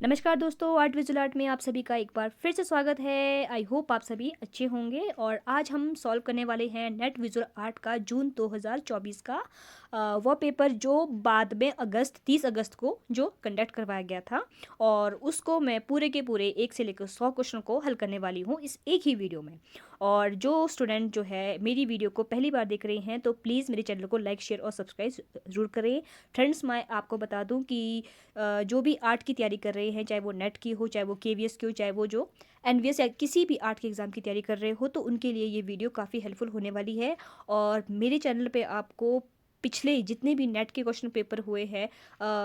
नमस्कार दोस्तों, art visual art में आप सभी का एक बार फिर से स्वागत है। आई होप आप सभी अच्छे होंगे। और आज हम सॉल्व करने वाले हैं नेट विजुअल आर्ट का जून 2024 का वह पेपर जो बाद में 30 अगस्त को जो कंडक्ट करवाया गया था। और उसको मैं पूरे के पूरे 1 से लेकर 100 क्वेश्चन को हल करने वाली हूँ इस एक ही वीडियो में। और जो स्टूडेंट जो है मेरी वीडियो को पहली बार देख रहे हैं तो प्लीज़ मेरे चैनल को लाइक शेयर और सब्सक्राइब ज़रूर करें। फ्रेंड्स, मैं आपको बता दूं कि जो भी आर्ट की तैयारी कर रहे हैं, चाहे वो नेट की हो, चाहे वो केवीएस की हो, चाहे वो जो एनवीएस या किसी भी आर्ट के एग्ज़ाम की तैयारी कर रहे हो, तो उनके लिए ये वीडियो काफ़ी हेल्पफुल होने वाली है। और मेरे चैनल पे आपको पिछले जितने भी नेट के क्वेश्चन पेपर हुए हैं,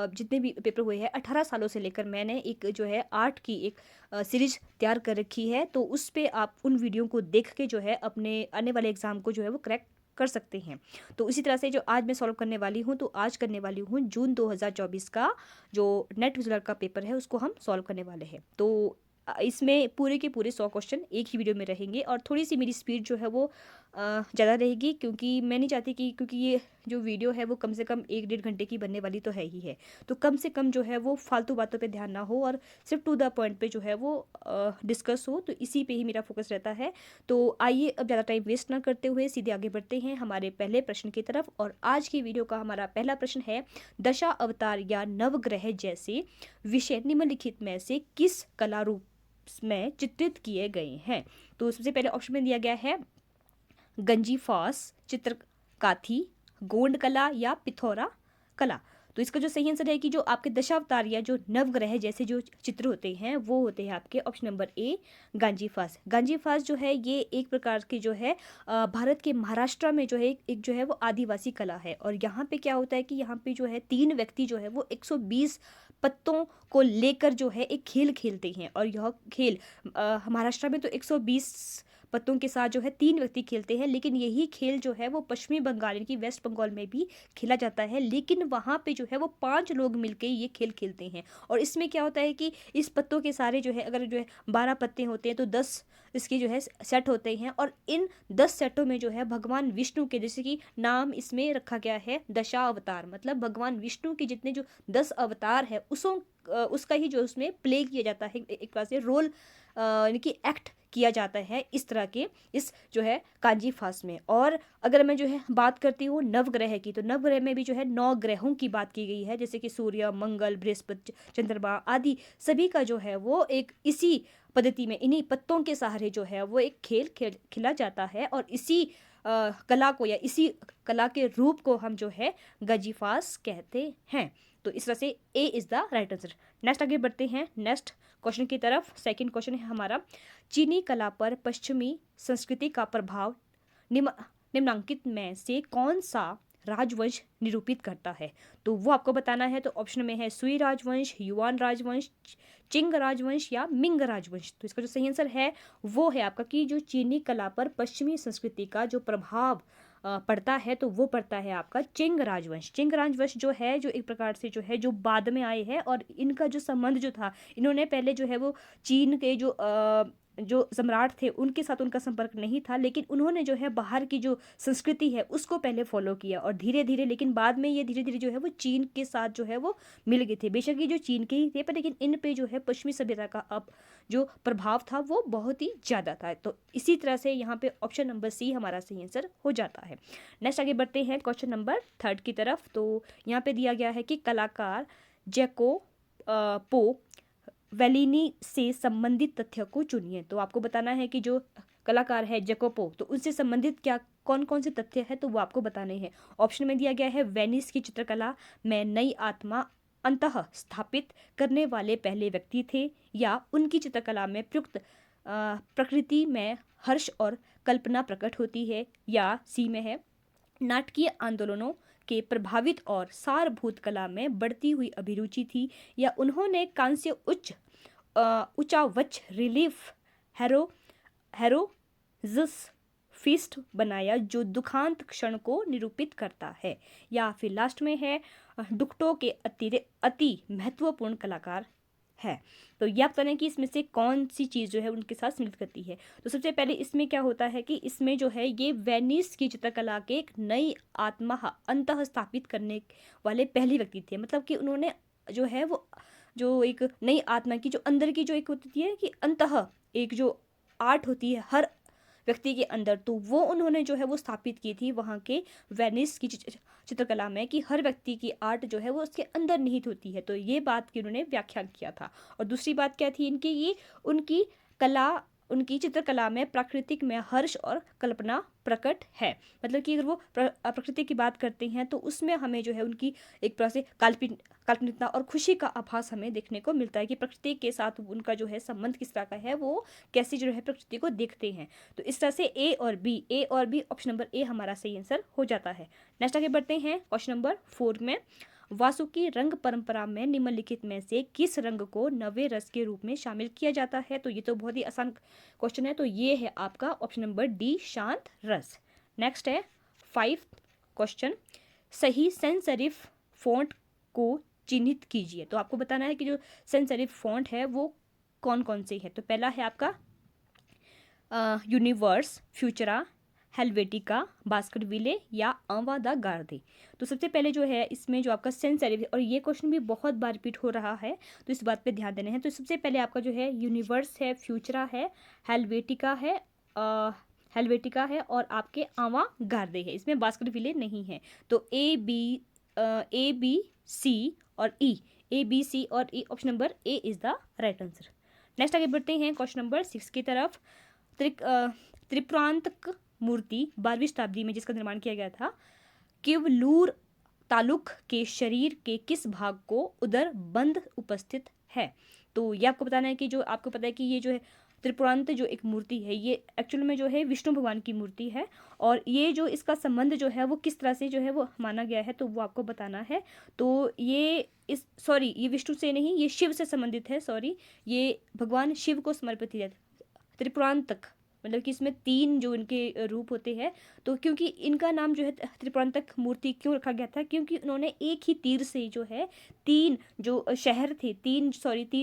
जितने भी पेपर हुए हैं 18 सालों से लेकर, मैंने एक जो है आर्ट की एक सीरीज तैयार कर रखी है। तो उस पे आप उन वीडियो को देख के जो है अपने आने वाले एग्ज़ाम को जो है वो क्रैक कर सकते हैं। तो इसी तरह से जो आज मैं सॉल्व करने वाली हूँ, तो आज करने वाली हूँ जून 2024 का जो नेट विजुअल का पेपर है उसको हम सॉल्व करने वाले हैं। तो इसमें पूरे के पूरे 100 क्वेश्चन एक ही वीडियो में रहेंगे और थोड़ी सी मेरी स्पीड जो है वो ज़्यादा रहेगी, क्योंकि मैं नहीं चाहती कि क्योंकि ये जो वीडियो है वो कम से कम 1-1.5 घंटे की बनने वाली तो है ही है। तो कम से कम जो है वो फालतू बातों पे ध्यान ना हो और सिर्फ टू द पॉइंट पे जो है वो डिस्कस हो, तो इसी पे ही मेरा फोकस रहता है। तो आइए अब ज़्यादा टाइम वेस्ट ना करते हुए सीधे आगे बढ़ते हैं हमारे पहले प्रश्न की तरफ। और आज की वीडियो का हमारा पहला प्रश्न है, दशा अवतार या नवग्रह जैसे विषय निम्नलिखित में से किस कला रूप में चित्रित किए गए हैं। तो सबसे पहले ऑप्शन में दिया गया है गंजीफास, चित्रकाथी, गोंड कला या पिथौरा कला। तो इसका जो सही आंसर है कि जो आपके दशावतार या जो नवग्रह जैसे जो चित्र होते हैं वो होते हैं आपके ऑप्शन नंबर ए गांजीफास। गांजीफास जो है ये एक प्रकार की जो है भारत के महाराष्ट्र में जो है एक जो है वो आदिवासी कला है। और यहाँ पे क्या होता है कि यहाँ पे जो है 3 व्यक्ति जो है वो 120 पत्तों को लेकर जो है एक खेल खेलते हैं। और यह खेल महाराष्ट्र में तो 120 पत्तों के साथ जो है 3 व्यक्ति खेलते हैं, लेकिन यही खेल जो है वो पश्चिमी बंगाल यानी कि वेस्ट बंगाल में भी खेला जाता है, लेकिन वहाँ पे जो है वो 5 लोग मिलके ये खेल खेलते हैं। और इसमें क्या होता है कि इस पत्तों के सारे जो है अगर जो है 12 पत्ते होते हैं तो 10 इसके जो है सेट होते हैं। और इन 10 सेटों में जो है भगवान विष्णु के, जैसे कि नाम इसमें रखा गया है दशा अवतार, मतलब भगवान विष्णु के जितने जो 10 अवतार है उसका ही जो उसमें प्ले किया जाता है, एक तरह से रोल यानी कि एक्ट किया जाता है इस तरह के इस जो है कांजी फास में। और अगर मैं जो है बात करती हूँ नवग्रह की, तो नवग्रह में भी जो है 9 ग्रहों की बात की गई है, जैसे कि सूर्य, मंगल, बृहस्पति, चंद्रमा आदि सभी का जो है वो एक इसी पद्धति में इन्हीं पत्तों के सहारे जो है वो एक खेला जाता है। और इसी कला को या इसी कला के रूप को हम जो है गजीफास कहते हैं। तो इस तरह से ए is the right answer. Next आगे बढ़ते हैं नेक्स्ट क्वेश्चन की तरफ। सेकंड क्वेश्चन है हमारा, चीनी कला पर पश्चिमी संस्कृति का प्रभाव निम्नांकित में से कौन सा राजवंश निरूपित करता है। तो वो आपको बताना है। तो ऑप्शन में है सुई राजवंश, युआन राजवंश, चिंग राजवंश या मिंग राजवंश। तो इसका जो सही आंसर है वो है आपका कि जो चीनी कला पर पश्चिमी संस्कृति का जो प्रभाव पड़ता है तो वो पड़ता है आपका चिंग राजवंश। चिंग राजवंश जो है जो एक प्रकार से जो है जो बाद में आए हैं, और इनका जो संबंध जो था, इन्होंने पहले जो है वो चीन के जो सम्राट थे उनके साथ उनका संपर्क नहीं था, लेकिन उन्होंने जो है बाहर की जो संस्कृति है उसको पहले फॉलो किया। और धीरे धीरे, लेकिन बाद में ये धीरे धीरे जो है वो चीन के साथ जो है वो मिल गए थे। बेशक ये जो चीन के ही थे, पर लेकिन इन पे जो है पश्चिमी सभ्यता का अब जो प्रभाव था वो बहुत ही ज़्यादा था। तो इसी तरह से यहाँ पे ऑप्शन नंबर सी हमारा सही आंसर हो जाता है। नेक्स्ट आगे बढ़ते हैं क्वेश्चन नंबर 3 की तरफ। तो यहाँ पे दिया गया है कि कलाकार जैको पो वेलिनी से संबंधित तथ्य को चुनिए। तो आपको बताना है कि जो कलाकार है जैकोपो, तो उनसे संबंधित क्या कौन कौन से तथ्य है तो वो आपको बताने हैं। ऑप्शन में दिया गया है वेनिस की चित्रकला में नई आत्मा अंतः स्थापित करने वाले पहले व्यक्ति थे, या उनकी चित्रकला में प्रयुक्त प्रकृति में हर्ष और कल्पना प्रकट होती है, या सी में है नाटकीय आंदोलनों के प्रभावित और सारभूत कला में बढ़ती हुई अभिरुचि थी, या उन्होंने कांस्य उच्चावच रिलीफ हेरो हेरोजस फीस्ट बनाया जो दुखांत क्षण को निरूपित करता है, या फिर लास्ट में है डुक्टो के अति महत्वपूर्ण कलाकार है। तो ये आप बताएं कि इसमें से कौन सी चीज़ जो है उनके साथ मिल करती है। तो सबसे पहले इसमें क्या होता है कि इसमें जो है ये वेनिस की चित्रकला के एक नई आत्मा अंतः स्थापित करने वाले पहले व्यक्ति थे, मतलब कि उन्होंने जो है वो जो एक नई आत्मा की जो अंदर की जो एक होती है कि अंतः एक जो आर्ट होती है हर व्यक्ति के अंदर, तो वो उन्होंने जो है वो स्थापित की थी वहाँ के वेनिस की चित्रकला में, कि हर व्यक्ति की आर्ट जो है वो उसके अंदर निहित होती है। तो ये बात की उन्होंने व्याख्या किया था। और दूसरी बात क्या थी इनकी, ये उनकी कला, उनकी चित्रकला में प्राकृतिक में हर्ष और कल्पना प्रकट है। मतलब कि अगर वो प्रकृति की बात करते हैं तो उसमें हमें जो है उनकी एक तरह से काल्पनिकता और खुशी का आभास हमें देखने को मिलता है कि प्रकृति के साथ उनका जो है संबंध किस तरह का है, वो कैसी जो है प्रकृति को देखते हैं। तो इस तरह से ए और बी ऑप्शन नंबर ए हमारा सही आंसर हो जाता है। नेक्स्ट आगे बढ़ते हैं क्वेश्चन नंबर 4 में। वासुकी रंग परंपरा में निम्नलिखित में से किस रंग को नवे रस के रूप में शामिल किया जाता है? तो ये तो बहुत ही आसान क्वेश्चन है, तो ये है आपका ऑप्शन नंबर डी, शांत रस। नेक्स्ट है 5 क्वेश्चन, सही सेंस सेरिफ फॉन्ट को चिन्हित कीजिए। तो आपको बताना है कि जो सेंस सेरिफ फॉन्ट है वो कौन कौन से है। तो पहला है आपका यूनिवर्स, फ्यूचरा, हेल्वेटिका, बास्केटविले या अवा द गार्दे। तो सबसे पहले जो है इसमें जो आपका सेंस सेरिफ, और ये क्वेश्चन भी बहुत बार रिपीट हो रहा है तो इस बात पे ध्यान देना है। तो सबसे पहले आपका जो है यूनिवर्स है, फ्यूचरा है, हेल्वेटिका है, और आपके अवा गार्दे है। इसमें बास्केटविले नहीं है। तो ए बी सी और E option number A is the right answer. Next आगे बढ़ते हैं क्वेश्चन नंबर 6 की तरफ। त्रिपुरांतक मूर्ति 12वीं शताब्दी में जिसका निर्माण किया गया था, किवलूर तालुक के शरीर के किस भाग को उदर बंद उपस्थित है? तो ये आपको बताना है कि जो आपको पता है कि ये जो है त्रिपुरांत जो एक मूर्ति है ये एक्चुअल में जो है विष्णु भगवान की मूर्ति है, और ये जो इसका संबंध जो है वो किस तरह से जो है वो माना गया है तो वो आपको बताना है। तो ये ये विष्णु से नहीं, ये शिव से संबंधित है। ये भगवान शिव को समर्पित है। त्रिपुरांतक मतलब कि इसमें 3 जो इनके रूप होते हैं। तो क्योंकि इनका नाम जो है त्रिपुरांतक मूर्ति क्यों रखा गया था, क्योंकि उन्होंने एक ही तीर से जो है 3 जो शहर थे, 3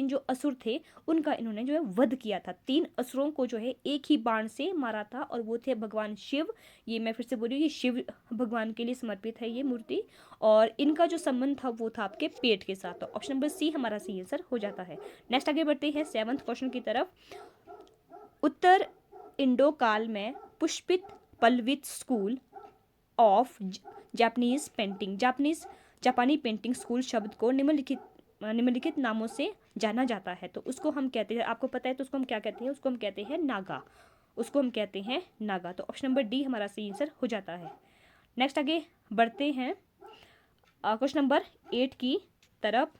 जो असुर थे उनका इन्होंने जो है वध किया था। 3 असुरों को जो है एक ही बाण से मारा था, और वो थे भगवान शिव। ये मैं फिर से बोल रही हूँ, ये शिव भगवान के लिए समर्पित है ये मूर्ति, और इनका जो संबंध था वो था आपके पेट के साथ। तो ऑप्शन नंबर सी हमारा सही आंसर हो जाता है। नेक्स्ट आगे बढ़ते हैं 7th क्वेश्चन की तरफ। उत्तर इंडो काल में पुष्पित पल्लवित स्कूल ऑफ जापानीज पेंटिंग, जापानी पेंटिंग स्कूल शब्द को निम्नलिखित नामों से जाना जाता है। तो उसको हम कहते हैं, आपको पता है तो उसको हम क्या कहते हैं? उसको हम कहते हैं नागा। तो ऑप्शन नंबर डी हमारा सही आंसर हो जाता है। नेक्स्ट आगे बढ़ते हैं क्वेश्चन नंबर 8 की तरफ।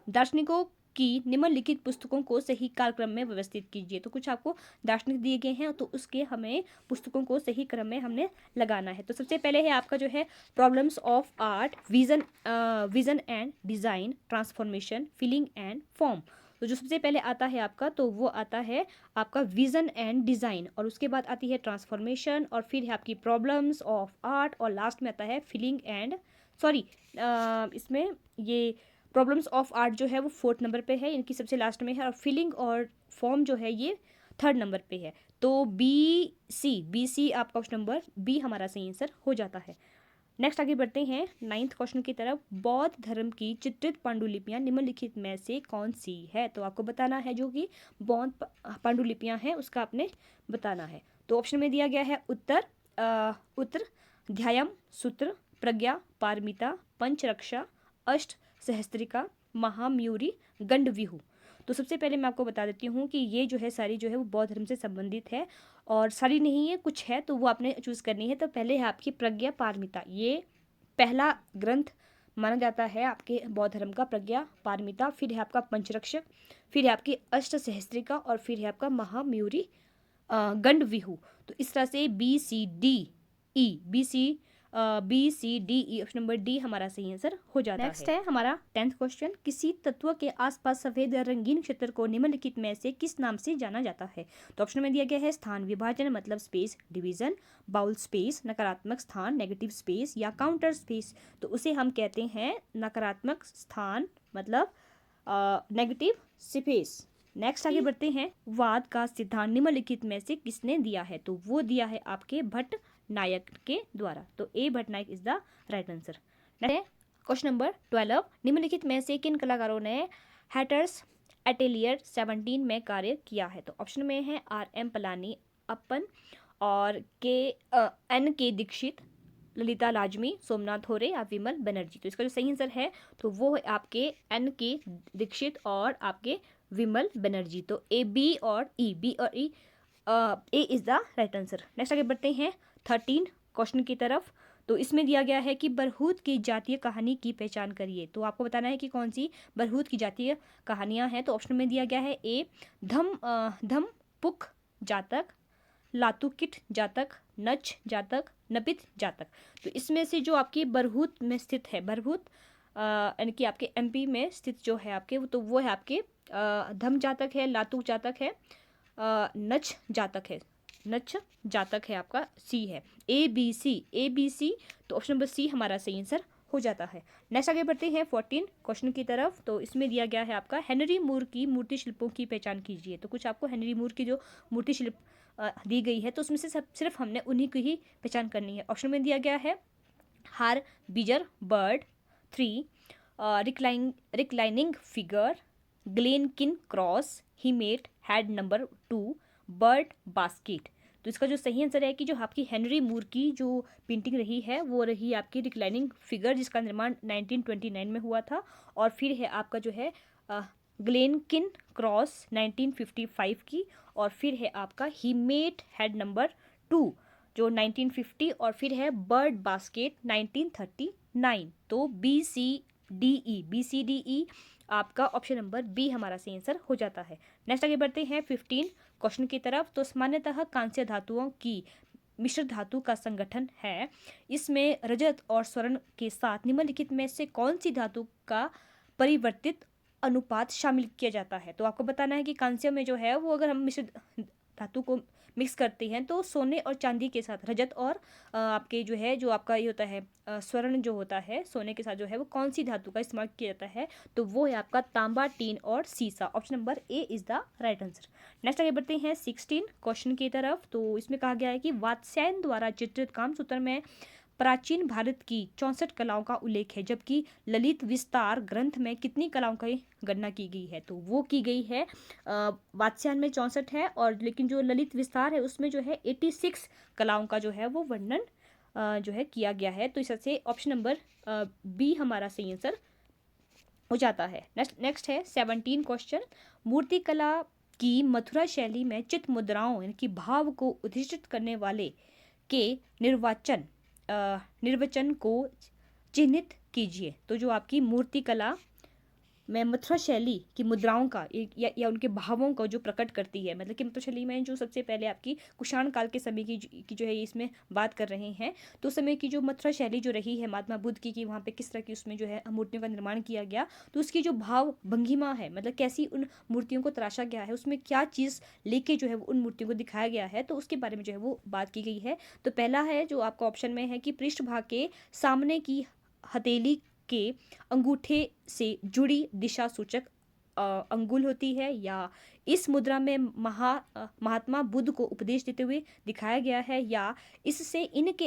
दार्शनिकों की निम्नलिखित पुस्तकों को सही कालक्रम में व्यवस्थित कीजिए। तो कुछ आपको दार्शनिक दिए गए हैं तो उसके हमें पुस्तकों को सही क्रम में हमने लगाना है। तो सबसे पहले है आपका जो है problems of art, vision and design, transformation, feeling and form. तो जो सबसे पहले आता है आपका, तो वो आता है आपका विजन एंड डिज़ाइन, और उसके बाद आती है ट्रांसफॉर्मेशन, और फिर है आपकी प्रॉब्लम्स ऑफ आर्ट, और लास्ट में आता है फीलिंग एंड इसमें ये प्रॉब्लम्स ऑफ आर्ट जो है वो 4th नंबर पे है, इनकी सबसे लास्ट में है, और फीलिंग और फॉर्म जो है ये 3rd नंबर पे है। तो बी सी आपका ऑप्शन नंबर बी हमारा सही आंसर हो जाता है। नेक्स्ट आगे बढ़ते हैं 9th क्वेश्चन की तरफ। बौद्ध धर्म की चित्रित पांडुलिपियां निम्नलिखित में से कौन सी है? तो आपको बताना है जो कि बौद्ध पांडुलिपियां हैं उसका आपने बताना है। तो ऑप्शन में दिया गया है उत्तर ध्यायम सूत्र, प्रज्ञा पारमिता, पंचरक्षा, अष्ट सहस्त्रिका, महामयूरी, गंडव्यूह। तो सबसे पहले मैं आपको बता देती हूँ कि ये जो है सारी जो है वो बौद्ध धर्म से संबंधित है, और सारी नहीं है, कुछ है तो वो आपने चूज़ करनी है। तो पहले है आपकी प्रज्ञा पारमिता, ये पहला ग्रंथ माना जाता है आपके बौद्ध धर्म का, प्रज्ञा पारमिता। फिर है आपका पंचरक्षक, फिर है आपकी अष्ट सहस्त्रिका, और फिर है आपका महामयूरी गंडव्यूह। तो इस तरह से B C D E option number D हमारा सही आंसर हो जाता है। नेक्स्ट है हमारा 10th क्वेश्चन। किसी तत्व के आसपास सफेद या रंगीन क्षेत्र को निम्नलिखित में से किस नाम से जाना जाता है? तो ऑप्शन में दिया गया है स्थान विभाजन मतलब स्पेस डिवीजन, बाउल स्पेस, नकारात्मक स्थान नेगेटिव स्पेस, या काउंटर स्पेस। तो उसे हम कहते हैं नकारात्मक स्थान मतलब नेगेटिव स्पेस। नेक्स्ट आगे बढ़ते हैं। वाद का सिद्धांत निम्नलिखित में से किसने दिया है? तो वो दिया है आपके भट्ट नायक के द्वारा। तो A Bhatt Nayak is the right answer. Question number 12, निम्नलिखित में से किन कलाकारों ने हैटर्स एटेलियर 17 में कार्य किया है? तो ऑप्शन में है RM पलानी अपन और NK दीक्षित, ललिता लाजमी, सोमनाथ होरे या विमल बनर्जी। तो इसका जो सही आंसर है तो वो है आपके NK दीक्षित और आपके विमल बनर्जी। तो B और E A is the right answer. Next आगे बढ़ते हैं 13 क्वेश्चन की तरफ। तो इसमें दिया गया है कि बरहूत की जातीय कहानी की पहचान करिए। तो आपको बताना है कि कौन सी बरहूत की जातीय कहानियां हैं। तो ऑप्शन में दिया गया है ए धमपुक जातक, लातुकिट जातक, नच जातक, नपित जातक। तो इसमें से जो आपकी बरहूत में स्थित है, बरहूत यानी कि आपके MP में स्थित जो है आपके, तो वो है आपके धम जातक है, लातुक जातक है, नच जातक है, नच जातक है आपका, सी है ABC। तो ऑप्शन नंबर सी हमारा सही आंसर हो जाता है। नेक्स्ट आगे बढ़ते हैं 14 क्वेश्चन की तरफ। तो इसमें दिया गया है आपका हेनरी मूर की मूर्ति शिल्पों की पहचान कीजिए। तो कुछ आपको हेनरी मूर की जो मूर्ति शिल्प दी गई है तो उसमें से सिर्फ हमने उन्हीं की ही पहचान करनी है। ऑप्शन में दिया गया है हार बीजर bird 3, reclining figure, Glenkiln cross, helmet head number 2, bird basket. तो इसका जो सही आंसर है कि जो आपकी हेनरी मूर की जो पेंटिंग रही है वो रही आपकी रिक्लाइनिंग फिगर, जिसका निर्माण 1929 में हुआ था। और फिर है आपका जो है ग्लेनकिन क्रॉस 1955 की, और फिर है आपका हीमेट हेड नंबर 2 जो 1950, और फिर है बर्ड बास्केट 1939। तो BCDE आपका ऑप्शन नंबर बी हमारा सही आंसर हो जाता है। नेक्स्ट आगे बढ़ते हैं 15 क्वेश्चन की तरफ। तो सामान्यतः कांस्य धातुओं की मिश्र धातु का संगठन है। इसमें रजत और स्वर्ण के साथ निम्नलिखित में से कौन सी धातु का परिवर्तित अनुपात शामिल किया जाता है? तो आपको बताना है कि कांस्य में जो है वो अगर हम मिश्र धातु को मिक्स करते हैं तो सोने और चांदी के साथ रजत और आपके जो है जो आपका ये होता है स्वर्ण जो होता है सोने के साथ जो है वो कौन सी धातु का इस्तेमाल किया जाता है? तो वो है आपका तांबा, टीन और सीसा। Option number A is the right answer. Next आगे बढ़ते हैं 16 क्वेश्चन की तरफ। तो इसमें कहा गया है कि वात्स्यायन द्वारा चित्रित कामसूत्र में प्राचीन भारत की 64 कलाओं का उल्लेख है, जबकि ललित विस्तार ग्रंथ में कितनी कलाओं की गणना की गई है? तो वो की गई है वात्स्यायन में 64 है, और लेकिन जो ललित विस्तार है उसमें जो है 86 कलाओं का जो है वो वर्णन जो है किया गया है। तो इससे ऑप्शन नंबर बी हमारा सही आंसर हो जाता है। नेक्स्ट है 17 क्वेश्चन। मूर्तिकला की मथुरा शैली में चित्त मुद्राओं यानी कि भाव को उद्दिष्ट करने वाले के निर्वचन को चिन्हित कीजिए। तो जो आपकी मूर्तिकला में मथुरा शैली की मुद्राओं का या उनके भावों को जो प्रकट करती है, मतलब कि मथुरा शैली में जो सबसे पहले आपकी कुषाण काल के समय की जो है इसमें बात कर रहे हैं। तो उस समय की जो मथुरा शैली जो रही है महात्मा बुद्ध की कि वहाँ पे किस तरह की उसमें जो है मूर्तियों का निर्माण किया गया, तो उसकी जो भाव भंगिमा है, मतलब कैसी उन मूर्तियों को तराशा गया है, उसमें क्या चीज़ लेके जो है उन मूर्तियों को दिखाया गया है, तो उसके बारे में जो है वो बात की गई है। तो पहला है जो आपका ऑप्शन में है कि पृष्ठभाग के सामने की हथेली के अंगूठे से जुड़ी दिशा सूचक अंगुल होती है, या इस मुद्रा में महात्मा बुद्ध को उपदेश देते हुए दिखाया गया है, या इससे इनके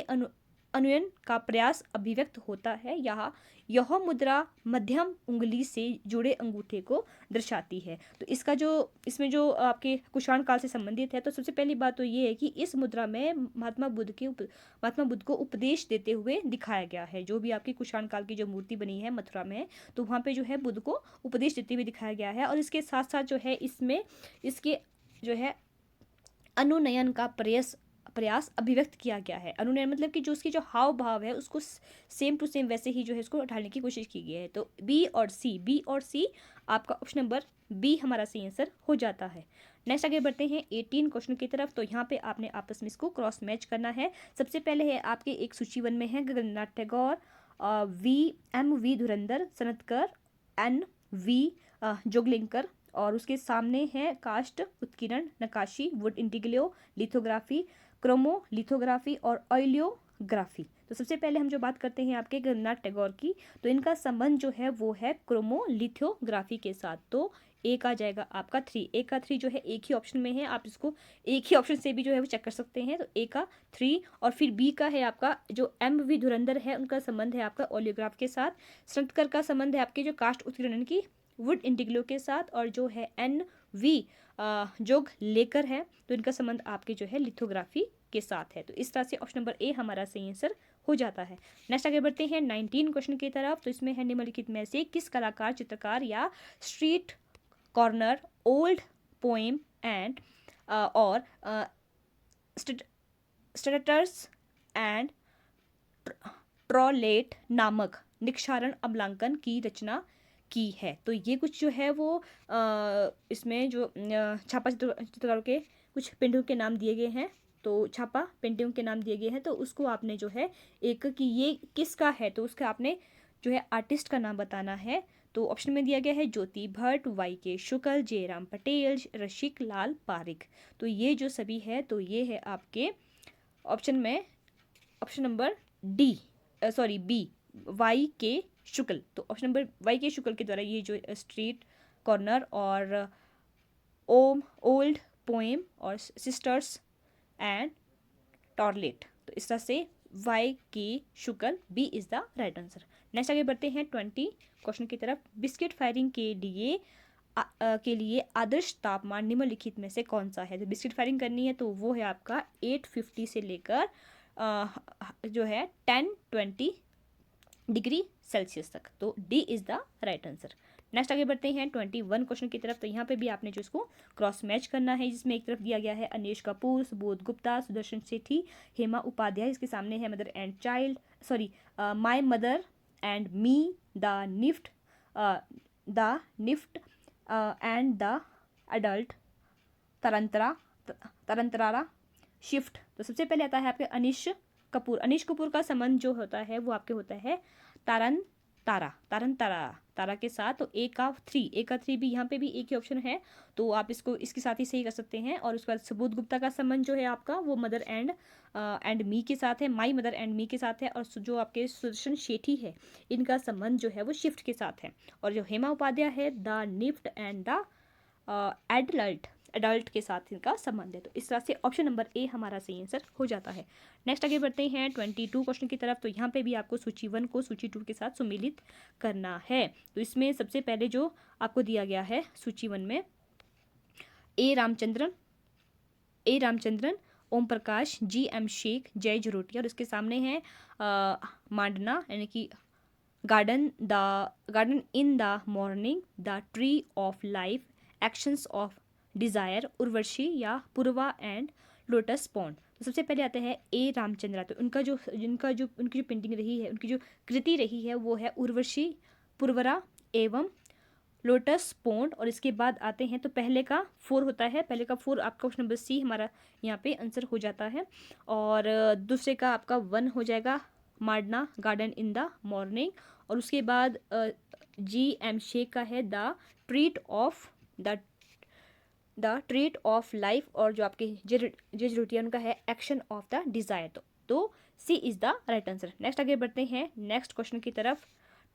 अनुयन का प्रयास अभिव्यक्त होता है, या यह मुद्रा मध्यम उंगली से जुड़े अंगूठे को दर्शाती है। तो इसमें जो आपके कुषाण काल से संबंधित है, तो सबसे पहली बात तो ये है कि इस मुद्रा में महात्मा बुद्ध को उपदेश देते हुए दिखाया गया है। जो भी आपकी कुषाण काल की जो मूर्ति बनी है मथुरा में, तो वहाँ पे जो है बुद्ध को उपदेश देते हुए दिखाया गया है। और इसके साथ साथ जो है इसमें इसके जो है अनुनयन का प्रयास अभिव्यक्त किया गया है। अनुनयन मतलब कि जो उसकी जो हाव भाव है उसको सेम टू सेम वैसे ही जो है इसको ढालने की कोशिश की गई है। तो बी और सी आपका ऑप्शन नंबर बी हमारा सही आंसर हो जाता है। नेक्स्ट आगे बढ़ते हैं 18 क्वेश्चन की तरफ। तो यहाँ पे आपने आपस में इसको क्रॉस मैच करना है। सबसे पहले है आपके एक सूची वन में है गगननाथ टैगोर, वी धुरंधर, सनतकर, NV जोगलेंकर, और उसके सामने है कास्ट, उत्कीर्ण, नक्काशी, वुड इंटीग्लियो, लिथोग्राफी, क्रोमो लिथोग्राफी और ऑयलियोग्राफी। तो सबसे पहले हम जो बात करते हैं आपके रवींद्रनाथ टैगोर की, तो इनका संबंध जो है वो है क्रोमोलिथोग्राफी के साथ। तो ए का जाएगा आपका 3, ए का 3 जो है एक ही ऑप्शन में है, आप इसको एक ही ऑप्शन से भी जो है वो चेक कर सकते हैं। तो ए का 3, और फिर बी का है आपका जो एम वी धुरंधर है, उनका संबंध है आपका ओलियोग्राफ के साथ। स्नतकर का संबंध है आपके जो कास्ट उत्कीर्णन की वुड इंडिग्लो के साथ, और जो है एन वी जोग लेकर है, तो इनका संबंध आपके जो है लिथोग्राफी के साथ है। तो इस तरह से ऑप्शन नंबर ए हमारा सही आंसर हो जाता है। नेक्स्ट आगे बढ़ते हैं 19 क्वेश्चन की तरफ। तो इसमें है निम्नलिखित में से किस कलाकार, चित्रकार या street corner old poem and और स्टेटस एंड ट्रॉलेट नामक निक्षारण अवलांकन की रचना की है। तो ये कुछ जो है वो इसमें जो छापा चित्रकारों के कुछ पेंटिंग के नाम दिए गए हैं। तो छापा पेंटिंग के नाम दिए गए हैं, तो उसको आपने जो है एक कि ये किसका है, तो उसका आपने जो है आर्टिस्ट का नाम बताना है। तो ऑप्शन में दिया गया है ज्योति भट्ट, वाई के शुक्ल, जयराम पटेल, रसिक लाल पारिक। तो ये जो सभी है, तो ये है आपके ऑप्शन में option number D, sorry B, Y K Shukla. तो ऑप्शन नंबर वाई के शुक्ल के द्वारा ये जो स्ट्रीट कॉर्नर और ओम ओल्ड पोएम और सिस्टर्स एंड टॉर्लेट, तो इस तरह से Y K Shukla B is the right answer. Next आगे बढ़ते हैं 20 क्वेश्चन की तरफ। बिस्किट फायरिंग के लिए आदर्श तापमान निम्नलिखित में से कौन सा है। तो बिस्किट फायरिंग करनी है तो वो है आपका 850 से लेकर जो है 1020 डिग्री सेल्सियस तक। तो D is the right answer. Next आगे बढ़ते हैं 21 क्वेश्चन की तरफ। तो यहाँ पे भी आपने जो इसको क्रॉस मैच करना है, जिसमें एक तरफ दिया गया है अनिश कपूर, सुबोध गुप्ता, सुदर्शन सेठी, हेमा उपाध्याय, इसके सामने है mother and child, sorry my mother and me, the NIFT and the adult, तरंतरारा शिफ्ट। तो सबसे पहले आता है आपके अनिश कपूर। अनिश कपूर का संबंध जो होता है वो आपके होता है तारा के साथ। तो ए का 3 भी यहाँ पे भी एक ही ऑप्शन है, तो आप इसको इसके साथ ही सही कर सकते हैं। और उसके बाद सुबोध गुप्ता का संबंध जो है आपका वो मदर एंड मी के साथ है, माई मदर एंड मी के साथ है। और जो आपके सुदर्शन शेठी है, इनका संबंध जो है वो शिफ्ट के साथ है। और जो हेमा उपाध्याय है, the NIFT and the adult के साथ इनका संबंध है। तो इस तरह से ऑप्शन नंबर ए हमारा सही आंसर हो जाता है। नेक्स्ट आगे बढ़ते हैं 22 क्वेश्चन की तरफ। तो यहाँ पे भी आपको सूची 1 को सूची 2 के साथ सम्मिलित करना है। तो इसमें सबसे पहले जो आपको दिया गया है सूची 1 में ए रामचंद्रन, ओम प्रकाश, जी एम शेख, जय झरोटिया, और इसके सामने है मांडना यानी कि garden in the morning, the tree of life, actions of desire, Urvashi या पूर्वा एंड लोटस पॉन्ड। तो सबसे पहले आते हैं ए रामचंद्रा। तो उनकी जो पेंटिंग रही है, उनकी जो कृति रही है वो है उर्वशी, पूर्वरा एवं लोटस पॉन्ड। और इसके बाद आते हैं तो पहले का 4 होता है, पहले का 4 आपका ऑप्शन नंबर सी हमारा यहाँ पे आंसर हो जाता है। और दूसरे का आपका 1 हो जाएगा मार्डना, गार्डन इन द मॉर्निंग। और उसके बाद जी एम शेख का है द ट्रीट ऑफ लाइफ, और जो आपके जेज रोटियन का है एक्शन ऑफ द डिज़ायर। तो C is the right answer. Next आगे बढ़ते हैं नेक्स्ट क्वेश्चन की तरफ।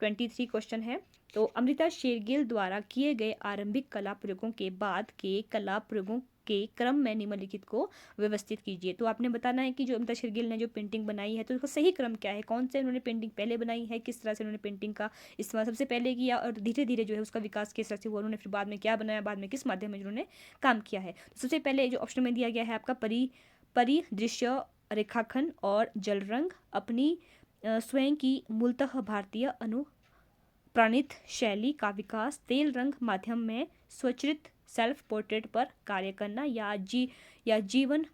23 क्वेश्चन है। तो अमृता शेरगिल द्वारा किए गए आरंभिक कला प्रयोगों के बाद के कला प्रयोगों के क्रम में निम्नलिखित को व्यवस्थित कीजिए। तो आपने बताना है कि जो अमृता शेरगिल ने जो पेंटिंग बनाई है तो उसका सही क्रम क्या है, कौन से उन्होंने पेंटिंग पहले बनाई है, किस तरह से उन्होंने पेंटिंग का इस्तेमाल सबसे पहले किया, और धीरे धीरे जो है उसका विकास किस तरह से हुआ, उन्होंने फिर बाद में क्या बनाया, बाद में किस माध्यम में उन्होंने काम किया है। तो सबसे पहले जो ऑप्शन में दिया गया है आपका परिदृश्य रेखाखंड और जल रंग, अपनी स्वयं की मूलतः भारतीय अनुप्राणित शैली का विकास, तेल रंग माध्यम में स्वचालित सेल्फ पोर्ट्रेट पर कार्य करना, या जीवन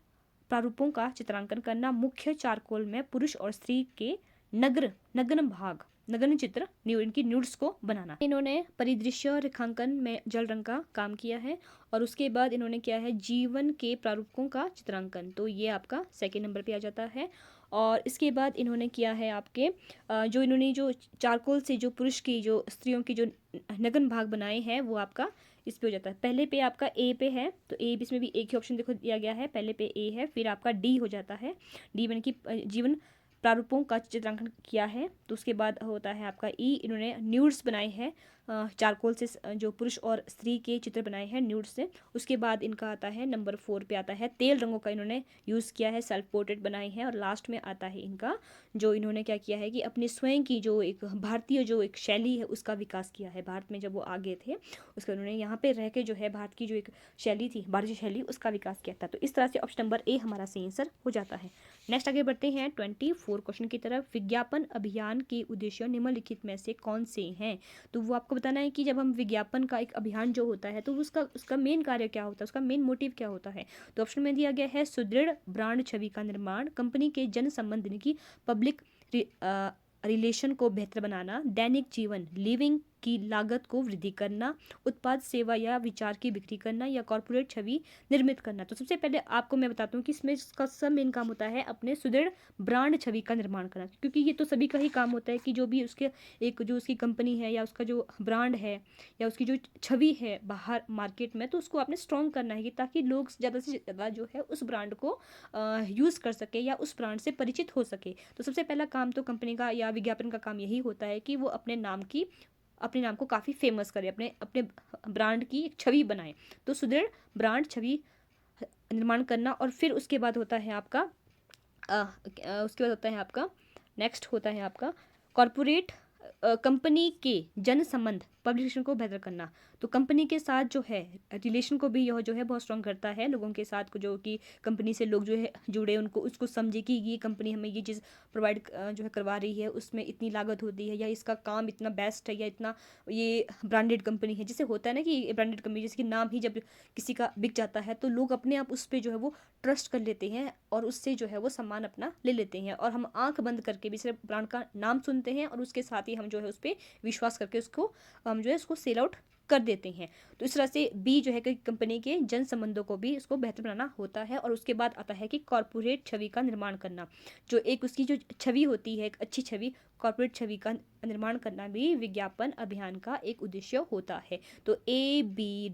प्रारूपों का चित्रांकन करना, मुख्य चारकोल में पुरुष और स्त्री के नग्न चित्र इनकी न्यूड्स को बनाना। इन्होंने परिदृश्य रेखांकन में जल रंग का काम किया है। और उसके बाद इन्होंने किया है जीवन के प्रारूपों का चित्रांकन, तो ये आपका सेकेंड नंबर पे आ जाता है। और इसके बाद इन्होंने किया है आपके जो इन्होंने जो चारकोल से जो पुरुष की जो स्त्रियों की जो नग्न भाग बनाए हैं वो आपका इस पे हो जाता है। पहले पे आपका ए पे है, तो ए भी इसमें भी एक ही ऑप्शन देखो दिया गया है, पहले पे ए है, फिर आपका डी हो जाता है। डी यानी कि जीवन प्रारूपों का चित्रांकन किया है। तो उसके बाद होता है आपका ई, इन्होंने न्यूड्स बनाए हैं, चारकोल से जो पुरुष और स्त्री के चित्र बनाए हैं न्यूड्स से। उसके बाद इनका आता है नंबर 4 पे आता है तेल रंगों का इन्होंने यूज़ किया है, सेल्फ पोर्ट्रेट बनाए हैं। और लास्ट में आता है इनका जो इन्होंने क्या किया है कि अपनी स्वयं की जो एक भारतीय जो एक शैली है उसका विकास किया है। भारत में जब वो आगे थे उसका उन्होंने यहाँ पे रह के जो है भारत की जो एक शैली थी, भारतीय शैली, उसका विकास किया था। तो इस तरह से ऑप्शन नंबर ए हमारा सही आंसर हो जाता है। नेक्स्ट आगे बढ़ते हैं 24 क्वेश्चन की तरफ। विज्ञापन अभियान के उद्देश्य निम्नलिखित में से कौन से हैं? तो वो आपको बताना है कि जब हम विज्ञापन का एक अभियान जो होता है तो उसका मेन कार्य क्या होता है, उसका मेन मोटिव क्या होता है। तो ऑप्शन में दिया गया है सुदृढ़ ब्रांड छवि का निर्माण, कंपनी के जन संबंध की पब्लिक रिलेशन को बेहतर बनाना, दैनिक जीवन लिविंग की लागत को वृद्धि करना, उत्पाद सेवा या विचार की बिक्री करना, या कॉर्पोरेट छवि निर्मित करना। तो सबसे पहले आपको मैं बताता हूँ कि इसमें इसका सब मेन काम होता है अपने सुदृढ़ ब्रांड छवि का निर्माण करना, क्योंकि ये तो सभी का ही काम होता है कि जो भी उसके एक जो उसकी कंपनी है या उसका जो ब्रांड है या उसकी जो छवि है बाहर मार्केट में, तो उसको आपने स्ट्रॉन्ग करना है कि ताकि लोग ज़्यादा से ज़्यादा जो है उस ब्रांड को यूज़ कर सके या उस ब्रांड से परिचित हो सके। तो सबसे पहला काम तो कंपनी का या विज्ञापन का काम यही होता है कि वो अपने नाम को काफ़ी फेमस करे, अपने अपने ब्रांड की एक छवि बनाए। तो सुदृढ़ ब्रांड छवि निर्माण करना। और फिर उसके बाद होता है आपका नेक्स्ट होता है आपका कॉरपोरेट कंपनी के जन संबंध पब्लिकेशन को बेहतर करना। तो कंपनी के साथ जो है रिलेशन को भी यह जो है बहुत स्ट्रॉन्ग करता है, लोगों के साथ को जो कि कंपनी से लोग जो है जुड़े, उनको उसको समझे कि ये कंपनी हमें ये चीज़ प्रोवाइड जो है करवा रही है, उसमें इतनी लागत होती है या इसका काम इतना बेस्ट है या इतना ये ब्रांडेड कंपनी है। जिसे होता है ना कि ब्रांडेड कंपनी जिसके नाम ही जब किसी का बिक जाता है तो लोग अपने आप उस पर जो है वो ट्रस्ट कर लेते हैं और उससे जो है वो सामान अपना ले लेते हैं, और हम आंख बंद करके भी सिर्फ ब्रांड का नाम सुनते हैं और उसके साथ ही हम जो है उस पर विश्वास करके उसको हम जो है उसको सेल आउट कर देते हैं। तो इस तरह से बी जो है कि कंपनी के जन संबंधों को भी इसको बेहतर बनाना होता है। और उसके बाद आता है कि कॉर्पोरेट छवि का निर्माण करना, जो एक उसकी जो छवि होती है एक अच्छी छवि, कॉर्पोरेट छवि का निर्माण करना भी विज्ञापन अभियान का एक उद्देश्य होता है। तो A B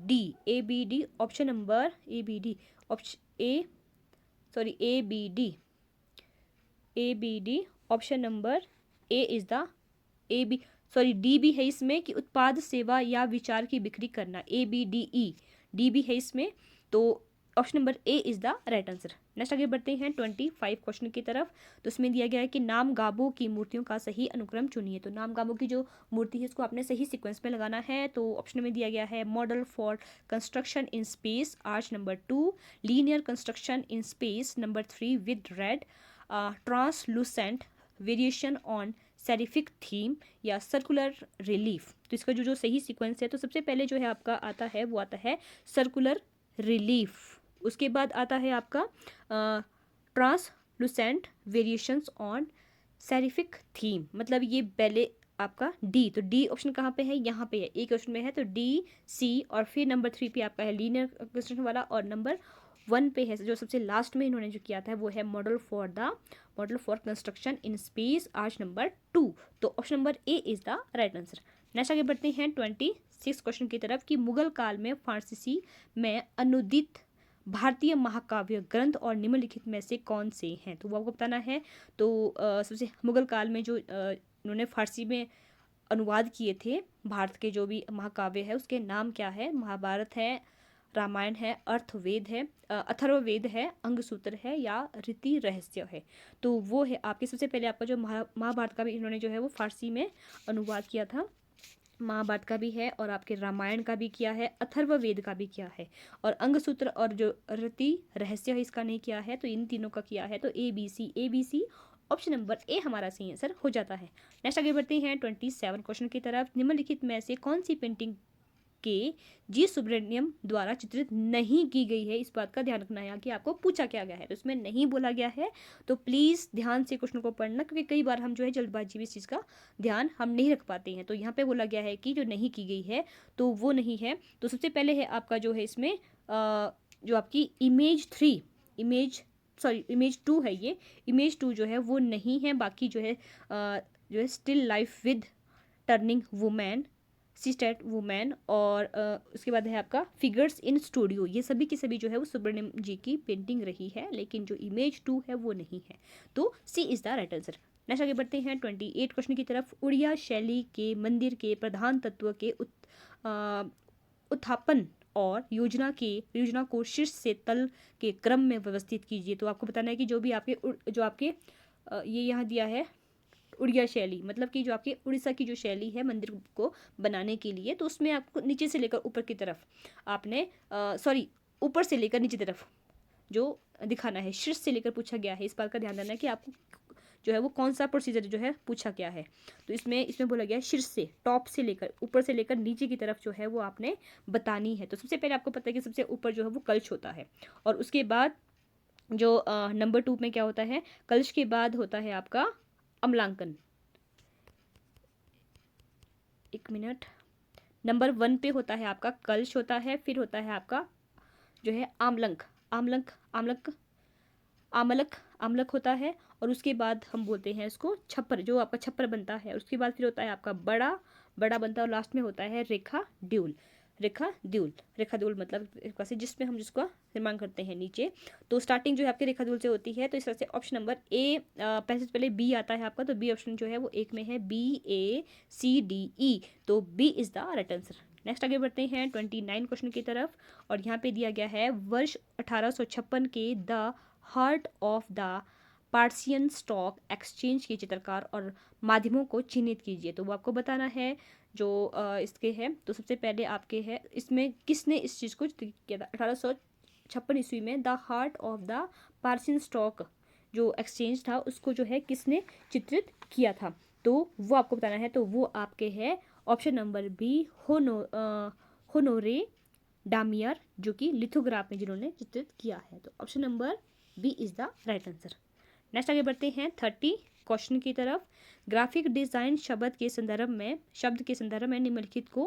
D option number A B D option number A is the D भी है इसमें कि उत्पाद सेवा या विचार की बिक्री करना, ABDE डी भी है इसमें। तो option number A is the right answer. Next आगे बढ़ते हैं 25 क्वेश्चन की तरफ। तो इसमें दिया गया है कि नाम गाबों की मूर्तियों का सही अनुक्रम चुनिए। तो नाम गाबों की जो मूर्ति है इसको आपने सही सीक्वेंस में लगाना है। तो ऑप्शन में दिया गया है model for construction in space arch number 2, linear construction in space number 3 with red, translucent variation on spheric theme, या सर्कुलर रिलीफ। तो इसका जो सही सीक्वेंस है, तो सबसे पहले जो है आपका आता है वो आता है सर्कुलर रिलीफ। उसके बाद आता है आपका translucent variations on spheric theme, मतलब ये पहले आपका डी। तो डी ऑप्शन कहाँ पे है, यहाँ पे है, एक क्वेश्चन में है। तो डी, सी, और फिर नंबर 3 पे आपका है लीनियर कंस्ट्रक्शन वाला, और नंबर 1 पे है जो सबसे लास्ट में इन्होंने जो किया था वो है model for construction in space arch number 2। तो option number A is the right answer. Next आगे बढ़ते हैं 26 क्वेश्चन की तरफ कि मुगल काल में फारसी में अनुदित भारतीय महाकाव्य ग्रंथ और निम्नलिखित में से कौन से हैं। तो वो आपको बताना है। तो सबसे मुगल काल में जो उन्होंने फारसी में अनुवाद किए थे भारत के जो भी महाकाव्य है उसके नाम क्या है। महाभारत है, रामायण है, अर्थवेद है, अथर्ववेद है, अंगसूत्र है, या रीति रहस्य है। तो वो है आपके सबसे पहले आपका जो महाभारत का भी इन्होंने जो है वो फारसी में अनुवाद किया था, महाभारत का भी है, और आपके रामायण का भी किया है, अथर्ववेद का भी किया है, और अंगसूत्र और जो रीति रहस्य है इसका नहीं किया है। तो इन तीनों का किया है। तो A B C option number A हमारा सही आंसर हो जाता है। नेक्स्ट आगे बढ़ते हैं 27 क्वेश्चन की तरफ। निम्नलिखित में से कौन सी पेंटिंग के जी सुब्रमण्यम द्वारा चित्रित नहीं की गई है, इस बात का ध्यान रखना है कि आपको पूछा क्या गया है। तो इसमें नहीं बोला गया है, तो प्लीज़ ध्यान से क्वेश्चन को पढ़ना, क्योंकि कई बार हम जो है जल्दबाजी में इस चीज़ का ध्यान हम नहीं रख पाते हैं। तो यहाँ पे बोला गया है कि जो नहीं की गई है तो वो नहीं है। तो सबसे पहले है आपका जो है इसमें जो आपकी इमेज 2 है, ये इमेज 2 जो है वो नहीं है। बाकी जो है still life with turning women, सिस्टेट वुमेन, और उसके बाद है आपका फिगर्स इन स्टूडियो। ये सभी की सभी जो है वो सुब्रमण्यम जी की पेंटिंग रही है, लेकिन जो इमेज 2 है वो नहीं है, तो C is the right answer. Next आगे बढ़ते हैं 28 क्वेश्चन की तरफ। उड़िया शैली के मंदिर के प्रधान तत्व के उत्थापन और योजना को शीर्ष से तल के क्रम में व्यवस्थित कीजिए। तो आपको बताना है कि जो आपके ये यहाँ दिया है उड़िया शैली, मतलब कि जो आपकी उड़ीसा की जो शैली है मंदिर को बनाने के लिए, तो उसमें आपको नीचे से लेकर ऊपर की तरफ आपने सॉरी ऊपर से लेकर नीचे तरफ जो दिखाना है, शीर्ष से लेकर पूछा गया है। इस बात का ध्यान देना है कि आपको जो है वो कौन सा प्रोसीजर जो है पूछा गया है। तो इसमें बोला गया है शीर्ष से, टॉप से लेकर, ऊपर से लेकर नीचे की तरफ जो है वो आपने बतानी है। तो सबसे पहले आपको पता है कि सबसे ऊपर जो है वो कलश होता है, और उसके बाद जो नंबर 2 में क्या होता है, कलश के बाद होता है आपका अम्लांकन। एक मिनट, नंबर 1 पे होता है आपका कलश होता है, फिर होता है आपका जो है आमलक आमलक आमलक आमलक आमलक होता है, और उसके बाद हम बोलते हैं इसको छप्पर, जो आपका छप्पर बनता है। उसके बाद फिर होता है आपका बड़ा बड़ा बनता है, और लास्ट में होता है रेखा ड्यूल। रेखा ड्यूल मतलब जिसमें हम जिसका निर्माण करते हैं नीचे। तो स्टार्टिंग जो है आपकी रेखा ड्यूल से होती है। तो इस तरह से ऑप्शन नंबर ए, पैसे से पहले बी आता है आपका, तो बी ऑप्शन जो है वो एक में है, BACDE। तो B is the right answer. Next आगे बढ़ते हैं 29 क्वेश्चन की तरफ, और यहाँ पे दिया गया है वर्ष 1856 के the heart of the Persian stock exchange के चित्रकार और माध्यमों को चिन्हित कीजिए। तो वो आपको बताना है जो इसके है। तो सबसे पहले आपके है, इसमें किसने इस चीज़ को किया था 1856 ईस्वी में, the heart of the Persian stock जो एक्सचेंज था उसको जो है किसने चित्रित किया था, तो वो आपको बताना है। तो वो आपके है option number B, Honore Daumier, जो कि लिथोग्राफ में जिन्होंने चित्रित किया है। तो option number B is the right answer. Next आगे बढ़ते हैं 30 क्वेश्चन की तरफ। ग्राफिक डिज़ाइन शब्द के संदर्भ में निम्नलिखित को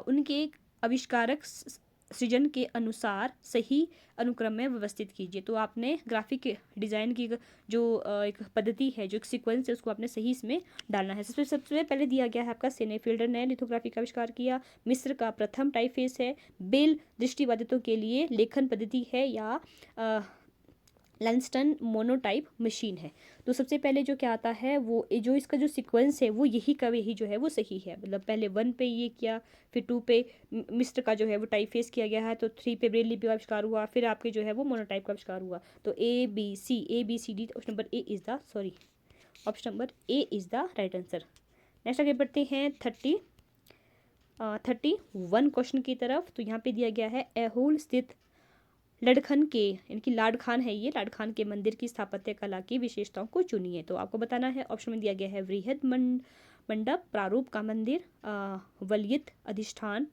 उनके आविष्कारक सृजन के अनुसार सही अनुक्रम में व्यवस्थित कीजिए। तो आपने ग्राफिक डिज़ाइन की जो एक पद्धति है, जो एक सीक्वेंस है, उसको आपने सही इसमें डालना है। सबसे पहले दिया गया है आपका सेनेफिल्डर ने लिथोग्राफी का आविष्कार किया। मिस्र का प्रथम टाइपफेस है। बेल दृष्टिबाधितों के लिए लेखन पद्धति है, या लैंसटन मोनोटाइप मशीन है। तो सबसे पहले जो क्या आता है, वो जो इसका जो सीक्वेंस है वो यही का यही जो है वो सही है। मतलब पहले 1 पे ये किया, फिर 2 पे मिस्र का जो है वो टाइप फेस किया गया है, तो 3 पे ब्रेल लिपि का आविष्कार हुआ, फिर आपके जो है वो मोनोटाइप का आविष्कार हुआ। तो ABCD option number A is the right answer. Next आगे बढ़ते हैं 31 क्वेश्चन की तरफ। तो यहाँ पे दिया गया है ऐहोल स्थित लड़खन के, इनकी लाडखान है ये, लाडखान के मंदिर की स्थापत्य कला की विशेषताओं को चुनिए। तो आपको बताना है, ऑप्शन में दिया गया है वृहद मंडप प्रारूप का मंदिर, वलयित अधिष्ठान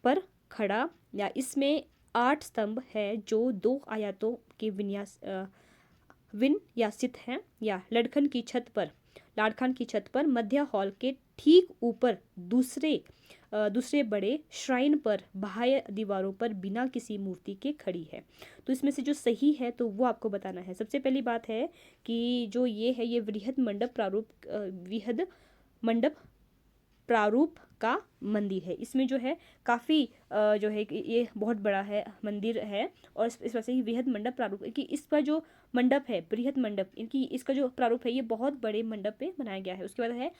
पर खड़ा, या इसमें 8 स्तंभ है जो 2 आयतों के विन्यासित हैं, या लाडखान की छत पर मध्य हॉल के ठीक ऊपर दूसरे बड़े श्राइन पर बाह्य दीवारों पर बिना किसी मूर्ति के खड़ी है। तो इसमें से जो सही है तो वो आपको बताना है। सबसे पहली बात है कि जो ये है ये वृहद मंडप प्रारूप का मंदिर है। इसमें जो है काफ़ी जो है ये बहुत बड़ा है मंदिर है, और इस वजह से ही वृहद मंडप प्रारूप कि इसका जो मंडप है, बृहद मंडप, इसका जो प्रारूप है ये बहुत बड़े मंडप पे बनाया गया है। उसके बाद है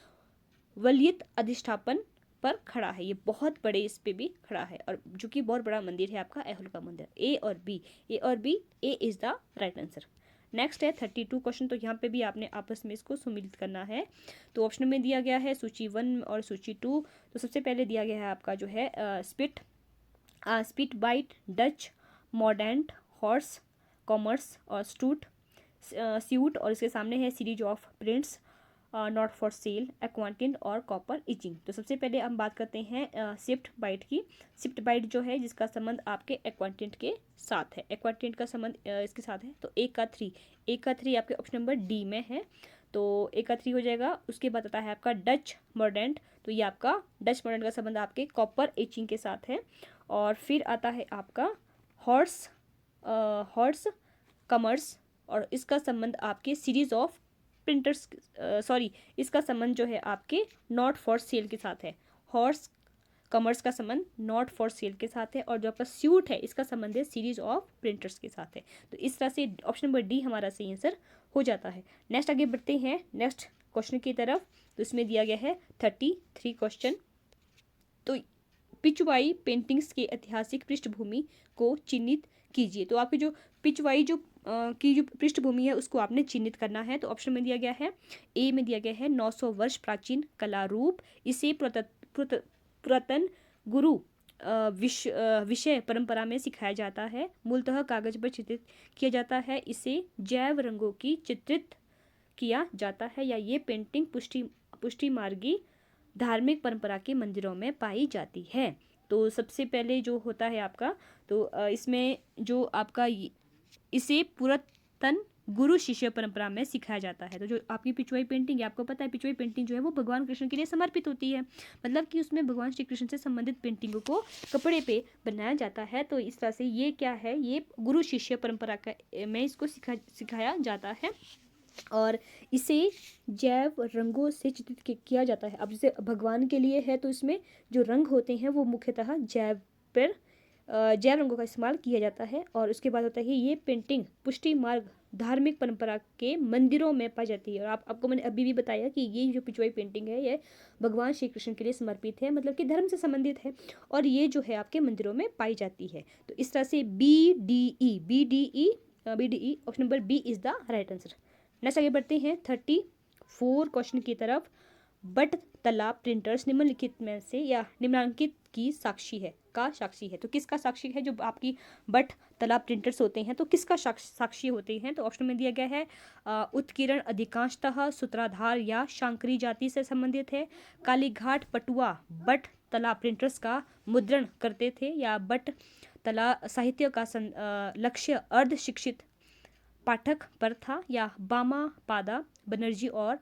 वलयित अधिष्ठापन पर खड़ा है, ये बहुत बड़े इस पे भी खड़ा है, और जो कि बहुत बड़ा मंदिर है आपका ऐहोल का मंदिर। ए और B A is the right answer. Next है 32 क्वेश्चन। तो यहाँ पे भी आपने आपस में इसको सम्मिलित करना है। तो ऑप्शन में दिया गया है सूची 1 और सूची 2। तो सबसे पहले दिया गया है आपका जो है spit bite, Dutch, modern, horse, commerce और स्यूट, और इसके सामने है series of prints, not for sale, aquatint और कॉपर इचिंग। तो सबसे पहले हम बात करते हैं स्विफ्ट बाइट की। स्विफ्ट बाइट जो है जिसका संबंध आपके एक्वांटिन के साथ है, एक्वांटिन का संबंध इसके साथ है। तो एक का थ्री आपके ऑप्शन नंबर डी में है, तो एक का 3 हो जाएगा। उसके बाद आता है आपका डच मॉडर्न, तो ये आपका डच मॉडर्न का संबंध आपके कॉपर इचिंग के साथ है। और फिर आता है आपका हॉर्स कॉमर्स, और इसका संबंध आपके सीरीज ऑफ प्रिंटर्स इसका संबंध जो है आपके नॉट फॉर सेल के साथ है। हॉर्स कॉमर्स का संबंध नॉट फॉर सेल के साथ है, और जो आपका सूट है इसका संबंध है सीरीज ऑफ प्रिंटर्स के साथ है। तो इस तरह से ऑप्शन नंबर डी हमारा सही आंसर हो जाता है। नेक्स्ट आगे बढ़ते हैं नेक्स्ट क्वेश्चन की तरफ। तो इसमें दिया गया है 33 क्वेश्चन। तो पिचवाई पेंटिंग्स के ऐतिहासिक पृष्ठभूमि को चिन्हित कीजिए। तो आपकी जो पिचवाई की जो पृष्ठभूमि है उसको आपने चिन्हित करना है। तो ऑप्शन में दिया गया है, ए में दिया गया है 900 वर्ष प्राचीन कला रूप, इसे पुरातन गुरु विषय परंपरा में सिखाया जाता है, मूलतः कागज पर चित्रित किया जाता है, इसे जैव रंगों की चित्रित किया जाता है, या ये पेंटिंग पुष्टि मार्गी धार्मिक परंपरा के मंदिरों में पाई जाती है। तो सबसे पहले जो होता है आपका, तो इसमें जो आपका इसे पुरातन गुरु शिष्य परंपरा में सिखाया जाता है। तो जो आपकी पिचवाई पेंटिंग है, आपको पता है पिचवाई पेंटिंग जो है वो भगवान कृष्ण के लिए समर्पित होती है, मतलब कि उसमें भगवान श्री कृष्ण से संबंधित पेंटिंगों को कपड़े पे बनाया जाता है। तो इस तरह से ये क्या है, ये गुरु शिष्य परंपरा का में इसको सिखाया जाता है, और इसे जैव रंगों से चित्रित किया जाता है। अब जैसे भगवान के लिए है तो इसमें जो रंग होते हैं वो मुख्यतः जैव रंगों का इस्तेमाल किया जाता है। और उसके बाद होता है ये पेंटिंग पुष्टि मार्ग धार्मिक परंपरा के मंदिरों में पाई जाती है। और आपको मैंने अभी भी बताया कि ये जो पिचवाई पेंटिंग है ये भगवान श्री कृष्ण के लिए समर्पित है, मतलब कि धर्म से संबंधित है, और ये जो है आपके मंदिरों में पाई जाती है। तो इस तरह से B D E option number B is the right answer. Next आगे बढ़ते हैं 34 क्वेश्चन की तरफ। बट तालाब प्रिंटर्स निम्नलिखित में से या निम्नांकित की साक्षी है तो किसका साक्षी है? जो आपकी बट तालाब प्रिंटर्स होते हैं तो किसका साक्षी होते हैं? तो ऑप्शन में दिया गया है उत्कीर्ण अधिकांशतः सूत्रधार या शांकरी जाति से संबंधित है, कालीघाट पटुआ बट तालाब प्रिंटर्स का मुद्रण करते थे, या बट तला साहित्य का लक्ष्य अर्ध शिक्षित पाठक पर था, या बामा पादा बनर्जी और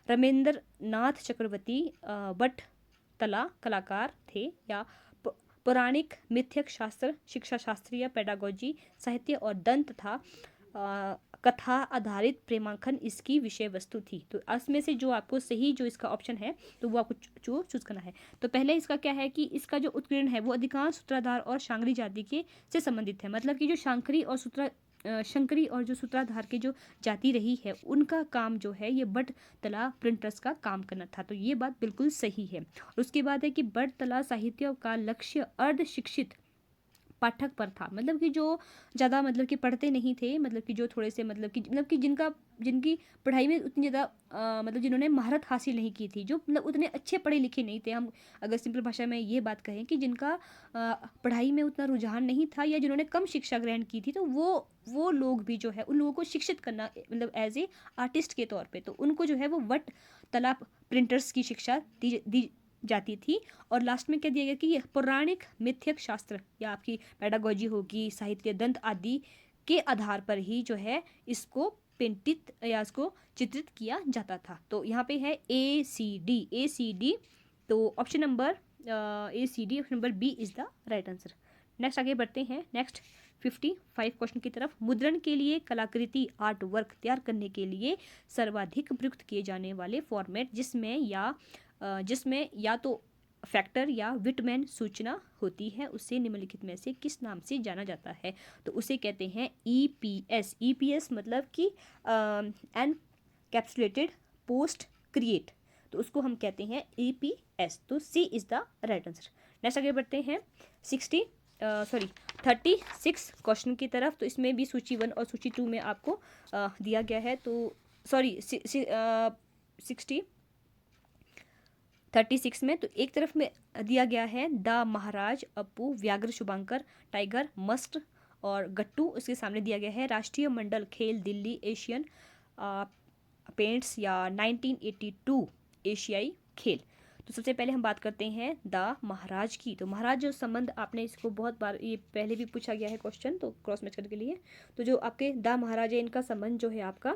रमेंद्र नाथ चक्रवर्ती बट तला कलाकार थे, या पौराणिक मिथ्यक शास्त्र शिक्षा शास्त्रीय पेडागोजी साहित्य और दंत तथा कथा आधारित प्रेमांकन इसकी विषय वस्तु थी। तो इसमें से जो आपको सही जो इसका ऑप्शन है तो वो आपको चूज करना है। तो पहले इसका क्या है कि इसका जो उत्कीर्ण है वो अधिकांश सूत्रधार और शांकरी जाति के से संबंधित है, मतलब कि जो शंकरी और जो सूत्रधार की जो जाति रही है उनका काम जो है ये बट तला प्रिंटर्स का काम करना था। तो ये बात बिल्कुल सही है। और उसके बाद है कि बट तला साहित्य का लक्ष्य अर्ध शिक्षित पाठक पर था, मतलब कि जो ज़्यादा मतलब कि पढ़ते नहीं थे, मतलब कि जो थोड़े से मतलब कि जिनकी पढ़ाई में उतनी ज़्यादा मतलब जिन्होंने महारत हासिल नहीं की थी, जो मतलब उतने अच्छे पढ़े लिखे नहीं थे। हम अगर सिंपल भाषा में ये बात कहें कि जिनका पढ़ाई में उतना रुझान नहीं था या जिन्होंने कम शिक्षा ग्रहण की थी, तो वो लोग भी जो है उन लोगों को शिक्षित करना मतलब एज ए आर्टिस्ट के तौर पे, तो उनको जो है वो वट तला प्रिंटर्स की शिक्षा दी जाती थी। और लास्ट में क्या दिया गया कि ये पौराणिक मिथ्यक शास्त्र या आपकी पेडागोजी होगी साहित्य दंत आदि के आधार पर ही जो है इसको पेंटित या इसको चित्रित किया जाता था। तो यहाँ पे है ACD। तो option number ACD option number B is the right answer. Next आगे बढ़ते हैं नेक्स्ट 55 क्वेश्चन की तरफ। मुद्रण के लिए कलाकृति आर्ट वर्क तैयार करने के लिए सर्वाधिक प्रयुक्त किए जाने वाले फॉर्मेट जिसमें या तो फैक्टर या विटमैन सूचना होती है उसे निम्नलिखित में से किस नाम से जाना जाता है? तो उसे कहते हैं EPS मतलब कि एनकैप्सुलेटेड पोस्ट क्रिएट, तो उसको हम कहते हैं EPS। तो C is the right answer. Next आगे बढ़ते हैं 36 क्वेश्चन की तरफ। तो इसमें भी सूची 1 और सूची 2 में आपको दिया गया है। तो 36 में तो एक तरफ में दिया गया है द महाराज, अपू, व्याघ्र, शुभांकर, टाइगर, मस्ट और गट्टू। उसके सामने दिया गया है राष्ट्रीय मंडल खेल दिल्ली एशियन पेंट्स या 1982 एशियाई खेल। तो सबसे पहले हम बात करते हैं द महाराज की। तो महाराज जो संबंध आपने इसको बहुत बार ये पहले भी पूछा गया है क्वेश्चन, तो क्रॉस मैच करने के लिए। तो जो आपके द महाराज है इनका संबंध जो है आपका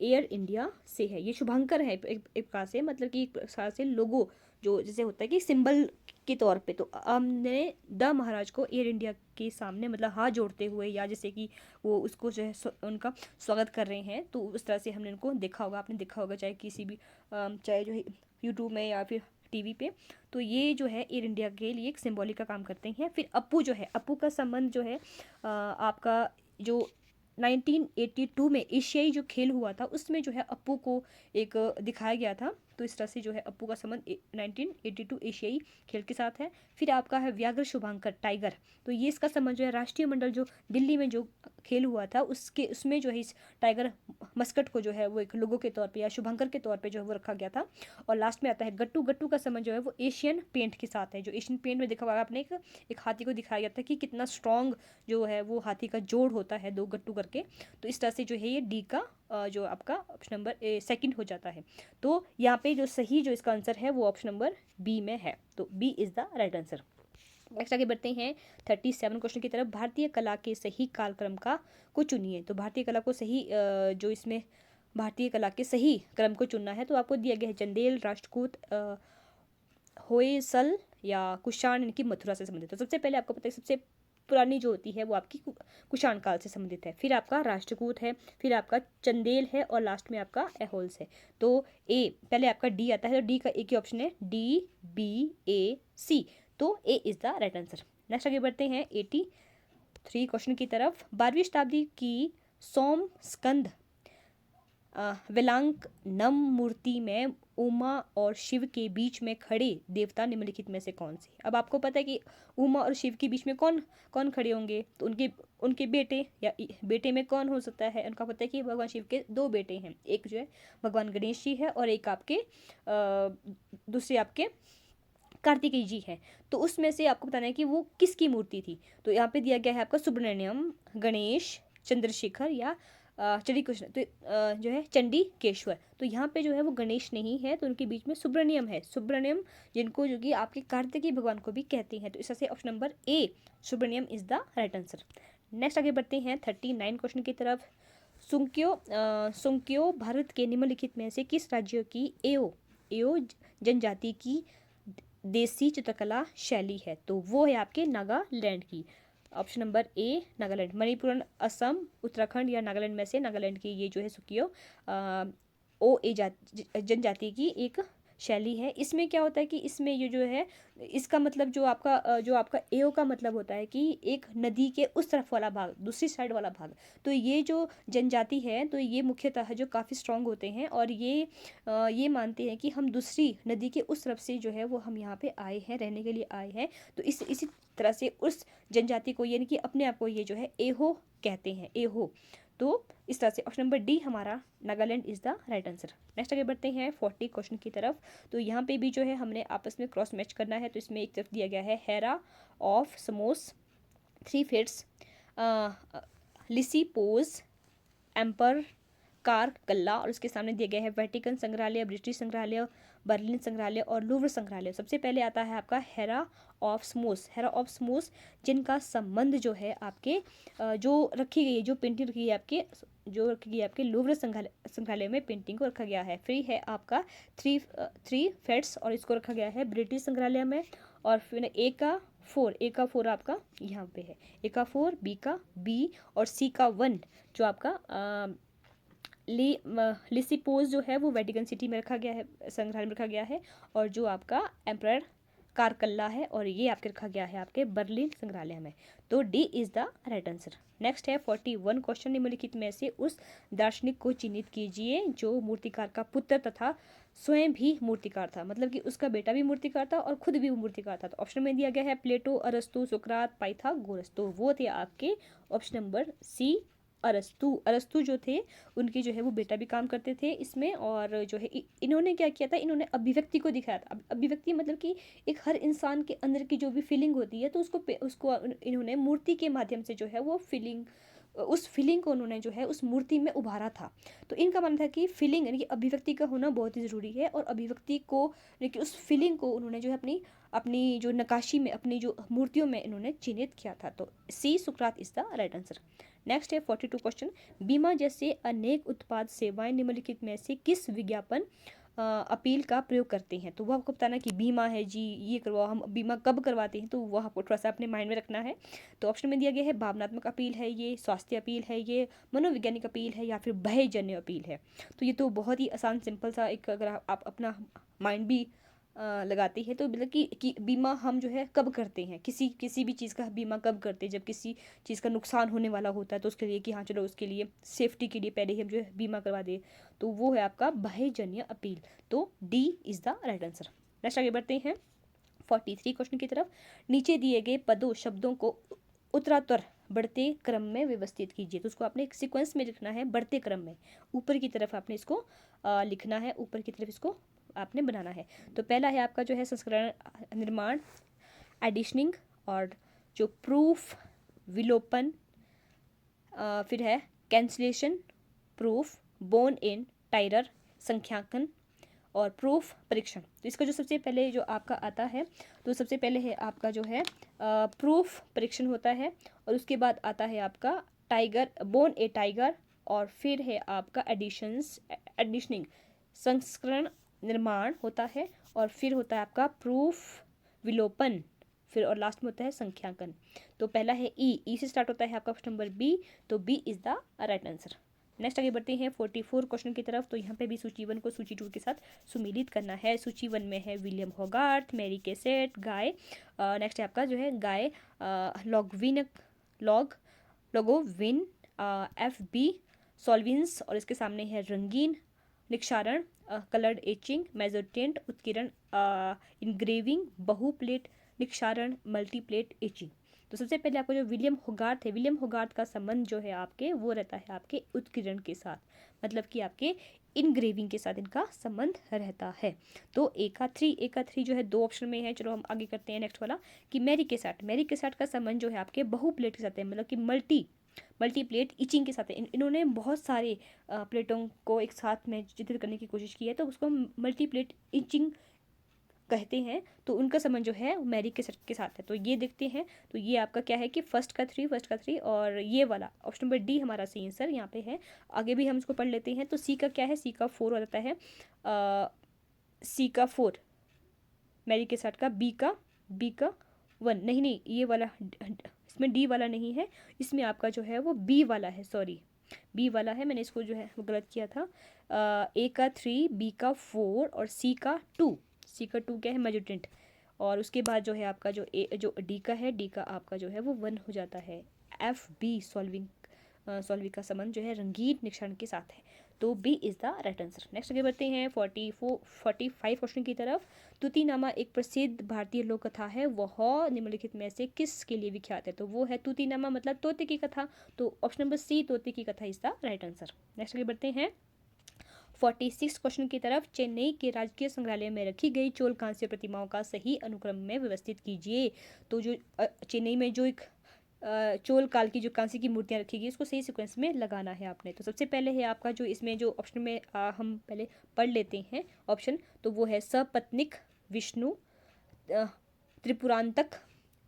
एयर इंडिया से है। ये शुभांकर है एक प्रकार से, मतलब कि एक प्रकार से लोगो जो जैसे होता है कि सिंबल के तौर पे। तो हमने द महाराज को एयर इंडिया के सामने मतलब हाथ जोड़ते हुए या जैसे कि वो उसको जो है उनका स्वागत कर रहे हैं, तो उस तरह से हमने उनको देखा होगा, आपने देखा होगा चाहे किसी भी चाहे जो यूट्यूब में या फिर टीवी पे। तो ये जो है एयर इंडिया के लिए एक सिंबॉलिक का काम करते हैं। फिर अप्पू जो है, अप्पू का संबंध जो है आपका जो 1982 में एशियाई जो खेल हुआ था उसमें जो है अप्पू को एक दिखाया गया था। तो इस तरह से जो है अप्पू का संबंध 1982 एशियाई खेल के साथ है। फिर आपका है व्याघ्र शुभांकर टाइगर, तो ये इसका संबंध जो है राष्ट्रीय मंडल जो दिल्ली में जो खेल हुआ था उसके उसमें जो है इस टाइगर मस्कट को जो है वो एक लोगो के तौर पे या शुभंकर के तौर पे जो है वो रखा गया था। और लास्ट में आता है गट्टू, गट्टू का संबंध जो है वो एशियन पेंट के साथ है। जो एशियन पेंट में देखा होगा आपने, एक हाथी को दिखाया गया था कि कितना स्ट्रॉन्ग जो है वो हाथी का जोड़ होता है दो गट्टू करके। तो इस तरह से जो है ये डी का जो आपका ऑप्शन नंबर सेकंड हो जाता है। तो यहाँ पे जो सही जो इसका आंसर है वो ऑप्शन नंबर बी में है, तो B is the right answer. Next आगे बढ़ते हैं 37 क्वेश्चन की तरफ। भारतीय कला के सही कालक्रम का को चुनिए। तो भारतीय कला को सही जो इसमें भारतीय कला के सही क्रम को चुनना है। तो आपको दिया गया है चंदेल, राष्ट्रकूट, होयसल या कुषाण, इनकी मथुरा से संबंधित। तो सबसे पहले आपको पता है सबसे पुरानी जो होती है वो आपकी कुषाण काल से संबंधित है। फिर आपका राष्ट्रकूट है, फिर आपका चंदेल है और लास्ट में आपका एहोल्स है। तो ए पहले आपका डी आता है, तो डी का एक ही ऑप्शन है, डी बी ए सी। तो ए is the right answer. Next आगे बढ़ते हैं 83 क्वेश्चन की तरफ। 12वीं शताब्दी की सोम स्कंद वेलांक नम मूर्ति में उमा और शिव के बीच में खड़े देवता निम्नलिखित में से कौन से। अब आपको पता है कि उमा और शिव के बीच में कौन कौन खड़े होंगे, तो उनके उनके बेटे या बेटे में कौन हो सकता है। उनका पता है कि भगवान शिव के दो बेटे हैं, एक जो है भगवान गणेश जी है और एक आपके दूसरे आपके कार्तिकेय जी है। तो उसमें से आपको बताना है कि वो किसकी मूर्ति थी। तो यहाँ पे दिया गया है आपका सुब्रमण्यम, गणेश, चंद्रशेखर या चंडी कृष्ण, तो जो है चंडीकेश्वर। तो यहाँ पे जो है वो गणेश नहीं है, तो उनके बीच में सुब्रमण्यम है। सुब्रमण्यम जिनको जो कि आपके कार्तिकेय भगवान को भी कहते हैं। तो इस तरह से option number A Subramaniam is the right answer. Next आगे बढ़ते हैं 39 क्वेश्चन की तरफ। सुंक्यो भारत के निम्नलिखित में से किस राज्य की एओ जनजाति की देसी चित्रकला शैली है। तो वो है आपके नागालैंड की। ऑप्शन नंबर ए नागालैंड, मणिपुर, असम, उत्तराखंड या नागालैंड में से नागालैंड की ये जो है सुकियो ओ ए जनजाति की एक शैली है। इसमें क्या होता है कि इसमें ये जो है इसका मतलब जो आपका एओ का मतलब होता है कि एक नदी के उस तरफ वाला भाग, दूसरी साइड वाला भाग। तो ये जो जनजाति है तो ये मुख्यतः जो काफ़ी स्ट्रांग होते हैं और ये मानते हैं कि हम दूसरी नदी के उस तरफ से जो है वो हम यहाँ पे आए हैं, रहने के लिए आए हैं। तो इसी तरह से उस जनजाति को यानी कि अपने आप को ये जो है एहो कहते हैं, एहो। तो इस तरह से ऑप्शन नंबर डी हमारा Nagaland is the right answer. Next आगे बढ़ते हैं 40 क्वेश्चन की तरफ। तो यहाँ पे भी जो है हमने आपस में क्रॉस मैच करना है। तो इसमें एक तरफ दिया गया है Hera of Samos, 3 fates, Lysippos, एम्पर कार कल्ला, और उसके सामने दिया गया है वेटिकन संग्रहालय, ब्रिटिश संग्रहालय, बर्लिन संग्रहालय और लूव्र संग्रहालय। सबसे पहले आता है आपका हेरा ऑफ स्मोस। हेरा ऑफ स्मोस जिनका संबंध जो है आपके जो रखी गई है, जो पेंटिंग रखी है आपके जो रखी गई है आपके लूव्र संग्रहालय में पेंटिंग को रखा गया है। फिर है आपका थ्री फेट्स और इसको रखा गया है ब्रिटिश संग्रहालय में। और फिर ए का फोर आपका यहाँ पे है, ए का 4, बी का बी और सी का 1 जो आपका लिसिपोज जो है वो वेटिकन सिटी में रखा गया है, संग्रहालय में रखा गया है। और जो आपका एम्परर कारकल्ला है और ये आपके रखा गया है आपके बर्लिन संग्रहालय में। तो D is the right answer. Next है 41 क्वेश्चन। निम्नलिखित में से उस दार्शनिक को चिन्हित कीजिए जो मूर्तिकार का पुत्र तथा स्वयं भी मूर्तिकार था, मतलब कि उसका बेटा भी मूर्तिकार था और खुद भी वो मूर्तिकार था। तो ऑप्शन में दिया गया है प्लेटो, अरस्तु, सुकरात, पाइथागोरस। तो वो थे आपके ऑप्शन नंबर सी अरस्तु जो थे उनके जो है वो बेटा भी काम करते थे इसमें। और जो है इन्होंने क्या किया था, इन्होंने अभिव्यक्ति को दिखाया था। अभिव्यक्ति मतलब कि एक हर इंसान के अंदर की जो भी फीलिंग होती है तो उसको इन्होंने मूर्ति के माध्यम से जो है वो उस फीलिंग को उन्होंने जो है उस मूर्ति में उभारा था। तो इनका मानना था कि फीलिंग यानी कि अभिव्यक्ति का होना बहुत ही ज़रूरी है और अभिव्यक्ति को यानी कि उस फीलिंग को उन्होंने जो है अपनी जो नक्काशी में, अपनी जो मूर्तियों में इन्होंने चिन्हित किया था। तो सी सुकरात is the right answer. Next है 42 क्वेश्चन। बीमा जैसे अनेक उत्पाद सेवाएं निम्नलिखित में से किस विज्ञापन अपील का प्रयोग करते हैं। तो वो आपको बताना कि बीमा है जी, ये करवाओ, हम बीमा कब करवाते हैं, तो वह आपको थोड़ा सा अपने माइंड में रखना है। तो ऑप्शन में दिया गया है भावनात्मक अपील है, ये स्वास्थ्य अपील है, ये मनोवैज्ञानिक अपील है या फिर भयजन्य अपील है। तो ये तो बहुत ही आसान सिंपल सा एक, अगर आप अपना माइंड भी लगाते हैं। तो मतलब कि बीमा हम जो है कब करते हैं, किसी भी चीज़ का बीमा कब करते हैं, जब किसी चीज़ का नुकसान होने वाला होता है तो उसके लिए कि हाँ चलो उसके लिए सेफ्टी के लिए पहले ही हम जो है बीमा करवा दें, तो वो है आपका बाह्यजन्य अपील। तो D is the right answer. Next आगे बढ़ते हैं 43 क्वेश्चन की तरफ। नीचे दिए गए पदों शब्दों को उत्तरोत्तर बढ़ते क्रम में व्यवस्थित कीजिए। तो उसको आपने एक सीक्वेंस में लिखना है, बढ़ते क्रम में, ऊपर की तरफ आपने इसको लिखना है, ऊपर की तरफ इसको आपने बनाना है। तो पहला है आपका जो है संस्करण, निर्माण, एडिशनिंग, और जो प्रूफ, विलोपन, फिर है कैंसलेशन, प्रूफ, बोन इन, टाइरर, संख्यांकन, और प्रूफ, परीक्षण। तो इसका जो सबसे पहले जो आपका आता है, तो सबसे पहले है आपका जो है प्रूफ परीक्षण होता है, और उसके बाद आता है आपका टाइगर, बोन ए टाइगर, और फिर है आपका एडिशनिंग, संस्करण, निर्माण होता है, और फिर होता है आपका प्रूफ, विलोपन, फिर और लास्ट में होता है संख्यांकन। तो पहला है ई से स्टार्ट होता है आपका ऑप्शन नंबर बी, तो B is the right answer. Next आगे बढ़ते हैं 44 क्वेश्चन की तरफ। तो यहाँ पे भी सूची 1 को सूची 2 के साथ सुमेलित करना है। सूची 1 में है विलियम होगार्थ, मैरी कैसेट, गाय, नेक्स्ट है आपका जो है गाय, लोगोविन, एफ बी सॉल्विंस, और इसके सामने है रंगीन, निक्षारण, कलर्ड एचिंग, मेजोटेंट, उत्कीर्ण, इनग्रेविंग, बहुप्लेट निक्षारण, मल्टीप्लेट एचिंग। तो सबसे पहले आपको जो विलियम होगार्थ है, विलियम होगार्थ का संबंध जो है आपके वो रहता है आपके उत्कीर्ण के साथ, मतलब कि आपके इनग्रेविंग के साथ इनका संबंध रहता है। तो ए का थ्री जो है 2 ऑप्शन में है। चलो हम आगे करते हैं नेक्स्ट वाला कि मैरी के साथ का संबंध जो है आपके बहुप्लेट के साथ है, मतलब कि मल्टीप्लेट इचिंग के साथ है। इन्होंने बहुत सारे प्लेटों को एक साथ में चित्रित करने की कोशिश की है, तो उसको मल्टीप्लेट इचिंग कहते हैं। तो उनका संबंध जो है मैरी के साथ है। तो ये देखते हैं, तो ये आपका क्या है कि फर्स्ट का थ्री, और ये वाला ऑप्शन नंबर डी हमारा सही आंसर यहाँ पे है। आगे भी हम इसको पढ़ लेते हैं। तो सी का क्या है, सी का 4 हो जाता है, सी का 4 मैरी के साथ का, बी का 1, नहीं ये वाला इसमें डी वाला नहीं है, इसमें आपका जो है वो बी वाला है, सॉरी बी वाला है, मैंने इसको जो है वो गलत किया था। ए का 3, बी का 4 और सी का 2 क्या है मेजोटेंट, और उसके बाद जो है आपका जो डी का है, डी का आपका जो है वो 1 हो जाता है। एफ बी सॉल्विंग का संबंध जो है रंगीन निक्षारण के साथ है। तो B is the right answer. Next आगे बढ़ते हैं 45 क्वेश्चन की तरफ। तूतीनामा एक प्रसिद्ध भारतीय लोक कथा है, वह निम्नलिखित में से किस के लिए विख्यात है? तो वो है तूतीनामा, मतलब तोते की कथा। तो ऑप्शन नंबर सी तोते की कथा is the right answer. Next आगे बढ़ते हैं 46 क्वेश्चन की तरफ। चेन्नई के राजकीय संग्रहालय में रखी गई चोल कांस्य प्रतिमाओं का सही अनुक्रम में व्यवस्थित कीजिए। तो जो चेन्नई में जो एक चोल काल की जो कांस्य की मूर्तियां रखी गई उसको सही सीक्वेंस में लगाना है आपने। तो सबसे पहले है आपका जो इसमें जो ऑप्शन में हम पहले पढ़ लेते हैं ऑप्शन, तो वो है सपत्निक, विष्णु, त्रिपुरांतक,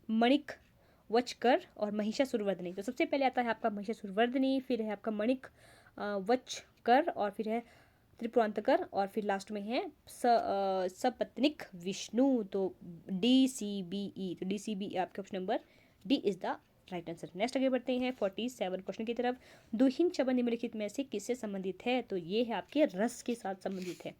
मणिक, वचकर और महिषासुरवर्धनी। तो सबसे पहले आता है आपका महिषासुरवर्धनी, फिर है आपका मणिक, वचकर, और फिर है त्रिपुरांतकर, और फिर लास्ट में है सपत्निक विष्णु। तो DCBE, तो DCBE आपके option number D is the right answer. Next आगे बढ़ते हैं 47 क्वेश्चन की तरफ। दुहिन शब्द निम्नलिखित में से किससे संबंधित है? तो ये है आपके रस के साथ संबंधित है।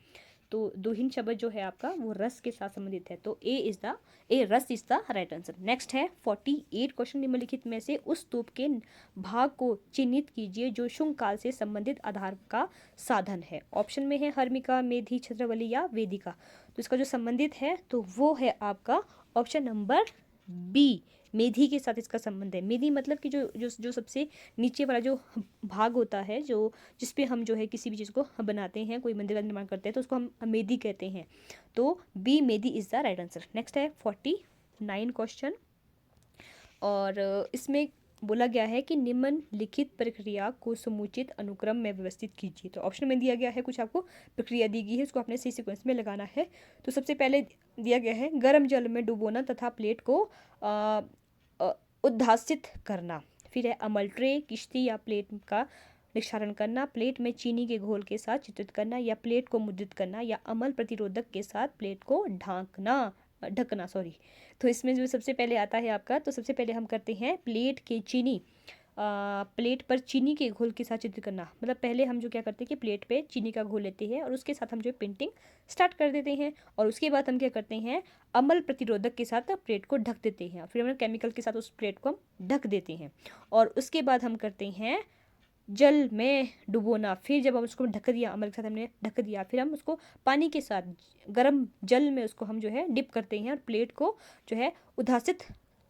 तो दुहिन शब्द जो है आपका वो रस के साथ संबंधित है। तो रस is the right answer. Next है 48 क्वेश्चन निम्नलिखित में से उस स्तूप के भाग को चिन्हित कीजिए जो शुंग काल से संबंधित आधार का साधन है। ऑप्शन में है हर्मिका, मेधी, छत्रवली या वेदिका। तो इसका जो संबंधित है तो वो है आपका ऑप्शन नंबर बी, मेधी के साथ इसका संबंध है। मेधी मतलब कि जो सबसे नीचे वाला जो भाग होता है, जो जिस पे हम जो है किसी भी चीज़ को बनाते हैं, कोई मंदिर का निर्माण करते हैं, तो उसको हम मेधी कहते हैं। तो B Medhi is the right answer. Next है 49 क्वेश्चन, और इसमें बोला गया है कि निम्नलिखित प्रक्रिया को समुचित अनुक्रम में व्यवस्थित कीजिए। तो ऑप्शन में दिया गया है, कुछ आपको प्रक्रिया दी गई है, उसको आपने सही सीक्वेंस में लगाना है। तो सबसे पहले दिया गया है गर्म जल में डुबोना तथा प्लेट को उद्धासित करना। फिर है अमल ट्रे, किश्ती या प्लेट का निक्षारण करना, प्लेट में चीनी के घोल के साथ चित्रित करना, या प्लेट को मुद्रित करना, या अमल प्रतिरोधक के साथ प्लेट को ढकना। तो इसमें जो सबसे पहले आता है आपका, तो सबसे पहले हम करते हैं प्लेट के चीनी प्लेट पर चीनी के घोल के साथ चित्र करना, मतलब पहले हम जो क्या करते हैं कि प्लेट पे चीनी का घोल लेते हैं और उसके साथ हम जो पेंटिंग स्टार्ट कर देते हैं, और उसके बाद हम क्या करते हैं, अम्ल प्रतिरोधक के साथ प्लेट को ढक देते हैं, फिर हम केमिकल के साथ उस प्लेट को हम ढक देते हैं, और उसके बाद हम करते हैं जल में डुबोना। फिर जब हम उसको ढक दिया, अमल के साथ हमने ढक दिया, फिर हम उसको पानी के साथ गर्म जल में उसको हम जो है डिप करते हैं और प्लेट को जो है उदासित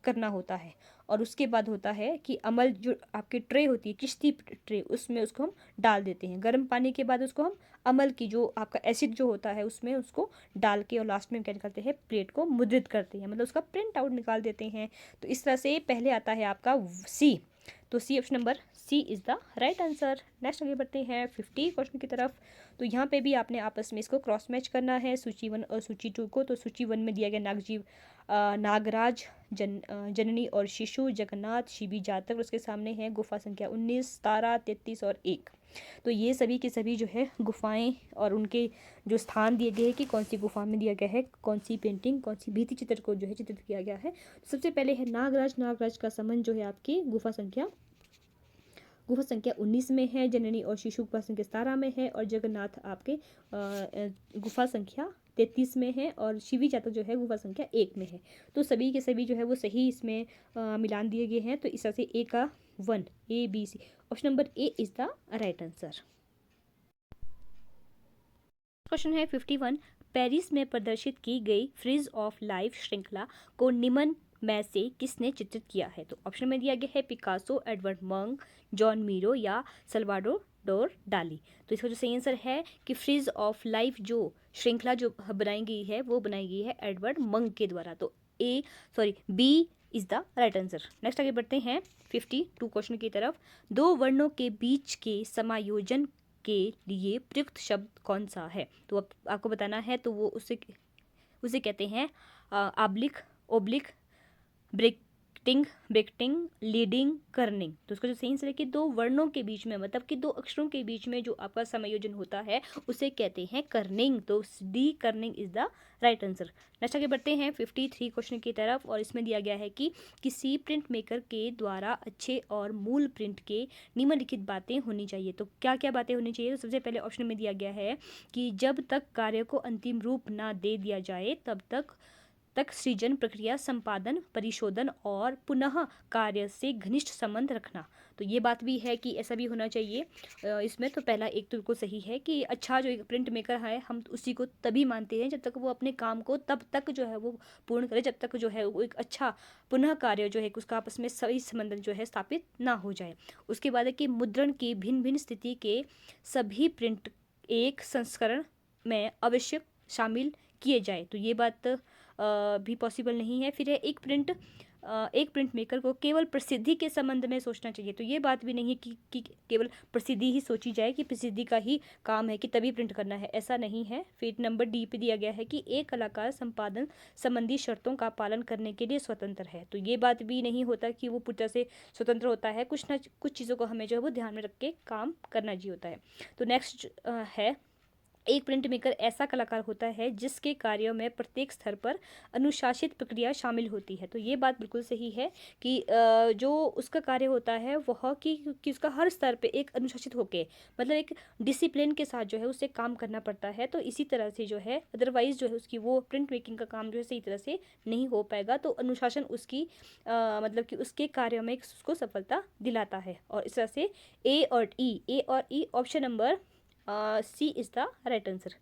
करना होता है। और उसके बाद होता है कि अमल जो आपकी ट्रे होती है, किश्ती ट्रे, उसमें उसको हम डाल देते हैं। गर्म पानी के बाद उसको हम अमल की जो आपका एसिड जो होता है उसमें उसको डाल के, और लास्ट में क्या करते हैं, प्लेट को मुद्रित करते हैं, मतलब उसका प्रिंट आउट निकाल देते हैं। तो इस तरह से पहले आता है आपका सी, तो C option number C is the right answer. Next आगे बढ़ते हैं 50 क्वेश्चन की तरफ। तो यहाँ पे भी आपने आपस में इसको क्रॉस मैच करना है, सूची 1 और सूची 2 को। तो सूची 1 में दिया गया नागजीव, नागराज, जननी और शिशु, जगन्नाथ, शिबी जातक, उसके सामने है गुफा संख्या 19, तारा, 33 और 1। तो ये सभी के सभी जो है गुफाएं और उनके जो स्थान दिए गए हैं कि कौन सी गुफा में दिया गया है, कौन सी पेंटिंग, कौन सी भित्ति चित्र को जो है चित्रित किया गया है। सबसे पहले है नागराज। नागराज का संबंध जो है आपकी गुफा संख्या 19 में है, जननी और शिशु गुफा संख्या 17 में है, और जगन्नाथ आपके गुफा संख्या 33 में है, और शिवी जातक जो है गुफा संख्या 1 में है। तो सभी के सभी जो है वो सही इसमें मिलान दिए गए हैं। तो इस तरह से ए का 1, A B C, option number A is the right answer. Question है 51, पेरिस में प्रदर्शित की गई फ्रिज ऑफ लाइफ श्रृंखला को निम्न में से किसने चित्रित किया है? तो ऑप्शन में दिया गया है पिकासो, एडवर्ड मंग, जॉन मीरो या सल्वाडोर डाली। तो इसका जो सही आंसर है कि फ्रिज ऑफ लाइफ जो श्रृंखला जो बनाई गई है वो बनाई गई है एडवर्ड मंग के द्वारा। तो B is the right answer. Next आगे बढ़ते हैं 52 क्वेश्चन की तरफ। दो वर्णों के बीच के समायोजन के लिए प्रयुक्त शब्द कौन सा है? तो अब आपको बताना है, तो वो उसे कहते हैं आब्लिक, ओब्लिक, ब्रेक्टिंग, लीडिंग, कर्निंग। तो उसका जो सही आंसर है कि दो वर्णों के बीच में, मतलब कि दो अक्षरों के बीच में जो आपका समायोजन होता है उसे कहते हैं कर्निंग। तो D Corning is the right answer. Next आगे बढ़ते हैं 53 क्वेश्चन की तरफ, और इसमें दिया गया है कि किसी प्रिंट मेकर के द्वारा अच्छे और मूल प्रिंट के निम्नलिखित बातें होनी चाहिए। तो क्या क्या बातें होनी चाहिए? तो सबसे पहले ऑप्शन में दिया गया है कि जब तक कार्य को अंतिम रूप ना दे दिया जाए तब तक सृजन प्रक्रिया, संपादन, परिशोधन और पुनः कार्य से घनिष्ठ संबंध रखना। तो ये बात भी है कि ऐसा भी होना चाहिए इसमें। तो पहला एक तो बिल्कुल सही है कि अच्छा जो एक प्रिंट मेकर है हम उसी को तभी मानते हैं जब तक वो अपने काम को तब तक जो है वो पूर्ण करे, जब तक जो है वो एक अच्छा पुनः कार्य जो है उसका आपस में सही संबंध जो है स्थापित ना हो जाए। उसके बाद है कि मुद्रण की भिन्न भिन्न स्थिति के सभी प्रिंट एक संस्करण में अवश्य शामिल किए जाए। तो ये बात भी पॉसिबल नहीं है। फिर है एक प्रिंट मेकर को केवल प्रसिद्धि के संबंध में सोचना चाहिए। तो ये बात भी नहीं है कि केवल प्रसिद्धि ही सोची जाए, कि प्रसिद्धि का ही काम है कि तभी प्रिंट करना है, ऐसा नहीं है। फिर नंबर डी पे दिया गया है कि एक कलाकार संपादन संबंधी शर्तों का पालन करने के लिए स्वतंत्र है। तो ये बात भी नहीं होता कि वो पूरी तरह से स्वतंत्र होता है, कुछ चीज़ों को हमें जो है वो ध्यान में रख के काम करना जी होता है। तो नेक्स्ट है एक प्रिंट मेकर ऐसा कलाकार होता है जिसके कार्यों में प्रत्येक स्तर पर अनुशासित प्रक्रिया शामिल होती है। तो ये बात बिल्कुल सही है कि जो उसका कार्य होता है वह कि उसका हर स्तर पे एक अनुशासित होके, मतलब एक डिसिप्लिन के साथ जो है उसे काम करना पड़ता है। तो इसी तरह से जो है अदरवाइज जो है उसकी वो प्रिंट मेकिंग का काम जो है सही तरह से नहीं हो पाएगा। तो अनुशासन उसकी मतलब कि उसके कार्यों में उसको सफलता दिलाता है। और इस तरह से ए और E option number C is the right answer.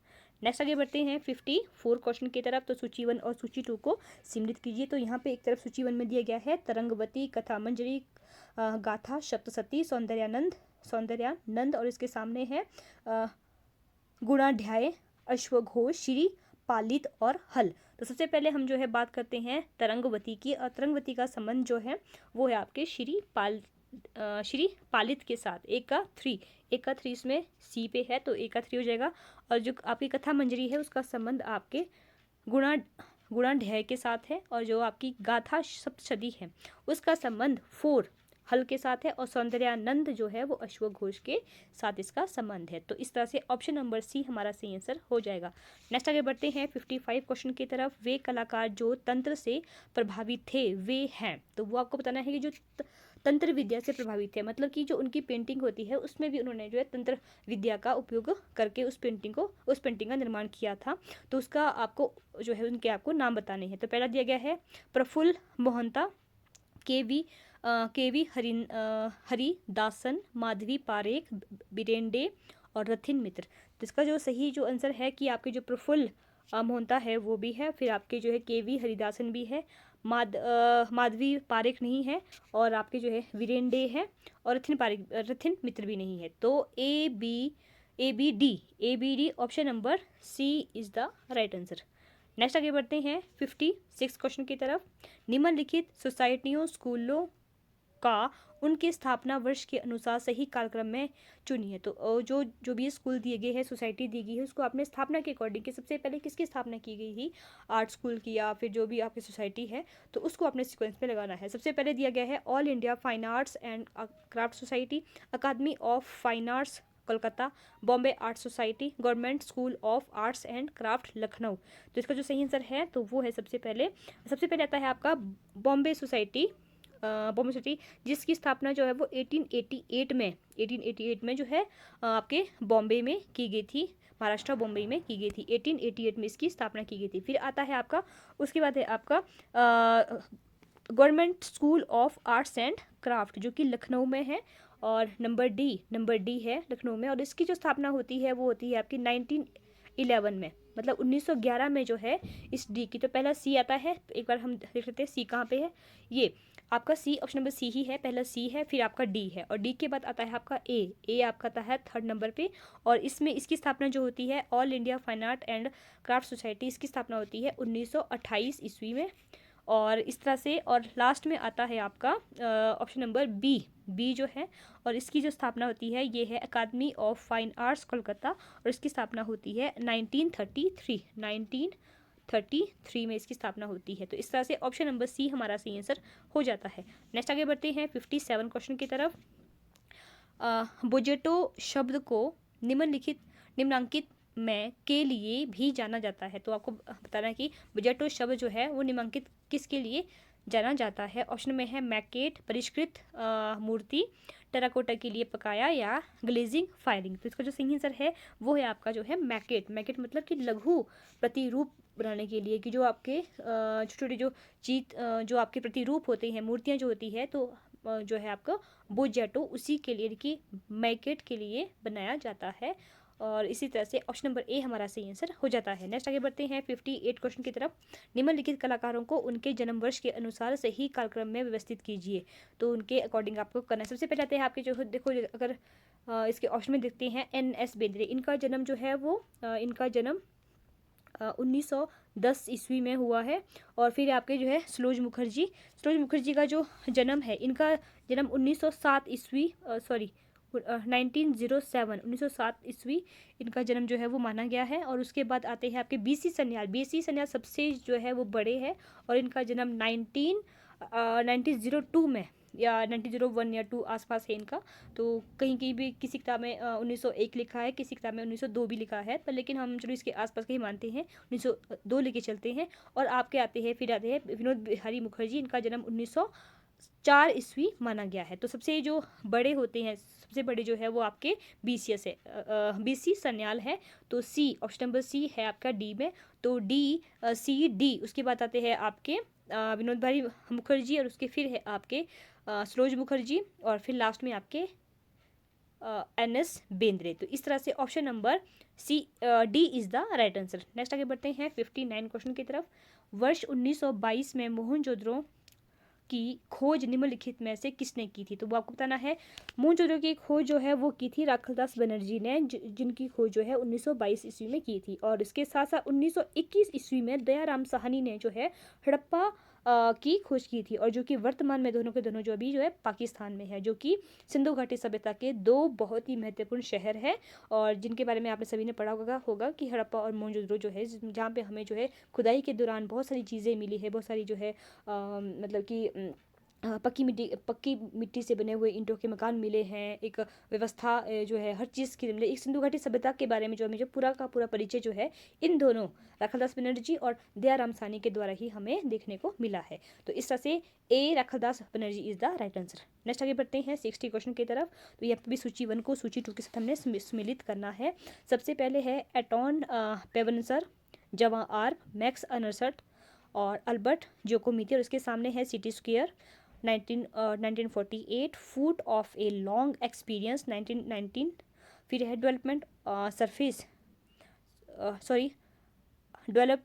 Next आगे बढ़ते हैं 54 क्वेश्चन की तरफ। तो सूची 1 और सूची 2 को सम्मिलित कीजिए। तो यहाँ पे एक तरफ सूची 1 में दिया गया है तरंगवती, कथा मंजरी, गाथा, सप्तशती, सौंदर्यानंद, और इसके सामने है गुणाध्याय, अश्वघोष, श्री पालित और हल। तो सबसे पहले हम जो है बात करते हैं तरंगवती की, और तरंगवती का संबंध जो है वो है आपके श्री पालित के साथ। एक का 3 इसमें सी पे है, तो एक का 3 हो जाएगा। और जो आपकी कथा मंजरी है उसका संबंध आपके गुणाढ्याय के साथ है, और जो आपकी गाथा सप्तशती है उसका संबंध 4 हल के साथ है, और सौंदर्यानंद जो है वो अश्वघोष के साथ इसका संबंध है। तो इस तरह से ऑप्शन नंबर सी हमारा सही आंसर हो जाएगा। नेक्स्ट आगे बढ़ते हैं 55 क्वेश्चन की तरफ। वे कलाकार जो तंत्र से प्रभावित थे वे हैं। तो वो आपको बताना है कि जो तंत्र विद्या से प्रभावित है, मतलब कि जो उनकी पेंटिंग होती है उसमें भी उन्होंने जो है तंत्र विद्या का उपयोग करके उस पेंटिंग का निर्माण किया था। तो उसका आपको जो है उनके आपको नाम बताने हैं। तो पहला दिया गया है प्रफुल्ल मोहंता, के वी हरिदासन, माधवी पारेख, बिरेंडे और रथिन मित्र। तो इसका जो सही जो आंसर है कि आपके जो प्रफुल्ल मोहंता है वो भी है, फिर आपके जो है के वी हरिदासन भी है, माधवी पारेख नहीं है, और आपके जो है वीरेंडे है, और रथिन मित्र भी नहीं है। तो A B D option number C is the right answer. Next आगे बढ़ते हैं 56 क्वेश्चन की तरफ। निम्नलिखित सोसाइटियों स्कूलों का उनके स्थापना वर्ष के अनुसार सही कालक्रम में चुनिए। तो जो भी स्कूल दिए गए हैं, सोसाइटी दी गई है, उसको आपने स्थापना के अकॉर्डिंग कि सबसे पहले किसकी स्थापना की गई थी, आर्ट स्कूल की या फिर जो भी आपकी सोसाइटी है, तो उसको आपने सीक्वेंस में लगाना है। सबसे पहले दिया गया है all India fine arts and craft society, academy of fine arts Kolkata, Bombay art society, government school of arts and craft Lucknow. तो इसका जो सही आंसर है तो वो है सबसे पहले आता है आपका बॉम्बे सोसाइटी, जिसकी स्थापना जो है वो 1888 में जो है आपके बॉम्बे में की गई थी, महाराष्ट्र बॉम्बे में की गई थी। 1888 में इसकी स्थापना की गई थी। फिर आता है आपका, उसके बाद है आपका government school of arts and craft जो कि लखनऊ में है, और नंबर डी है लखनऊ में, और इसकी जो स्थापना होती है वो होती है आपकी 1911 में, मतलब 1911 में जो है इस डी की। तो पहला सी आता है, एक बार हम देख लेते हैं सी कहाँ पे है। ये आपका सी, ऑप्शन नंबर सी ही है, पहला सी है, फिर आपका डी है, और डी के बाद आता है आपका ए आपका आता है थर्ड नंबर पे, और इसमें इसकी स्थापना जो होती है all India fine art and craft society, इसकी स्थापना होती है 1928 ईस्वी में, और इस तरह से। और लास्ट में आता है आपका ऑप्शन नंबर बी जो है, और इसकी जो स्थापना होती है ये है अकादमी ऑफ फाइन आर्ट्स कोलकाता, और इसकी स्थापना होती है 1933 में इसकी स्थापना होती है। तो इस तरह से ऑप्शन नंबर सी हमारा सही आंसर हो जाता है। नेक्स्ट आगे बढ़ते हैं 57 क्वेश्चन की तरफ। बोजेटो शब्द को निम्नांकित में के लिए भी जाना जाता है। तो आपको बताना है कि बोजेटो शब्द जो है वो निम्नांकित किसके लिए जाना जाता है। ऑप्शन में है मैकेट, परिष्कृत मूर्ति, टेराकोटा के लिए पकाया, या ग्लेजिंग फायरिंग। तो इसका जो सही आंसर है वो है आपका जो है मैकेट मतलब कि लघु प्रतिरूप बनाने के लिए, कि जो आपके छोटे छोटे जो आपके प्रतिरूप होते हैं, मूर्तियाँ जो होती है, तो जो है आपका बोजेटो उसी के लिए कि मैकेट के लिए बनाया जाता है। और इसी तरह से ऑप्शन नंबर ए हमारा सही आंसर हो जाता है। नेक्स्ट आगे बढ़ते हैं 58 क्वेश्चन की तरफ। निम्नलिखित कलाकारों को उनके जन्म वर्ष के अनुसार सही कालक्रम में व्यवस्थित कीजिए। तो उनके अकॉर्डिंग आपको करना है। सबसे पहले आते हैं आपके जो देखो, अगर इसके ऑप्शन में देखते हैं NS बेंद्रे, इनका जन्म जो है वो इनका जन्म 1910 ईस्वी में हुआ है। और फिर आपके जो है सरोज मुखर्जी का जो जन्म है, इनका जन्म 1907 ईस्वी 1907 ईस्वी इनका जन्म जो है वो माना गया है। और उसके बाद आते हैं आपके BC सन्याल सबसे जो है वो बड़े हैं, और इनका जन्म 1902 में या 1901 या 2 आसपास है इनका। तो कहीं भी किसी किताब में 1901 लिखा है, किसी किताब में 1902 भी लिखा है, पर लेकिन हम चलो इसके आसपास कहीं मानते हैं, 1902 लेके चलते हैं। और आपके आते हैं विनोद बिहारी मुखर्जी, इनका जन्म 1904 ईस्वी माना गया है। तो सबसे जो बड़े होते हैं, सबसे बड़े जो है वो आपके BC सन्याल है। तो सी, ऑप्शन नंबर सी है आपका डी में। तो डी उसके बाद आते हैं आपके विनोद बिहारी मुखर्जी, और उसके फिर है आपके सरोज मुखर्जी, और फिर लास्ट में आपके NS बेंद्रे। तो इस तरह से option number D is the right answer. Next आगे बढ़ते हैं 59 क्वेश्चन की तरफ। वर्ष 1922 में मोहनजोदड़ो की खोज निम्नलिखित में से किसने की थी। तो वो आपको बताना है। मोहनजोदड़ो की खोज जो है वो की थी राखालदास बनर्जी ने, जिनकी खोज जो है 1922 ईस्वी में की थी। और इसके साथ साथ 1921 ईस्वी में दयाराम साहनी ने जो है हड़प्पा की खोज की थी, और जो कि वर्तमान में दोनों के दोनों जो अभी जो है पाकिस्तान में है, जो कि सिंधु घाटी सभ्यता के दो बहुत ही महत्वपूर्ण शहर है, और जिनके बारे में आपने सभी ने पढ़ा होगा कि हड़प्पा और मोहनजोदड़ो जो है, जहाँ पे हमें जो है खुदाई के दौरान बहुत सारी चीज़ें मिली है, बहुत सारी जो है मतलब कि पक्की मिट्टी से बने हुए ईंटों के मकान मिले हैं, एक व्यवस्था जो है हर चीज़ की मतलब एक सिंधु घाटी सभ्यता के बारे में जो हमें जो पूरा का पूरा परिचय जो है इन दोनों राखालदास बनर्जी और दयाराम साहनी के द्वारा ही हमें देखने को मिला है। तो इस तरह से A Rakhaldas Banerjee is the right answer. Next आगे बढ़ते हैं 60 क्वेश्चन की तरफ। तो यहाँ पर भी सूची 1 को सूची 2 के साथ हमने सम्मिलित करना है। सबसे पहले है एटॉन पेवनसर, जवां आर्क, मैक्स अनरसट और अल्बर्ट जोकोमिती, और इसके सामने है city square 1948, foot of a long experience 1919, फिर है डेवलपमेंट सरफेस डेवलप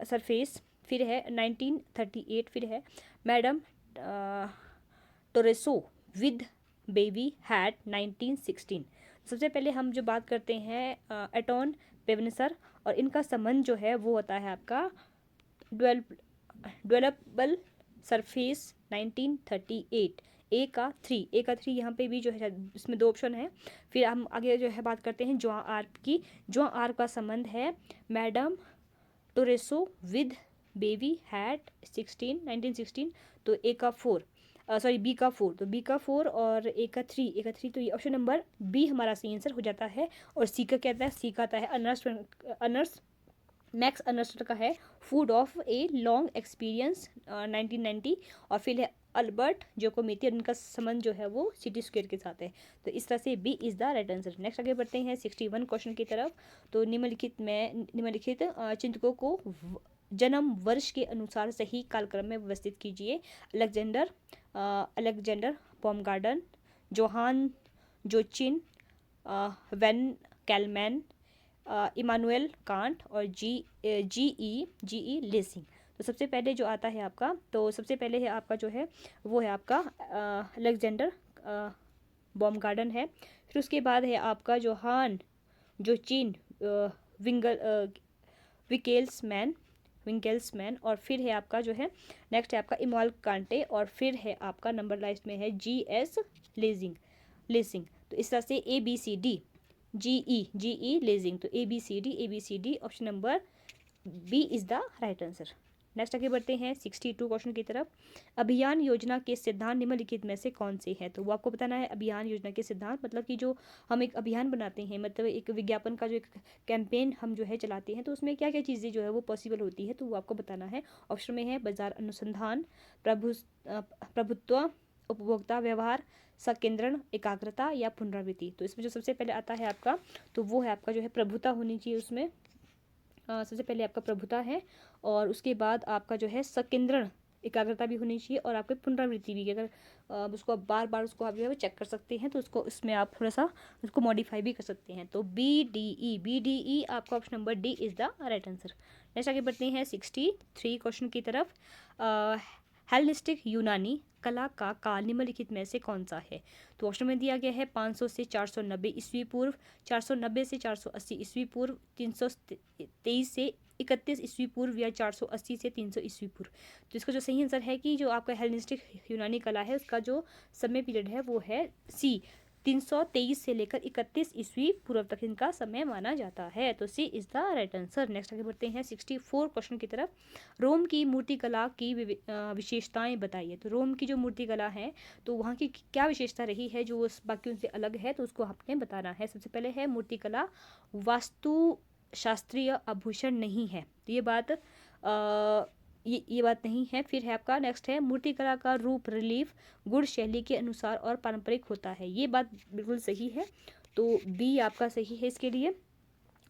सरफेस, फिर है 1938, फिर है मैडम टोरेसो विद बेबी हैट 1916। सबसे पहले हम जो बात करते हैं एटॉन पेवनसर, और इनका संबंध जो है वो होता है आपका डेवलपेबल सरफेस 1938, ए का 3 यहाँ पे भी जो है इसमें 2 ऑप्शन है। फिर हम आगे जो है बात करते हैं जुआन आर्क की। जुआन आर्क का संबंध है मैडम टोरेसो विद बेबी हैट 1916, तो ए का 4 बी का 4, तो बी का 4 और ए का 3, तो ये ऑप्शन नंबर बी हमारा सही आंसर हो जाता है। और सी का क्या आता है, सी का आता है अनर्स मैक्स अनर्स्ट का है food of a long experience 1990, और फिर है अल्बर्ट जोकोमिती, और इनका संबंध जो है वो सिटी स्क्वायर के साथ है। तो इस तरह से B is the right answer. Next आगे बढ़ते हैं 61 क्वेश्चन की तरफ। तो निम्नलिखित चिंतकों को जन्म वर्ष के अनुसार सही कालक्रम में व्यवस्थित कीजिए। Alexander Baumgarten, Johann Joachim, Winckelmann, Immanuel Kant और जी ई लेसिंग। तो सबसे पहले जो आता है आपका, तो सबसे पहले है आपका जो है वो है आपका अलेक्जेंडर बॉमगार्डन है। फिर उसके बाद है आपका जोहान जोचिन विंकेल्समैन, और फिर है आपका जो है नेक्स्ट है आपका इमानुएल कांटे, और फिर है आपका नंबर लाइस्ट में है जी.एस. लेसिंग। तो इस तरह से ABCD जी ई लेजिंग, तो ABCD option number B is the right answer. Next आगे बढ़ते हैं 62 क्वेश्चन की तरफ। अभियान योजना के सिद्धांत निम्नलिखित में से कौन से हैं? तो वो आपको बताना है। अभियान योजना के सिद्धांत मतलब कि जो हम एक अभियान बनाते हैं, मतलब एक विज्ञापन का जो एक कैंपेन हम जो है चलाते हैं, तो उसमें क्या क्या चीज़ें जो है वो पॉसिबल होती है, तो वो आपको बताना है। ऑप्शन में है बाजार अनुसंधान, प्रभुत्व, उपभोक्ता व्यवहार, संकेंद्रण, एकाग्रता या पुनरावृत्ति। तो इसमें जो सबसे पहले आता है आपका, तो वो है आपका जो है प्रभुता होनी चाहिए उसमें। सबसे पहले आपका प्रभुता है, और उसके बाद आपका जो है संकेंद्रण, एकाग्रता भी होनी चाहिए, और आपके पुनरावृत्ति भी। अगर उसको आप बार बार उसको आप जो है वो चेक कर सकते हैं, तो उसको इसमें आप थोड़ा सा उसको मॉडिफाई भी कर सकते हैं। तो बी डी ई आपका option number D is the right answer. Next आगे बढ़ते हैं 63 क्वेश्चन की तरफ। हेलेनिस्टिक यूनानी कला का काल निम्नलिखित में से कौन सा है? तो ऑप्शन में दिया गया है 500 से 490 ईस्वी पूर्व, 490 से 480 ईस्वी पूर्व, 323 से 31 ईस्वी पूर्व, या 480 से 300 ईस्वी पूर्व। तो इसका जो सही आंसर है कि जो आपका हेलेनिस्टिक यूनानी कला है उसका जो समय पीरियड है वो है सी, 323 से लेकर 31 ईस्वी पूर्व तक इनका समय माना जाता है। तो C is the right answer. Next आगे बढ़ते हैं 64 क्वेश्चन की तरफ। रोम की मूर्तिकला की विशेषताएं बताइए। तो रोम की जो मूर्तिकला है तो वहाँ की क्या विशेषता रही है जो बाकियों से अलग है, तो उसको आपने बताना है। सबसे पहले है मूर्तिकला वास्तु शास्त्रीय आभूषण नहीं है, तो ये बात ये बात नहीं है। फिर है आपका नेक्स्ट है मूर्तिकला का रूप रिलीफ गुण शैली के अनुसार और पारंपरिक होता है, ये बात बिल्कुल सही है, तो बी आपका सही है इसके लिए।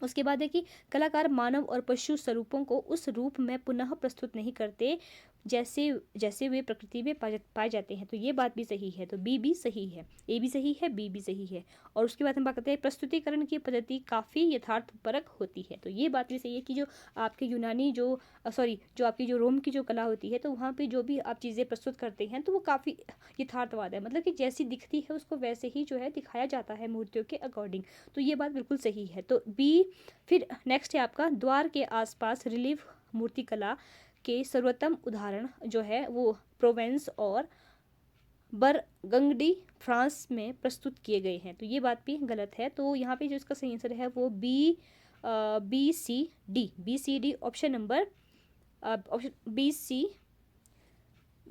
उसके बाद है कि कलाकार मानव और पशु स्वरूपों को उस रूप में पुनः प्रस्तुत नहीं करते जैसे जैसे वे प्रकृति में पाए जाते हैं, तो ये बात भी सही है, तो बी भी सही है, ए भी सही है, बी भी सही है। और उसके बाद हम बात करते हैं प्रस्तुतिकरण की पद्धति काफ़ी यथार्थपरक होती है, तो ये बात भी सही है कि जो आपके यूनानी जो आपकी जो रोम की जो कला होती है, तो वहाँ पे जो भी आप चीज़ें प्रस्तुत करते हैं तो वो काफ़ी यथार्थवाद है, मतलब कि जैसी दिखती है उसको वैसे ही जो है दिखाया जाता है मूर्तियों के अकॉर्डिंग, तो ये बात बिल्कुल सही है, तो बी। फिर नेक्स्ट है आपका द्वार के आसपास रिलीफ मूर्तिकला के सर्वोत्तम उदाहरण जो है वो प्रोवेंस और बरगंडी फ्रांस में प्रस्तुत किए गए हैं, तो ये बात भी गलत है। तो यहाँ पे जो इसका सही आंसर है वो B C D option number option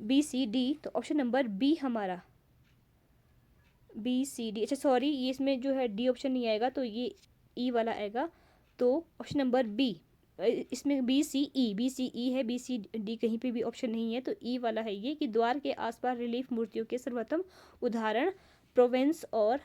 B C D, तो ऑप्शन नंबर बी हमारा, बी सी डी, अच्छा सॉरी, ये इसमें जो है डी ऑप्शन नहीं आएगा, तो ये ई वाला आएगा। तो ऑप्शन नंबर बी, इसमें बी सी ई है, बी सी डी कहीं पे भी ऑप्शन नहीं है, तो ई वाला है ये, कि द्वार के आसपास रिलीफ मूर्तियों के सर्वोत्तम उदाहरण प्रोवेंस और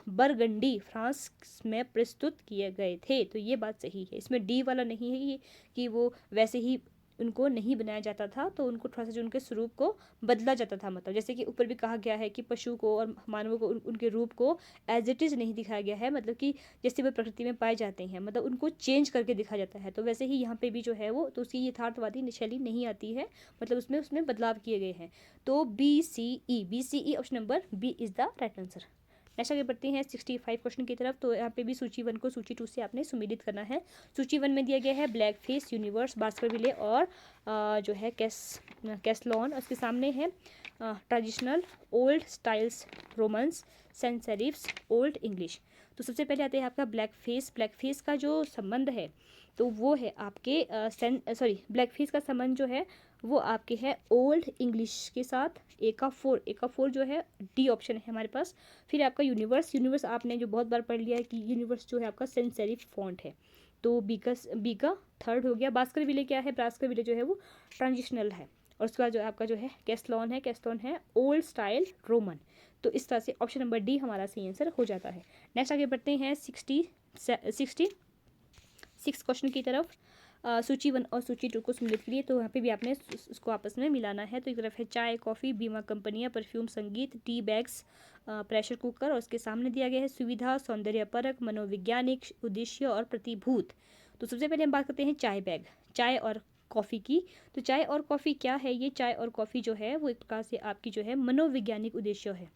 बरगंडी फ्रांस में प्रस्तुत किए गए थे। तो ये बात सही है, इसमें डी वाला नहीं है कि वो वैसे ही उनको नहीं बनाया जाता था, तो उनको थोड़ा सा जो उनके स्वरूप को बदला जाता था, मतलब जैसे कि ऊपर भी कहा गया है कि पशु को और मानवों को उनके रूप को एज इट इज़ नहीं दिखाया गया है, मतलब कि जैसे वो प्रकृति में पाए जाते हैं, मतलब उनको चेंज करके दिखाया जाता है। तो वैसे ही यहाँ पे भी जो है वो, तो उसकी यथार्थवादी शैली नहीं आती है, मतलब उसमें उसमें बदलाव किए गए हैं। तो B C E option number B is the right answer. Next आगे बढ़ते हैं 65 क्वेश्चन की तरफ। तो यहाँ पे भी सूची 1 को सूची 2 से आपने सुमेलित करना है। सूची 1 में दिया गया है ब्लैक फेस, यूनिवर्स, बास्करविले और जो है कैसलॉन। उसके सामने है traditional, old styles, romans, sans serifs, old English. तो सबसे पहले आते हैं आपका ब्लैक फेस। ब्लैक फेस का जो संबंध है तो वो है आपके ब्लैक फेस का संबंध जो है वो आपके है ओल्ड इंग्लिश के साथ। ए का फोर जो है डी ऑप्शन है हमारे पास। फिर आपका यूनिवर्स आपने जो बहुत बार पढ़ लिया है कि यूनिवर्स जो है आपका सेंट सेरिफ फॉन्ट है, तो बी का थर्ड हो गया। बास्करविले क्या है, बास्करविले जो है वो ट्रांजिशनल है। और उसके बाद जो आपका जो है कैस्टलॉन है ओल्ड स्टाइल रोमन। तो इस तरह से ऑप्शन नंबर डी हमारा सही आंसर हो जाता है। नेक्स्ट आगे बढ़ते हैं 66 क्वेश्चन की तरफ। सूची 1 और सूची 2 को सम्मिलित करिए। तो यहाँ पे भी आपने उसको आपस में मिलाना है। तो एक तरफ है चाय, कॉफ़ी, बीमा कंपनियाँ, परफ्यूम, संगीत, टी बैग्स, प्रेशर कुकर। और उसके सामने दिया गया है सुविधा, सौंदर्य परक, मनोवैज्ञानिक उद्देश्य और प्रतिभूत। तो सबसे पहले हम बात करते हैं चाय बैग, चाय और कॉफ़ी की। तो चाय और कॉफ़ी क्या है, ये चाय और कॉफ़ी जो है वो एक प्रकार से आपकी जो है मनोवैज्ञानिक उद्देश्य है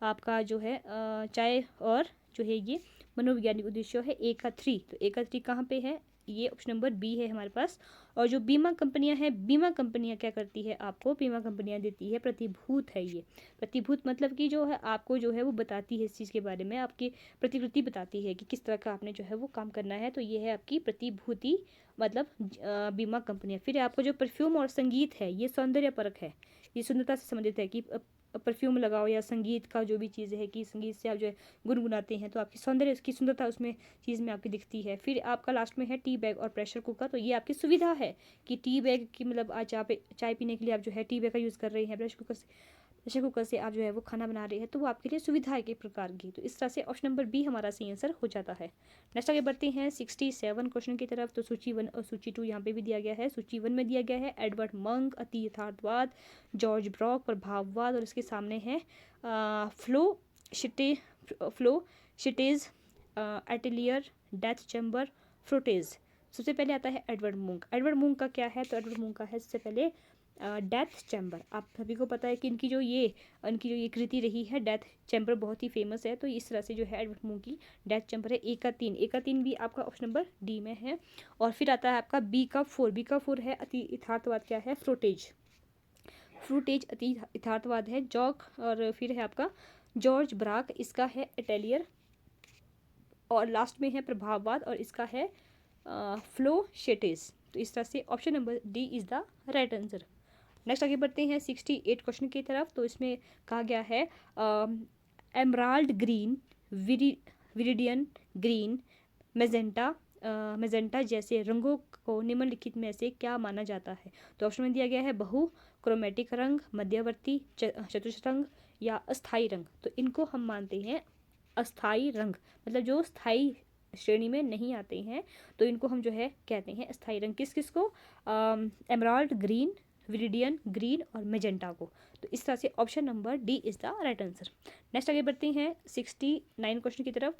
आपका जो है चाय और जो है ये मनोवैज्ञानिक उद्देश्य है। ए का 3, तो ए का 3 कहाँ पे है, ये ऑप्शन नंबर बी है हमारे पास। और जो बीमा कंपनियां हैं, बीमा कंपनियां क्या करती है, आपको बीमा कंपनियां देती है प्रतिभूत है ये। प्रतिभूत मतलब कि जो है आपको जो है वो बताती है इस चीज़ के बारे में, आपकी प्रतिकृति बताती है कि किस तरह का आपने जो है वो काम करना है। तो ये है आपकी प्रतिभूति, मतलब बीमा कंपनियां। फिर आपको जो परफ्यूम और संगीत है ये सौंदर्य परक है, ये सुंदरता से संबंधित है कि परफ्यूम लगाओ या संगीत का जो भी चीज़ है कि संगीत से आप जो है गुनगुनाते हैं तो आपकी सौंदर्य, उसकी सुंदरता उसमें चीज़ में आपकी दिखती है। फिर आपका लास्ट में है टी बैग और प्रेशर कुकर। तो ये आपकी सुविधा है कि टी बैग की, मतलब आज आप चाय पीने के लिए आप जो है टी बैग का यूज़ कर रहे हैं, प्रेशर कुकर से आप जो है वो खाना बना रहे हैं, तो वो आपके लिए सुविधा है एक प्रकार की। तो इस तरह से ऑप्शन नंबर बी हमारा सही आंसर हो जाता है। नेक्स्ट आगे बढ़ते हैं 67 क्वेश्चन की तरफ। तो सूची 1 और सूची 2 यहाँ पे भी दिया गया है। सूची 1 में दिया गया है एडवर्ड मंक, अति यथार्थवाद, जॉर्ज ब्रॉक, प्रभाववाद। और इसके सामने है फ्लो शिटेज, एटेलियर, डेथ चैम्बर, फ्रोटेज। सबसे पहले आता है एडवर्ड मुंक। एडवर्ड मुंक का क्या है, तो एडवर्ड मुंक का है सबसे पहले डेथ चैम्बर। आप सभी को पता है कि इनकी जो ये कृति रही है डेथ चैम्बर बहुत ही फेमस है। तो इस तरह से जो है एडवर्ड मुंक की डेथ चैम्बर है। ए का 3 भी आपका ऑप्शन नंबर डी में है। और फिर आता है आपका बी का 4 है अति यथार्थवाद, क्या है, फ्रूटेज अति यथार्थवाद है। जॉक, और फिर है आपका जॉर्ज ब्राक, इसका है एटेलियर। और लास्ट में है प्रभाववाद और इसका है फ्लो शेटेज। तो इस तरह से option number D is the right answer. Next आगे बढ़ते हैं 68 क्वेश्चन की तरफ। तो इसमें कहा गया है emerald green, viridian green, magenta जैसे रंगों को निम्नलिखित में से क्या माना जाता है। तो ऑप्शन में दिया गया है बहु क्रोमेटिक रंग, मध्यवर्ती, चतुष्रंग या अस्थाई रंग। तो इनको हम मानते हैं अस्थाई रंग, मतलब जो स्थाई श्रेणी में नहीं आते हैं, तो इनको हम जो है कहते हैं अस्थाई रंग। किस किस को, एमराल्ड ग्रीन, विरिडियन ग्रीन और मेजेंटा को। तो इस तरह से option number D is the right answer. Next आगे बढ़ते हैं 69 क्वेश्चन की तरफ।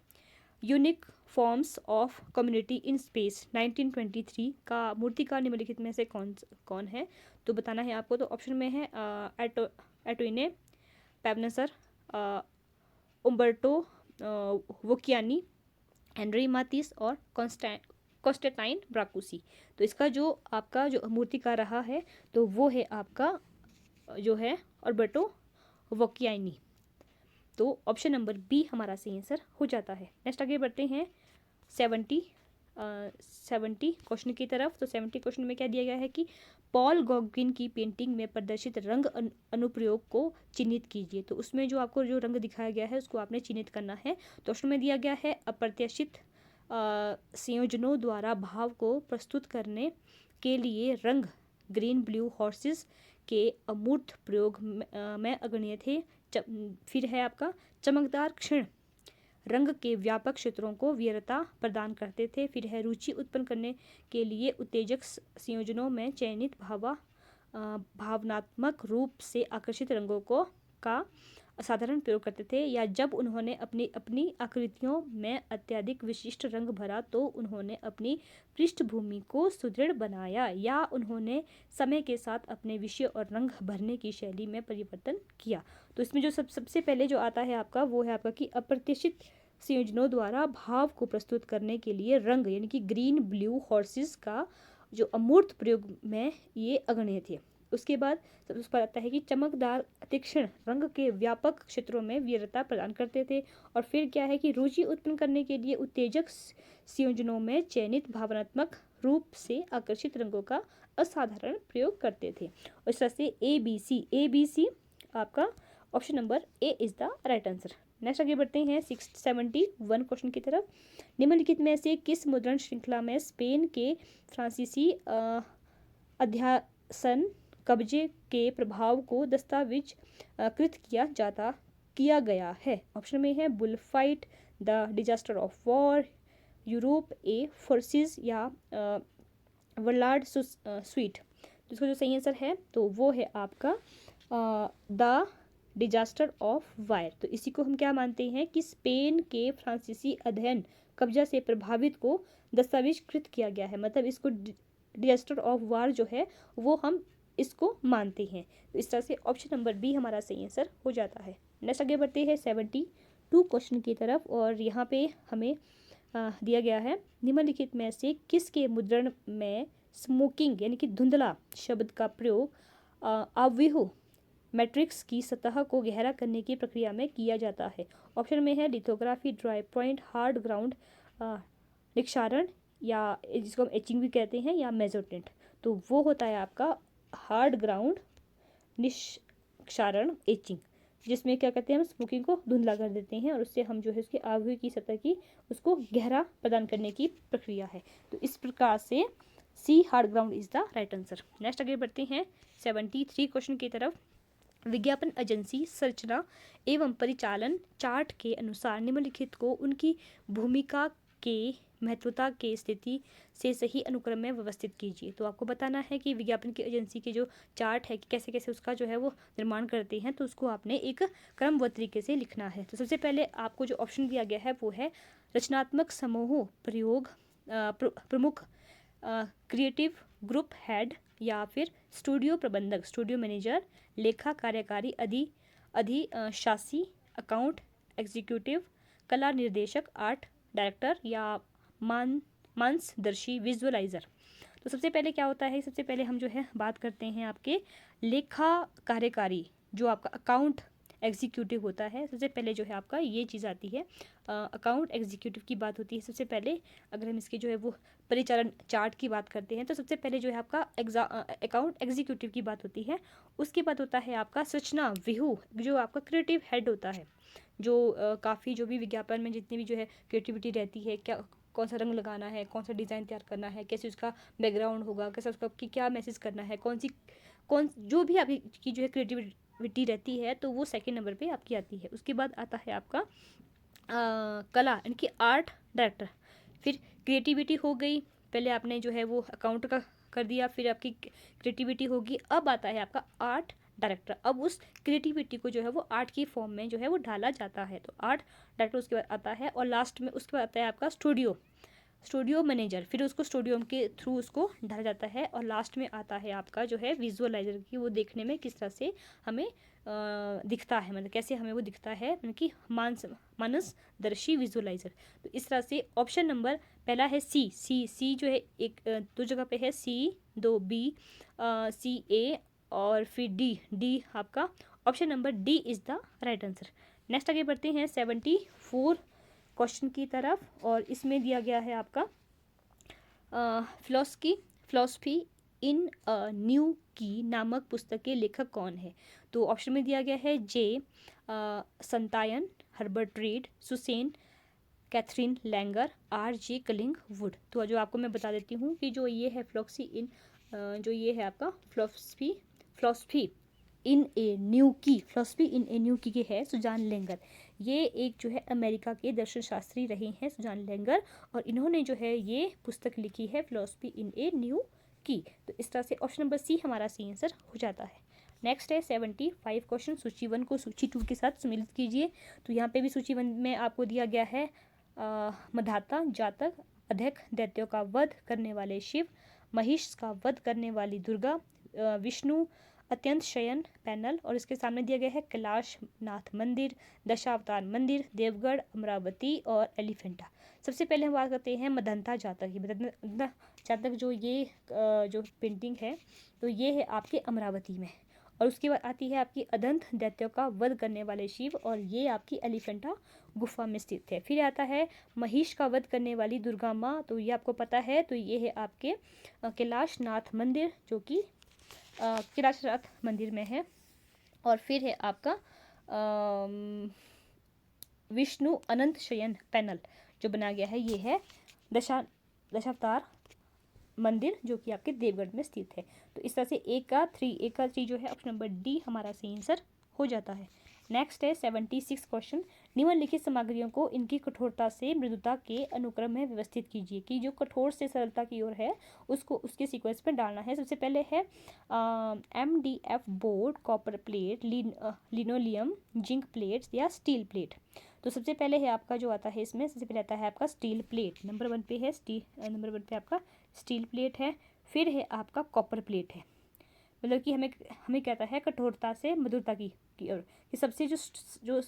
Unique forms of community in space 1923 का मूर्तिकार निम्नलिखित में से कौन है। तो बताना है आपको। तो ऑप्शन में है एटोइने, पैवनसर, उम्बर्टो वोकियानी, हेनरी मातिस और कॉन्स्टेंटाइन ब्राकुसी। तो इसका जो आपका जो मूर्तिकार रहा है तो वो है आपका जो है ऑल्बर्टो वोकियानी। तो ऑप्शन नंबर बी हमारा सही आंसर हो जाता है। नेक्स्ट आगे बढ़ते हैं 70 क्वेश्चन की तरफ। तो 70 क्वेश्चन में क्या दिया गया है कि पॉल गॉगकिन की पेंटिंग में प्रदर्शित रंग अनुप्रयोग को चिन्हित कीजिए। तो उसमें जो आपको जो रंग दिखाया गया है उसको आपने चिन्हित करना है। तो उसमें दिया गया है अप्रत्याशित संयोजनों द्वारा भाव को प्रस्तुत करने के लिए रंग ग्रीन ब्लू हॉर्सेस के अमूर्त प्रयोग में अग्रणीय थे। फिर है आपका चमकदार क्षण रंग के व्यापक क्षेत्रों को वीरता प्रदान करते थे। फिर है रुचि उत्पन्न करने के लिए उत्तेजक संयोजनों में चयनित भावनात्मक रूप से आकर्षित रंगों का असाधारण प्रयोग करते थे, या जब उन्होंने अपनी अपनी आकृतियों में अत्यधिक विशिष्ट रंग भरा तो उन्होंने अपनी पृष्ठभूमि को सुदृढ़ बनाया, या उन्होंने समय के साथ अपने विषय और रंग भरने की शैली में परिवर्तन किया। तो इसमें जो सबसे पहले जो आता है आपका वो है आपका कि अप्रत्याशित संयोजनों द्वारा भाव को प्रस्तुत करने के लिए रंग यानी कि ग्रीन ब्लू हॉर्सेस का जो अमूर्त प्रयोग में ये अग्रणीय थे। उसके बाद उस पर आता है कि चमकदार तीक्ष्ण रंग के व्यापक क्षेत्रों में वीरता प्रदान करते थे। और फिर क्या है कि रुचि उत्पन्न करने के लिए उत्तेजक संयोजनों में चयनित भावनात्मक रूप से आकर्षित रंगों का असाधारण प्रयोग करते थे। और इस तरह से ए बी सी आपका option number A is the right answer. Next आगे बढ़ते हैं 671 क्वेश्चन की तरफ। निम्नलिखित में से किस मुद्रण श्रृंखला में स्पेन के फ्रांसीसी अध्यासन कब्जे के प्रभाव को दस्तावेज कृत किया गया है? ऑप्शन में है bull fight, the disaster of war, Europe A forces, या वर्लाड स्वीट। इसका जो सही आंसर है तो वो है आपका द डिजास्टर ऑफ वायर। तो इसी को हम क्या मानते हैं कि स्पेन के फ्रांसीसी अध्ययन कब्जा से प्रभावित को दस्तावेज कृत किया गया है, मतलब इसको डिजास्टर ऑफ वार जो है वो हम इसको मानते हैं। तो इस तरह से ऑप्शन नंबर बी हमारा सही आंसर हो जाता है। नेक्स्ट आगे बढ़ते हैं 72 क्वेश्चन की तरफ, और यहाँ पे हमें दिया गया है निम्नलिखित में से किसके मुद्रण में स्मोकिंग यानी कि धुंधला शब्द का प्रयोग आव्यूह मैट्रिक्स की सतह को गहरा करने की प्रक्रिया में किया जाता है? ऑप्शन में है lithography, dry point, hard ground निक्षारण, या जिसको हम एचिंग भी कहते हैं, या मेजोटेंट। तो वो होता है आपका हार्ड ग्राउंड निक्षारण एचिंग, जिसमें क्या करते हैं हम स्मोकिंग को धुंधला कर देते हैं और उससे हम जो है उसके आव्यूह की सतह की उसको गहरा प्रदान करने की प्रक्रिया है। तो इस प्रकार से C hard ground is the right answer. Next आगे बढ़ते हैं 73 क्वेश्चन की तरफ। विज्ञापन एजेंसी संरचना एवं परिचालन चार्ट के अनुसार निम्नलिखित को उनकी भूमिका के महत्वता के स्थिति से सही अनुक्रम में व्यवस्थित कीजिए। तो आपको बताना है कि विज्ञापन की एजेंसी के जो चार्ट है कि कैसे कैसे उसका जो है वो निर्माण करते हैं, तो उसको आपने एक क्रमबद्ध तरीके से लिखना है। तो सबसे पहले आपको जो ऑप्शन दिया गया है वो है रचनात्मक समूह प्रयोग प्रमुख, क्रिएटिव ग्रुप हेड, या फिर स्टूडियो प्रबंधक स्टूडियो मैनेजर, लेखा कार्यकारी अधिशासी अकाउंट एग्जीक्यूटिव, कला निर्देशक आर्ट डायरेक्टर, या मांसदर्शी विजुअलाइजर। तो सबसे पहले क्या होता है, सबसे पहले हम जो है बात करते हैं आपके लेखा कार्यकारी, जो आपका अकाउंट एग्जीक्यूटिव होता है। सबसे पहले जो है आपका ये चीज़ आती है, अकाउंट एग्जीक्यूटिव की बात होती है। सबसे पहले अगर हम इसके जो है वो परिचालन चार्ट की बात करते हैं तो सबसे पहले जो है आपका अकाउंट एग्जीक्यूटिव की बात होती है। उसके बाद होता है आपका सूचना व्यूह, जो आपका क्रिएटिव हेड होता है, जो काफ़ी जो भी विज्ञापन में जितनी भी जो है क्रिएटिविटी रहती है, क्या कौन सा रंग लगाना है, कौन सा डिज़ाइन तैयार करना है, कैसे उसका बैकग्राउंड होगा, कैसे उसका कि क्या मैसेज करना है, कौन जो भी आपकी जो है क्रिएटिविटी रहती है, तो वो सेकंड नंबर पे आपकी आती है। उसके बाद आता है आपका कला यानी कि आर्ट डायरेक्टर। फिर क्रिएटिविटी हो गई, पहले आपने जो है वो अकाउंट का कर दिया, फिर आपकी क्रिएटिविटी होगी। अब आता है आपका आर्ट डायरेक्टर। अब उस क्रिएटिविटी को जो है वो आर्ट की फॉर्म में जो है वो ढाला जाता है। तो आर्ट डायरेक्टर उसके बाद आता है, और लास्ट में उसके बाद आता है आपका स्टूडियो मैनेजर। फिर उसको स्टूडियो के थ्रू उसको ढाला जाता है, और लास्ट में आता है आपका जो है विजुअलाइजर की, वो देखने में किस तरह से हमें दिखता है, मतलब कैसे हमें वो दिखता है, मतलब कि मानसदर्शी विजुअलाइजर। तो इस तरह से ऑप्शन नंबर पहला है सी जो है एक दो जगह पे है, CA और फिर डी आपका option number D is the right answer. Next आगे बढ़ते हैं 74 क्वेश्चन की तरफ, और इसमें दिया गया है आपका फिलॉसफी इन अ न्यू की नामक पुस्तक के लेखक कौन है? तो ऑप्शन में दिया गया है J Santayana, Herbert Read, Susanne, Katherine Langer, R J Collingwood. तो जो आपको मैं बता देती हूँ कि जो ये है जो ये है आपका फिलोसफी इन ए न्यू की, फिलोसफी इन ए न्यू की है सुजान लेंगर। ये एक जो है अमेरिका के दर्शन शास्त्री रहे हैं सुजान लेंगर, और इन्होंने जो है ये पुस्तक लिखी है फिलोसफी इन ए न्यू की। तो इस तरह से ऑप्शन नंबर सी हमारा सी आंसर हो जाता है। नेक्स्ट है 75 क्वेश्चन। सूची 1 को सूची 2 के साथ सम्मिलित कीजिए। तो यहाँ पे भी सूची 1 में आपको दिया गया है मधाता, जातक, अधिक दैत्यों का वध करने वाले शिव, महिष का वध करने वाली दुर्गा, विष्णु अत्यंत शयन पैनल, और इसके सामने दिया गया है कैलाश नाथ मंदिर, दशावतार मंदिर, देवगढ़, अमरावती और एलिफेंटा। सबसे पहले हम बात करते हैं मदंता जातक की। मदंता जातक जो ये जो पेंटिंग है तो ये है आपके अमरावती में, और उसके बाद आती है आपकी अदंत दैत्यों का वध करने वाले शिव, और ये आपकी एलिफेंटा गुफा में स्थित है। फिर आता है महिष का वध करने वाली दुर्गा माँ, तो ये आपको पता है, तो ये है आपके कैलाश नाथ मंदिर, जो कि कैलाश नाथ मंदिर में है। और फिर है आपका विष्णु अनंत शयन पैनल जो बना गया है, ये है दशावतार मंदिर, जो कि आपके देवगढ़ में स्थित है। तो इस तरह से एक का थ्री जो है ऑप्शन नंबर डी हमारा सही आंसर हो जाता है। नेक्स्ट है 76 क्वेश्चन। निम्नलिखित सामग्रियों को इनकी कठोरता से मृदुता के अनुक्रम में व्यवस्थित कीजिए। कि जो कठोर से सरलता की ओर है उसको उसके सीक्वेंस में डालना है। सबसे पहले है MDF board, copper plate, linoleum, zinc plates या स्टील प्लेट। तो सबसे पहले है आपका जो आता है इसमें, सबसे पहले आता है आपका स्टील प्लेट। नंबर 1 पे है नंबर 1 पे आपका स्टील प्लेट है। फिर है आपका कॉपर प्लेट है, मतलब कि हमें कहता है कठोरता से मधुरता की ओर, कि सबसे जो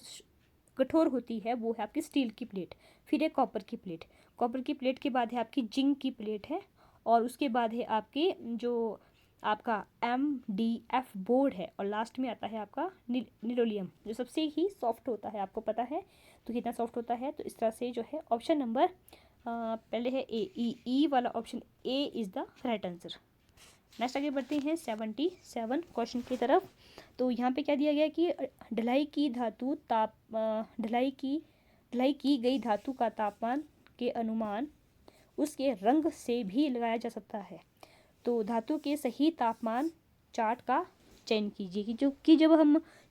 कठोर होती है वो है आपकी स्टील की प्लेट। फिर है कॉपर की प्लेट। कॉपर की प्लेट के बाद है आपकी जिंक की प्लेट है, और उसके बाद है आपकी जो आपका MDF बोर्ड है, और लास्ट में आता है आपका निलोलियम, जो सबसे ही सॉफ्ट होता है। आपको पता है तो कितना सॉफ्ट होता है। तो इस तरह से जो है ऑप्शन नंबर पहले है ई वाला option A is the right answer. Next आगे बढ़ते हैं 77 क्वेश्चन की तरफ। तो यहाँ पे क्या दिया गया कि ढलाई की गई धातु का तापमान के अनुमान उसके रंग से भी लगाया जा सकता है। तो धातु के सही तापमान चार्ट का चयन कीजिए। कि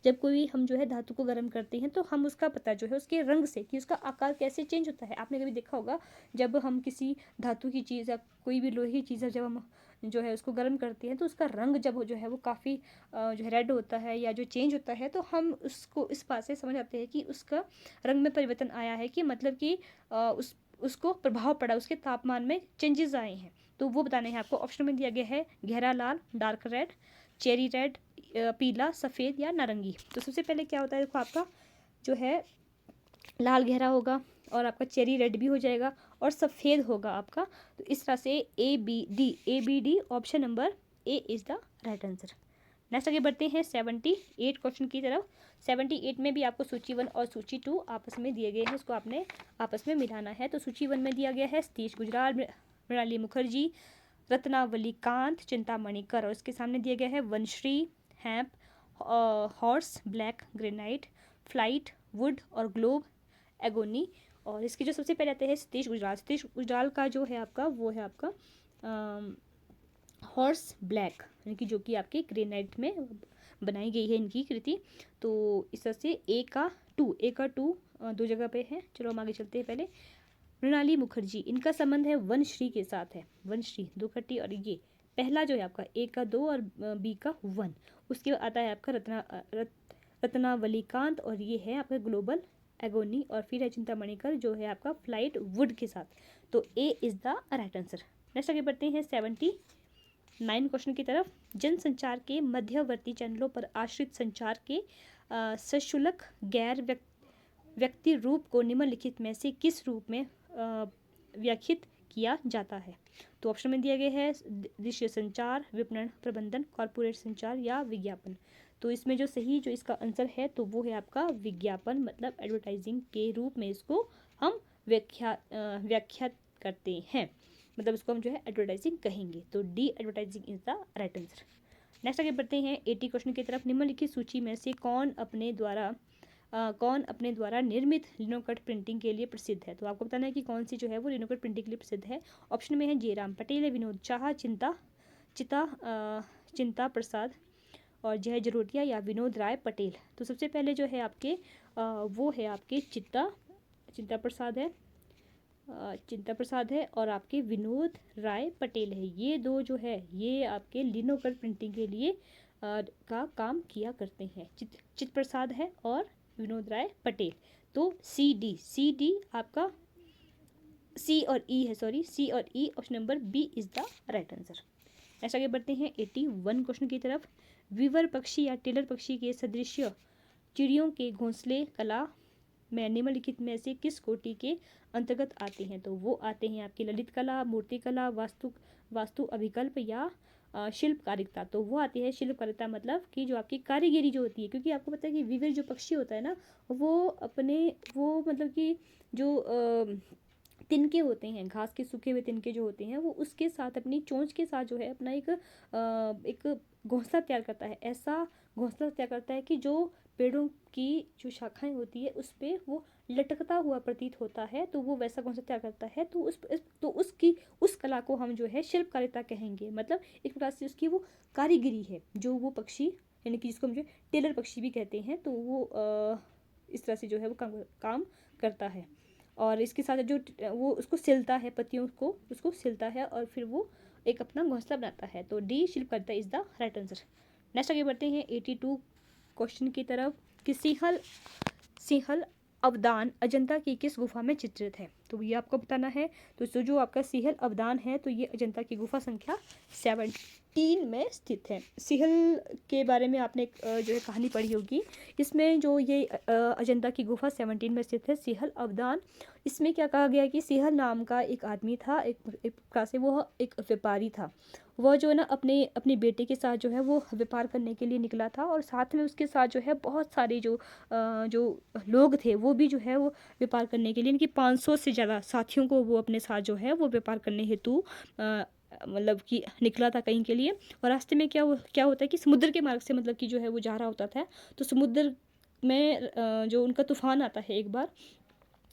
जब कोई हम जो है धातु को गर्म करते हैं तो हम उसका पता जो है उसके रंग से, कि उसका आकार कैसे चेंज होता है। आपने कभी देखा होगा जब हम किसी धातु की चीज़ या कोई भी लोहे की चीज़ है, जब हम जो है उसको गर्म करते हैं तो उसका रंग जब जो है वो काफ़ी जो है रेड होता है या जो चेंज होता है, तो हम उसको इस बात से समझ आते हैं कि उसका रंग में परिवर्तन आया है, कि मतलब कि उसको प्रभाव पड़ा, उसके तापमान में चेंजेस आए हैं। तो वो बताने हैं आपको। ऑप्शन में दिया गया है गहरा लाल, डार्क रेड, चेरी रेड, पीला, सफ़ेद या नारंगी। तो सबसे पहले क्या होता है, देखो आपका जो है लाल गहरा होगा, और आपका चेरी रेड भी हो जाएगा, और सफ़ेद होगा आपका। तो इस तरह से ABD option number A is the right answer. Next आगे बढ़ते हैं 78 क्वेश्चन की तरफ। 78 में भी आपको सूची 1 और सूची 2 आपस में दिए गए हैं, इसको आपने आपस में मिलाना है। तो सूची 1 में दिया गया है सतीश गुजराल, मृणाली मुखर्जी, रत्नावली कांत, चिंतामणि कर, और इसके सामने दिया गया है Vanashree, hemp, horse, black granite, flight, would और ग्लोब एगोनी। और इसके जो सबसे पहले आते हैं सतीश गुजराल का जो है आपका वो है आपका हॉर्स ब्लैक, यानी कि जो कि आपके ग्रेनाइट में बनाई गई है इनकी कृति। तो इस तरह से ए का टू दो जगह पे है। चलो हम आगे चलते हैं। पहले मृणाली मुखर्जी, इनका संबंध है वनश्री के साथ है। वनश्री 2 खट्टी, और ये पहला जो है आपका ए का 2 और बी का 1। उसके बाद आता है आपका रत्नावली कांत, और ये है आपका ग्लोबल एगोनी, और फिर है चिंतामणि कर जो है आपका फ्लाइट वुड के साथ। तो ए is the right answer. Next आगे बढ़ते हैं 79 क्वेश्चन की तरफ। जनसंचार के मध्यवर्ती चैनलों पर आश्रित संचार के सशुल्क गैर व्यक्ति रूप को निम्नलिखित में से किस रूप में व्याख्यात किया जाता है। तो ऑप्शन में दिया गया है दृश्य संचार, विपणन प्रबंधन, कॉर्पोरेट संचार या विज्ञापन। तो इसमें जो सही जो इसका आंसर है तो वो है आपका विज्ञापन, मतलब एडवर्टाइजिंग के रूप में इसको हम व्याख्यात करते हैं। मतलब इसको हम जो है एडवर्टाइजिंग कहेंगे। तो D advertising is the right answer. Next आगे बढ़ते हैं 80 क्वेश्चन की तरफ। निम्नलिखित सूची में से कौन अपने द्वारा निर्मित लिनोकट प्रिंटिंग के लिए प्रसिद्ध है। तो आपको बताना है कि कौन सी जो है वो लिनोकट प्रिंटिंग के लिए प्रसिद्ध है। ऑप्शन में है जयराम पटेल, विनोद चाह, चिंता प्रसाद और जय जरोटिया या विनोद राय पटेल। तो सबसे पहले जो है आपके वो है आपके चिंता प्रसाद है और आपके विनोद राय पटेल है। ये दो जो है ये आपके लिनोकट प्रिंटिंग के लिए का काम किया करते हैं। चित्त प्रसाद है और विनोद राय पटेल। तो सी डी आपका सी और ई है, सॉरी सी और E, option number B is the right answer. Next आगे बढ़ते हैं 81 क्वेश्चन की तरफ। वीवर पक्षी या टेलर पक्षी के सदृश्य चिड़ियों के घोंसले कला में निम्नलिखित में से किस कोटि के अंतर्गत आते हैं। तो वो आते हैं आपकी ललित कला, मूर्ति कला, वास्तु अभिकल्प या शिल्पकारिता। तो वो आती है शिल्पकारिता, मतलब कि जो आपकी कारीगरी जो होती है, क्योंकि आपको पता है कि वीवर जो पक्षी होता है ना वो मतलब कि जो तिनके होते हैं, घास के सूखे हुए तिनके जो होते हैं, वो उसके साथ अपनी चोंच के साथ जो है अपना एक घोंसला तैयार करता है। ऐसा घोंसला तैयार करता है कि जो पेड़ों की जो शाखाएं होती है उस पर वो लटकता हुआ प्रतीत होता है। तो वो वैसा घोंसला तैयार करता है। तो उस कला को हम जो है शिल्पकारिता कहेंगे। मतलब एक प्रकार से उसकी वो कारीगरी है जो वो पक्षी, यानी कि जिसको हम जो टेलर पक्षी भी कहते हैं, तो वो इस तरह से जो है वो काम करता है। और इसके साथ जो वो उसको सिलता है, पत्तियों को उसको सिलता है और फिर वो एक अपना घोंसला बनाता है। तो डी शिल्पकारिता is the right answer. Next आगे बढ़ते हैं 82 क्वेश्चन की तरफ कि सिंहल अवदान अजंता की किस गुफा में चित्रित है। तो ये आपको बताना है। तो जो आपका सिंहल अवदान है तो ये अजंता की गुफा संख्या 17 में स्थित है। सिंहल के बारे में आपने जो है कहानी पढ़ी होगी। इसमें जो ये अजंता की गुफा 17 में स्थित है, सिंहल अवदान। इसमें क्या कहा गया कि सिंहल नाम का एक आदमी था, एक प्रकार से वो एक व्यापारी था। वह जो है ना अपने बेटे के साथ जो है वो व्यापार करने के लिए निकला था और साथ में उसके साथ जो है बहुत सारे जो लोग थे वो भी जो है वो व्यापार करने के लिए, इनकी 500 से ज़्यादा साथियों को वो अपने साथ जो है वो व्यापार करने हेतु मतलब कि निकला था कहीं के लिए। और रास्ते में क्या होता है कि समुद्र के मार्ग से मतलब कि जो है वो जा रहा होता था। तो समुद्र में जो उनका तूफान आता है एक बार,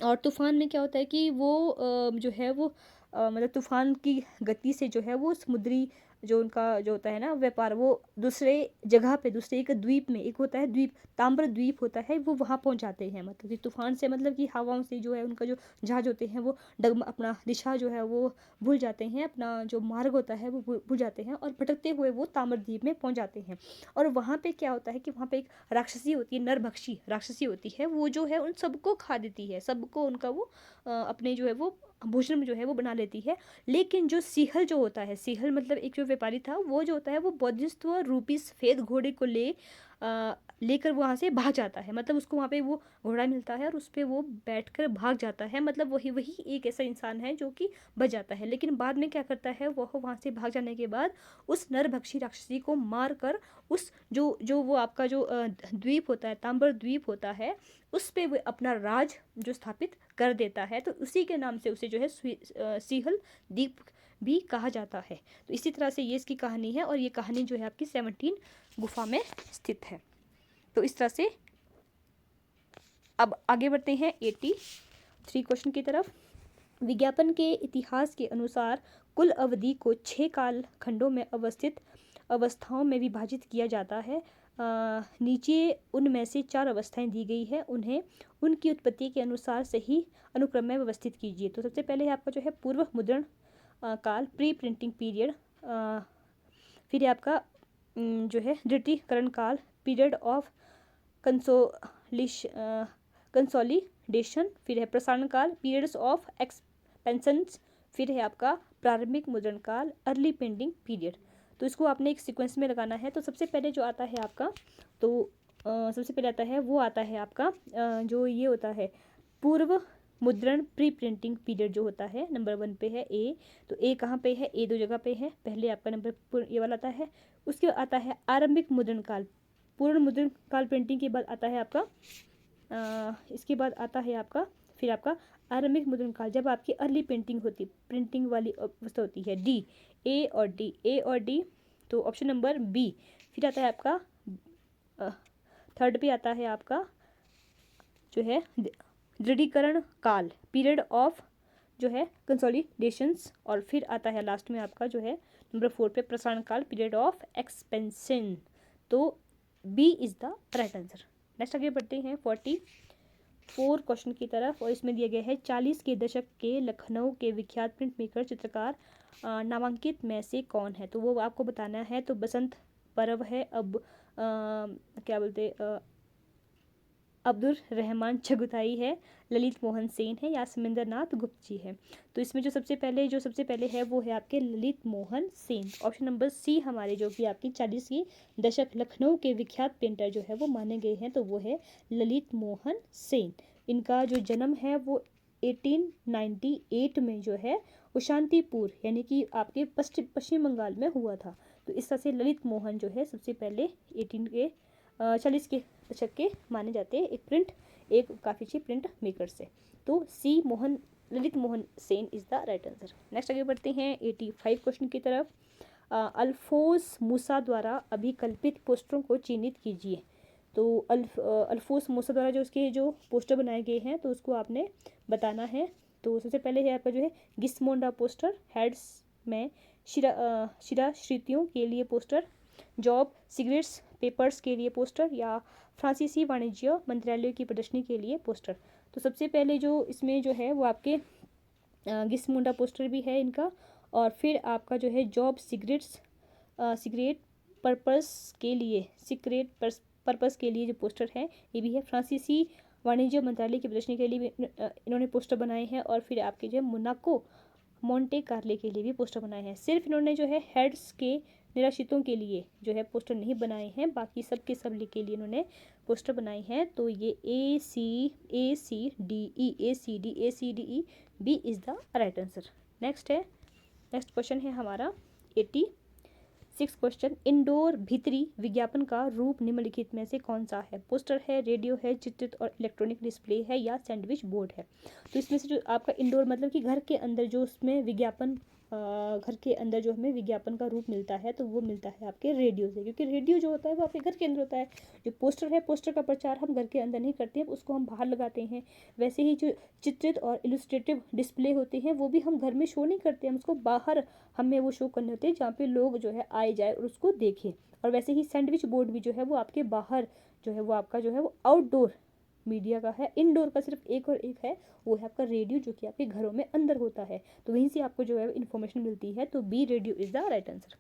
और तूफान में क्या होता है कि वो जो है वो मतलब तूफान की गति से जो है वो समुद्री जो उनका जो होता है ना व्यापार, वो दूसरे जगह पे, दूसरे एक द्वीप में, एक होता है द्वीप, ताम्र द्वीप होता है, वो वहाँ पहुँच जाते हैं। मतलब कि तूफान से मतलब कि हवाओं से जो है उनका जो जहाज होते हैं वो अपना दिशा जो है वो भूल जाते हैं, अपना जो मार्ग होता है वो भूल जाते हैं और भटकते हुए वो ताम्र द्वीप में पहुँच जाते हैं। और वहाँ पे क्या होता है कि वहाँ पे एक राक्षसी होती है, नरभक्षी राक्षसी होती है, वो जो है उन सबको खा देती है, सबको उनका वो अपने जो है वो भोजन में जो है वो बना लेती है। लेकिन जो सिंहल जो होता है, सिंहल मतलब एक जो व्यापारी था, वो जो होता है वो बौद्धिस्त्व रूपी सफ़ेद घोड़े को लेकर वहाँ से भाग जाता है। मतलब उसको वहाँ पे वो घोड़ा मिलता है और उस पर वो बैठकर भाग जाता है। मतलब वही एक ऐसा इंसान है जो कि बच जाता है। लेकिन बाद में क्या करता है, वह वहाँ से भाग जाने के बाद उस नरभक्षी राक्षसी को मार कर उस जो वो आपका जो द्वीप होता है, ताम्बर द्वीप होता है, उस पे वो अपना राज जो स्थापित कर देता है। तो उसी के नाम से उसे जो है सिंहल द्वीप भी कहा जाता है। तो इसी तरह से ये इसकी कहानी है और ये कहानी जो है आपकी 17 गुफा में स्थित है। तो इस तरह से अब आगे बढ़ते हैं 83 क्वेश्चन की तरफ। विज्ञापन के इतिहास के अनुसार कुल अवधि को 6 काल खंडों में अवस्थित अवस्थाओं में विभाजित किया जाता है। नीचे उनमें से 4 अवस्थाएं दी गई है, उन्हें उनकी उत्पत्ति के अनुसार सही अनुक्रम में व्यवस्थित कीजिए। तो सबसे पहले है आपका जो है पूर्व मुद्रण काल, प्री प्रिंटिंग पीरियड, फिर है आपका जो है द्वितीयकरण काल, पीरियड ऑफ कंसोलिडेशन, फिर है प्रसारण काल, पीरियड्स ऑफ एक्सपेंशंस, फिर है आपका प्रारंभिक मुद्रण काल, अर्ली प्रिंटिंग पीरियड। तो इसको आपने एक सीक्वेंस में लगाना है। तो सबसे पहले जो आता है आपका, तो सबसे पहले आता है वो आता है आपका जो ये होता है पूर्व मुद्रण प्री प्रिंटिंग पीरियड जो होता है, नंबर 1 पे है ए। तो ए कहाँ पे है, ए 2 जगह पे है। पहले आपका नंबर ये वाला आता है। उसके बाद आता है आरंभिक मुद्रण काल, पूर्ण मुद्रण काल प्रिंटिंग के बाद आता है आपका इसके बाद आता है आपका फिर आपका आरंभिक मुद्रण काल, जब आपकी अर्ली पेंटिंग होती, प्रिंटिंग वाली अवस्था होती है। डी, ए और डी, तो ऑप्शन नंबर बी। फिर आता है आपका थर्ड पे आता है आपका जो है दृढ़ीकरण काल, पीरियड ऑफ जो है कंसोलिडेशंस, और फिर आता है लास्ट में आपका जो है नंबर 4 पे प्रसारण काल, पीरियड ऑफ एक्सपेंशन। तो B is the right answer. Next आगे बढ़ते हैं 44 क्वेश्चन की तरफ, और इसमें दिया गया है 40 के दशक के लखनऊ के विख्यात प्रिंट मेकर चित्रकार नामांकित में से कौन है। तो वो आपको बताना है। तो बसंत परब है, अब क्या बोलते अब्दुल रहमान चगुताई है, ललित मोहन सेन है, या समिंदर नाथ गुप्त जी है। तो इसमें जो सबसे पहले है वो है आपके Lalit Mohan Sen. Option number C हमारे जो कि आपकी 40 की दशक लखनऊ के विख्यात पेंटर जो है वो माने गए हैं, तो वो है ललित मोहन सेन। इनका जो जन्म है वो 1898 में जो है वो शांतिपुर यानी कि आपके पश्चिम बंगाल में हुआ था। तो इस तरह से ललित मोहन जो है सबसे पहले 40 के दशक के माने जाते हैं एक काफ़ी अच्छी प्रिंट मेकर से। तो C Lalit Mohan Sen is the right answer. Next आगे बढ़ते हैं 85 क्वेश्चन की तरफ। अल्फोंस मूसा द्वारा अभिकल्पित पोस्टरों को चिन्हित कीजिए। तो अल्फोंस मूसा द्वारा जो उसके जो पोस्टर बनाए गए हैं तो उसको आपने बताना है। तो सबसे पहले है आपका जो है गिस्मोंडा पोस्टर, हेड्स में शिराश्रितियों के लिए पोस्टर, जॉब सिगरेट्स पेपर्स के लिए पोस्टर, या फ्रांसीसी वाणिज्य मंत्रालय की प्रदर्शनी के लिए पोस्टर। तो सबसे पहले जो इसमें जो है वो आपके गिस्मोंडा पोस्टर भी है इनका, और फिर आपका जो है जॉब सिगरेट पर्पस के लिए जो पोस्टर है ये भी है। फ्रांसीसी वाणिज्य मंत्रालय की प्रदर्शनी के लिए भी इन्होंने पोस्टर बनाए हैं, और फिर आपके जो है मोनाको मोंटे कार्ले के लिए भी पोस्टर बनाए हैं। सिर्फ इन्होंने जो है हेड्स के निराश्रितों के लिए जो है पोस्टर नहीं बनाए हैं, बाकी सब के सब के लिए इन्होंने पोस्टर बनाए हैं। तो ये A C D E B is the right answer. Next question है हमारा 86 क्वेश्चन। इंडोर भीतरी विज्ञापन का रूप निम्नलिखित में से कौन सा है। पोस्टर है, रेडियो है, चित्रित और इलेक्ट्रॉनिक डिस्प्ले है, या सैंडविच बोर्ड है। तो इसमें से जो आपका इंडोर मतलब कि घर के अंदर जो उसमें विज्ञापन घर के अंदर जो हमें विज्ञापन का रूप मिलता है तो वो मिलता है आपके रेडियो से, क्योंकि रेडियो जो होता है वो आपके घर के अंदर होता है। जो पोस्टर है, पोस्टर का प्रचार हम घर के अंदर नहीं करते हैं, उसको हम बाहर लगाते हैं। वैसे ही जो चित्रित और इलस्ट्रेटिव डिस्प्ले होते हैं वो भी हम घर में शो नहीं करते, हम उसको बाहर हमें वो शो करने होते हैं जहाँ पे लोग जो है आए जाए और उसको देखें। और वैसे ही सैंडविच बोर्ड भी जो है वो आपके बाहर जो है वो आपका जो है वो आउटडोर मीडिया का है। इनडोर का सिर्फ एक और एक है, वो है आपका रेडियो, जो कि आपके घरों में अंदर होता है। तो वहीं से आपको जो है इन्फॉर्मेशन मिलती है। तो B radio is the right answer.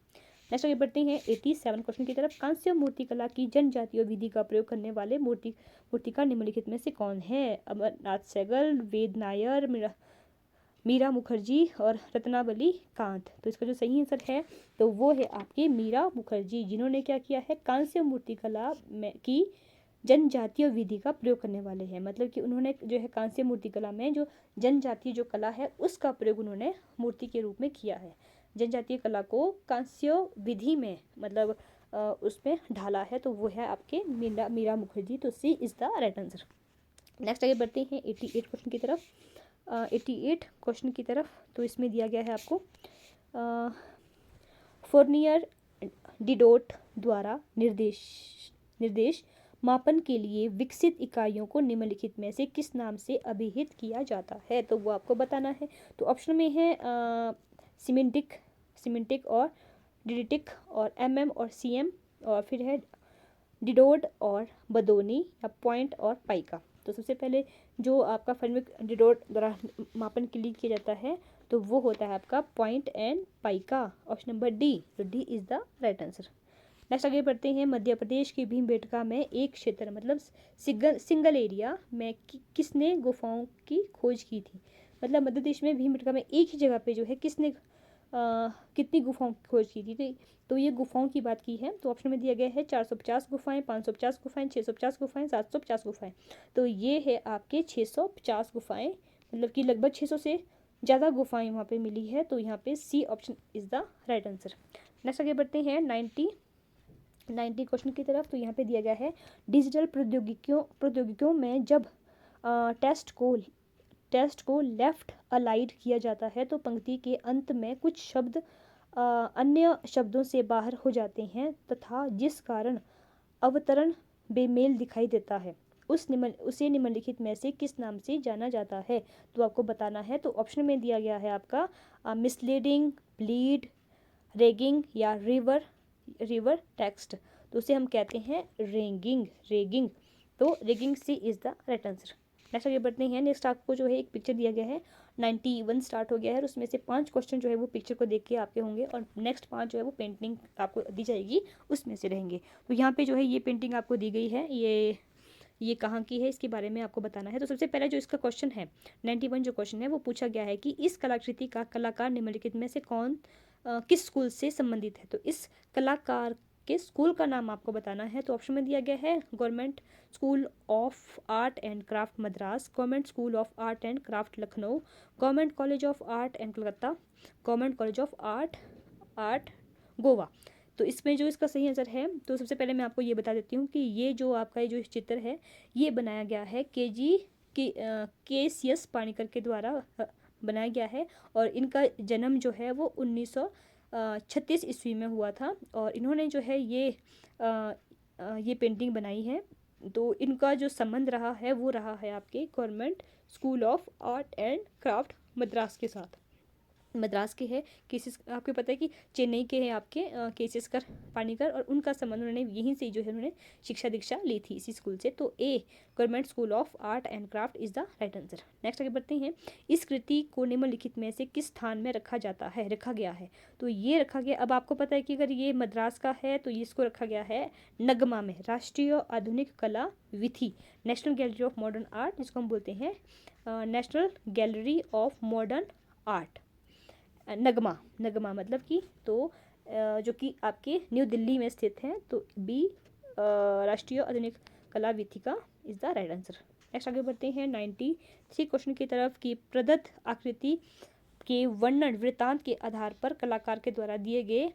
Next आगे बढ़ते हैं 87 क्वेश्चन की तरफ। कांस्य मूर्तिकला की जनजातीय विधि का प्रयोग करने वाले मूर्तिकार निम्नलिखित में से कौन है। अमरनाथ सहगल, वेद नायर, मीरा मुखर्जी और रत्नावली कांत। तो इसका जो सही आंसर है तो वो है आपकी मीरा मुखर्जी, जिन्होंने क्या किया है, कांस्य मूर्तिकला में की जनजातीय विधि का प्रयोग करने वाले हैं। मतलब कि उन्होंने जो है कांस्य मूर्तिकला में जो जनजातीय जो कला है उसका प्रयोग उन्होंने मूर्ति के रूप में किया है। जनजातीय कला को कांस्य विधि में मतलब उसमें ढाला है, तो वो है आपके मीरा मुखर्जी। तो C is the right answer. Next आगे बढ़ते हैं 88 क्वेश्चन की तरफ। 88 क्वेश्चन की तरफ तो इसमें दिया गया है आपको फोर्नियर डिडोट द्वारा निर्देश मापन के लिए विकसित इकाइयों को निम्नलिखित में से किस नाम से अभिहित किया जाता है। तो वो आपको बताना है। तो ऑप्शन में है सीमेंटिक और डिडिटिक और एमएम और सीएम, और फिर है डिडोड और बदोनी, या पॉइंट और पाइका। तो सबसे पहले जो आपका फर्मिक डिडोड द्वारा मापन के लिए किया जाता है तो वो होता है आपका point and pica, option number D. तो D is the right answer. Next आगे बढ़ते हैं। मध्य प्रदेश की भीमबेटका में एक क्षेत्र मतलब सिंगल एरिया में किसने गुफाओं की खोज की थी। मतलब मध्य प्रदेश में भीमबेटका में एक ही जगह पे जो है किसने कितनी गुफाओं की खोज की थी। तो ये गुफाओं की बात की है। तो ऑप्शन में दिया गया है 450 गुफाएं, 550 गुफाएं, 650 गुफाएं, 750 गुफाएं। तो ये है आपके 650 गुफाएं, मतलब कि लगभग 600 से ज़्यादा गुफाएं वहाँ पे मिली है। तो यहाँ पे C option is the right answer. Next आगे बढ़ते हैं 90 क्वेश्चन की तरफ। तो यहाँ पे दिया गया है डिजिटल प्रौद्योगिकियों में जब टेक्स्ट को लेफ्ट अलाइड किया जाता है तो पंक्ति के अंत में कुछ शब्द अन्य शब्दों से बाहर हो जाते हैं तथा जिस कारण अवतरण बेमेल दिखाई देता है उसे निम्नलिखित में से किस नाम से जाना जाता है। तो आपको बताना है। तो ऑप्शन में दिया गया है आपका मिसलीडिंग, ब्लीड, रेगिंग या रिवर टेक्स्ट। तो उसे हम कहते हैं रेगिंग। तो ragging C is the right answer. Next आगे बढ़ते हैं। नेक्स्ट आपको जो है एक पिक्चर दिया गया है, 91 स्टार्ट हो गया है और उसमें से 5 क्वेश्चन जो है वो पिक्चर को देख के आपके होंगे और नेक्स्ट 5 जो है वो पेंटिंग आपको दी जाएगी उसमें से रहेंगे। तो यहाँ पे जो है ये पेंटिंग आपको दी गई है, ये कहाँ की है इसके बारे में आपको बताना है। तो सबसे पहले जो इसका क्वेश्चन है 91 जो क्वेश्चन है वो पूछा गया है कि इस कलाकृति का कलाकार निम्नलिखित में से कौन किस स्कूल से संबंधित है। तो इस कलाकार के स्कूल का नाम आपको बताना है। तो ऑप्शन में दिया गया है government school of art and craft Madras, government school of art and craft Lucknow, government college of art and Calcutta, government college of art Goa. तो इसमें जो इसका सही आंसर है, तो सबसे पहले मैं आपको ये बता देती हूँ कि ये जो आपका ये जो चित्र है ये बनाया गया है के सी एस पानीकर के द्वारा बनाया गया है और इनका जन्म जो है वो 1936 ईस्वी में हुआ था और इन्होंने जो है ये पेंटिंग बनाई है। तो इनका जो संबंध रहा है वो रहा है आपके government school of art and craft Madras के साथ। मद्रास के है केसेस, आपको पता है कि चेन्नई के हैं आपके केसेस कर पानीकर और उनका संबंध उन्होंने यहीं से जो है उन्होंने शिक्षा दीक्षा ली थी इसी स्कूल से। तो A government school of art and craft is the right answer. Next आगे बढ़ते हैं। इस कृति को निम्नलिखित में से किस स्थान में रखा गया है। तो ये रखा गया, अब आपको पता है कि अगर ये मद्रास का है तो इसको रखा गया है नगमा में, राष्ट्रीय आधुनिक कला विधि, national gallery of modern art, जिसको हम बोलते हैं national gallery of modern art. नगमा मतलब कि तो जो कि आपके न्यू दिल्ली में स्थित है। तो बी राष्ट्रीय आधुनिक कला विथिका is the right answer. Next आगे बढ़ते हैं 93 क्वेश्चन की तरफ कि प्रदत्त आकृति के वर्णन वृत्तांत के आधार पर कलाकार के द्वारा दिए गए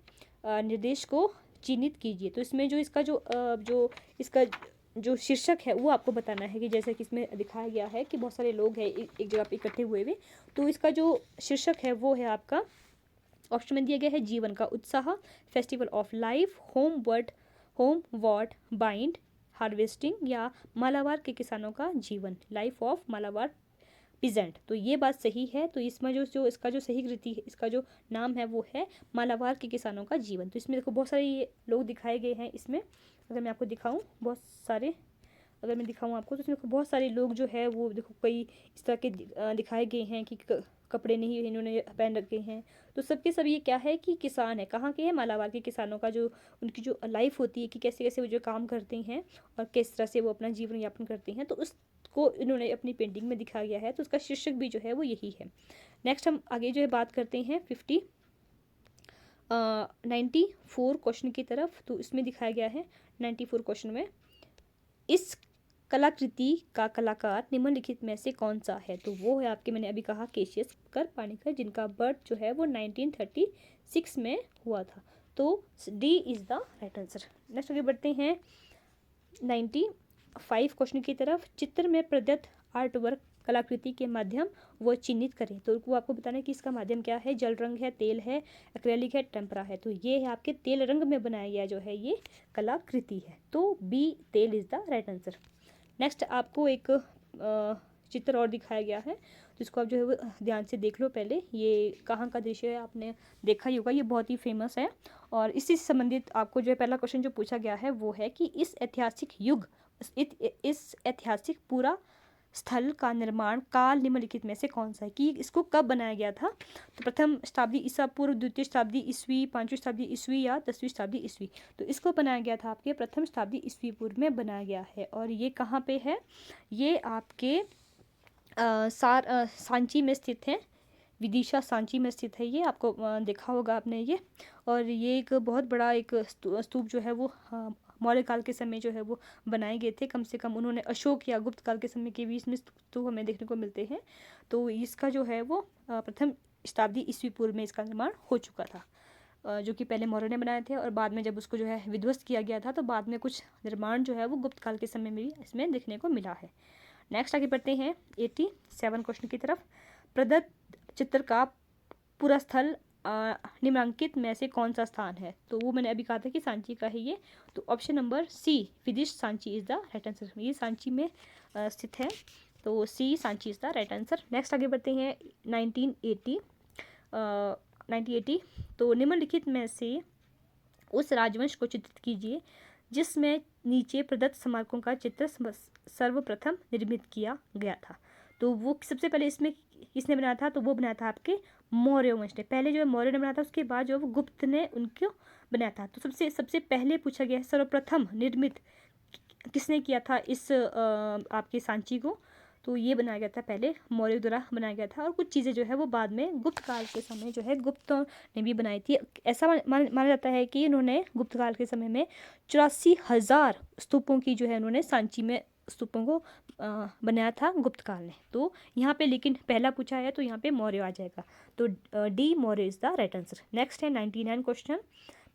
निर्देश को चिन्हित कीजिए। तो इसमें जो इसका जो शीर्षक है वो आपको बताना है कि जैसे कि इसमें दिखाया गया है कि बहुत सारे लोग हैं एक जगह पे इकट्ठे हुए हुए। तो इसका जो शीर्षक है वो है आपका ऑप्शन में दिया गया है जीवन का उत्साह, festival of life, home word bind harvesting या मालाबार के किसानों का जीवन, लाइफ ऑफ मालाबार पिजेंट। तो ये बात सही है। तो इसमें जो इसका जो सही कृति है, इसका जो नाम है वो है मालाबार के किसानों का जीवन। तो इसमें देखो बहुत सारे लोग दिखाए गए हैं। इसमें अगर मैं आपको दिखाऊं बहुत सारे, अगर मैं दिखाऊं आपको तो इसमें बहुत सारे लोग जो है वो देखो कई इस तरह के दिखाए गए हैं कि कपड़े नहीं इन्होंने पहन रखे हैं। तो सबके सब ये क्या है कि किसान है। कहाँ के हैं? मालाबार के किसानों का जो उनकी जो लाइफ होती है कि कैसे कैसे वो जो काम करते हैं और किस तरह से वो अपना जीवन यापन करते हैं, तो उसको इन्होंने अपनी पेंटिंग में दिखाया गया है। तो उसका शीर्षक भी जो है वो यही है। नेक्स्ट हम आगे जो है बात करते हैं 94 क्वेश्चन की तरफ। तो इसमें दिखाया गया है 94 क्वेश्चन में इस कलाकृति का कलाकार निम्नलिखित में से कौन सा है। तो वो है आपके, मैंने अभी कहा केशियस कर पानीकर, जिनका बर्थ जो है वो 1936 में हुआ था। तो D is the right answer. Next आगे बढ़ते हैं 95 क्वेश्चन की तरफ। चित्र में प्रदत्त आर्ट वर्क कलाकृति के माध्यम वो चिन्हित करें। तो वो आपको बताना है कि इसका माध्यम क्या है, जल रंग है, तेल है, एक्रेलिक है, टेम्परा है। तो ये है आपके तेल रंग में बनाया गया जो है ये कलाकृति है। तो बी तेल is the right answer. Next आपको एक चित्र और दिखाया गया है जिसको आप जो है वो ध्यान से देख लो पहले। ये कहाँ का दृश्य है, आपने देखा ही होगा, ये बहुत ही फेमस है। और इसी से संबंधित आपको जो है पहला क्वेश्चन जो पूछा गया है वो है कि इस ऐतिहासिक पूरा स्थल का निर्माण काल निम्नलिखित में से कौन सा है, कि इसको कब बनाया गया था। तो प्रथम शताब्दी ईसा पूर्व, द्वितीय शताब्दी ईस्वी, 5वीं शताब्दी ईस्वी या 10वीं शताब्दी ईस्वी। तो इसको बनाया गया था आपके प्रथम शताब्दी ईस्वी पूर्व में बनाया गया है। और ये कहाँ पे है, ये आपके सांची में स्थित है, विदिशा सांची में स्थित है। ये आपको देखा होगा आपने ये। और ये एक बहुत बड़ा एक स्तूप जो है वो मौर्य काल के समय जो है वो बनाए गए थे। कम से कम उन्होंने अशोक या गुप्त काल के समय के बीच में स्तूप हमें देखने को मिलते हैं। तो इसका जो है वो प्रथम शताब्दी ईस्वी पूर्व में इसका निर्माण हो चुका था, जो कि पहले मौर्य ने बनाए थे और बाद में जब उसको जो है विध्वस्त किया गया था तो बाद में कुछ निर्माण जो है वो गुप्त काल के समय में भी इसमें देखने को मिला है। नेक्स्ट आगे बढ़ते हैं 87 क्वेश्चन की तरफ। प्रदत्त चित्र का पूरा स्थल निम्नलिखित में से कौन सा स्थान है? तो वो मैंने अभी कहा था कि सांची का है ये, तो option number C Vidisha Sanchi is the right answer. ये सांची में स्थित है, तो C Sanchi is the right answer. Next आगे बढ़ते हैं 1980। तो निम्नलिखित में से उस राजवंश को चित्रित कीजिए जिसमें नीचे प्रदत्त स्मारकों का चित्र सर्वप्रथम निर्मित किया गया था। तो वो सबसे पहले इसमें किसने बनाया था? तो वो बनाया था आपके मौर्य वंश ने। पहले जो है मौर्य ने बनाया था, उसके बाद जो है वो गुप्त ने उनको बनाया था। तो सबसे पहले पूछा गया है सर्वप्रथम निर्मित किसने किया था इस आपके सांची को? तो ये बनाया गया था पहले मौर्य द्वारा बनाया गया था, और कुछ चीज़ें जो है वो बाद में गुप्त काल के समय जो है गुप्त ने भी बनाई थी। ऐसा माना जाता है कि इन्होंने गुप्त काल के समय में 84,000 स्तूपों की जो है उन्होंने सांची में स्तूपों को बनाया था गुप्त काल ने। तो यहाँ पे लेकिन पहला पूछा है तो यहाँ पे मौर्य आ जाएगा, तो D Maurya is the right answer. Next है 99 क्वेश्चन।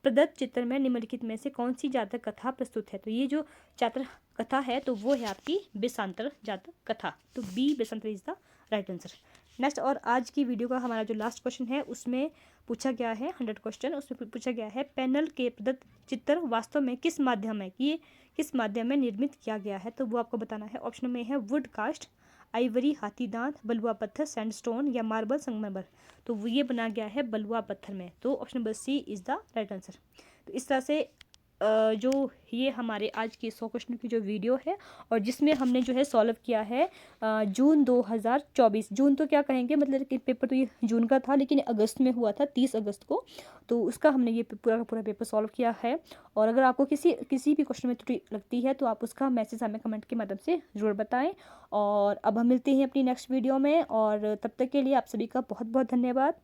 प्रदत्त चित्र में निम्नलिखित में से कौन सी जातक कथा प्रस्तुत है? तो ये जो जातक कथा है तो वो है आपकी बेसांतर जातक कथा, तो B Vessantara is the right answer. Next और आज की वीडियो का हमारा जो लास्ट क्वेश्चन है उसमें पूछा गया है 100 क्वेश्चन, उसमें पूछा गया है पैनल के प्रदत्त चित्र वास्तव में किस माध्यम में कि ये किस माध्यम में निर्मित किया गया है? तो वो आपको बताना है। ऑप्शन में है वुड कास्ट, आइवरी हाथी दांत, बलुआ पत्थर सैंडस्टोन या मार्बल संगमरमर। तो वो ये बना गया है बलुआ पत्थर में, तो option number C is the right answer. तो इस तरह से जो ये हमारे आज की 100 क्वेश्चन की जो वीडियो है और जिसमें हमने जो है सॉल्व किया है जून 2024। जून तो क्या कहेंगे, मतलब कि पेपर तो ये जून का था लेकिन अगस्त में हुआ था 30 अगस्त को, तो उसका हमने ये पूरा का पूरा पेपर सॉल्व किया है। और अगर आपको किसी भी क्वेश्चन में त्रुटि लगती है तो आप उसका मैसेज हमें कमेंट के माध्यम से ज़रूर बताएं। और अब हम मिलते हैं अपनी नेक्स्ट वीडियो में, और तब तक के लिए आप सभी का बहुत बहुत धन्यवाद।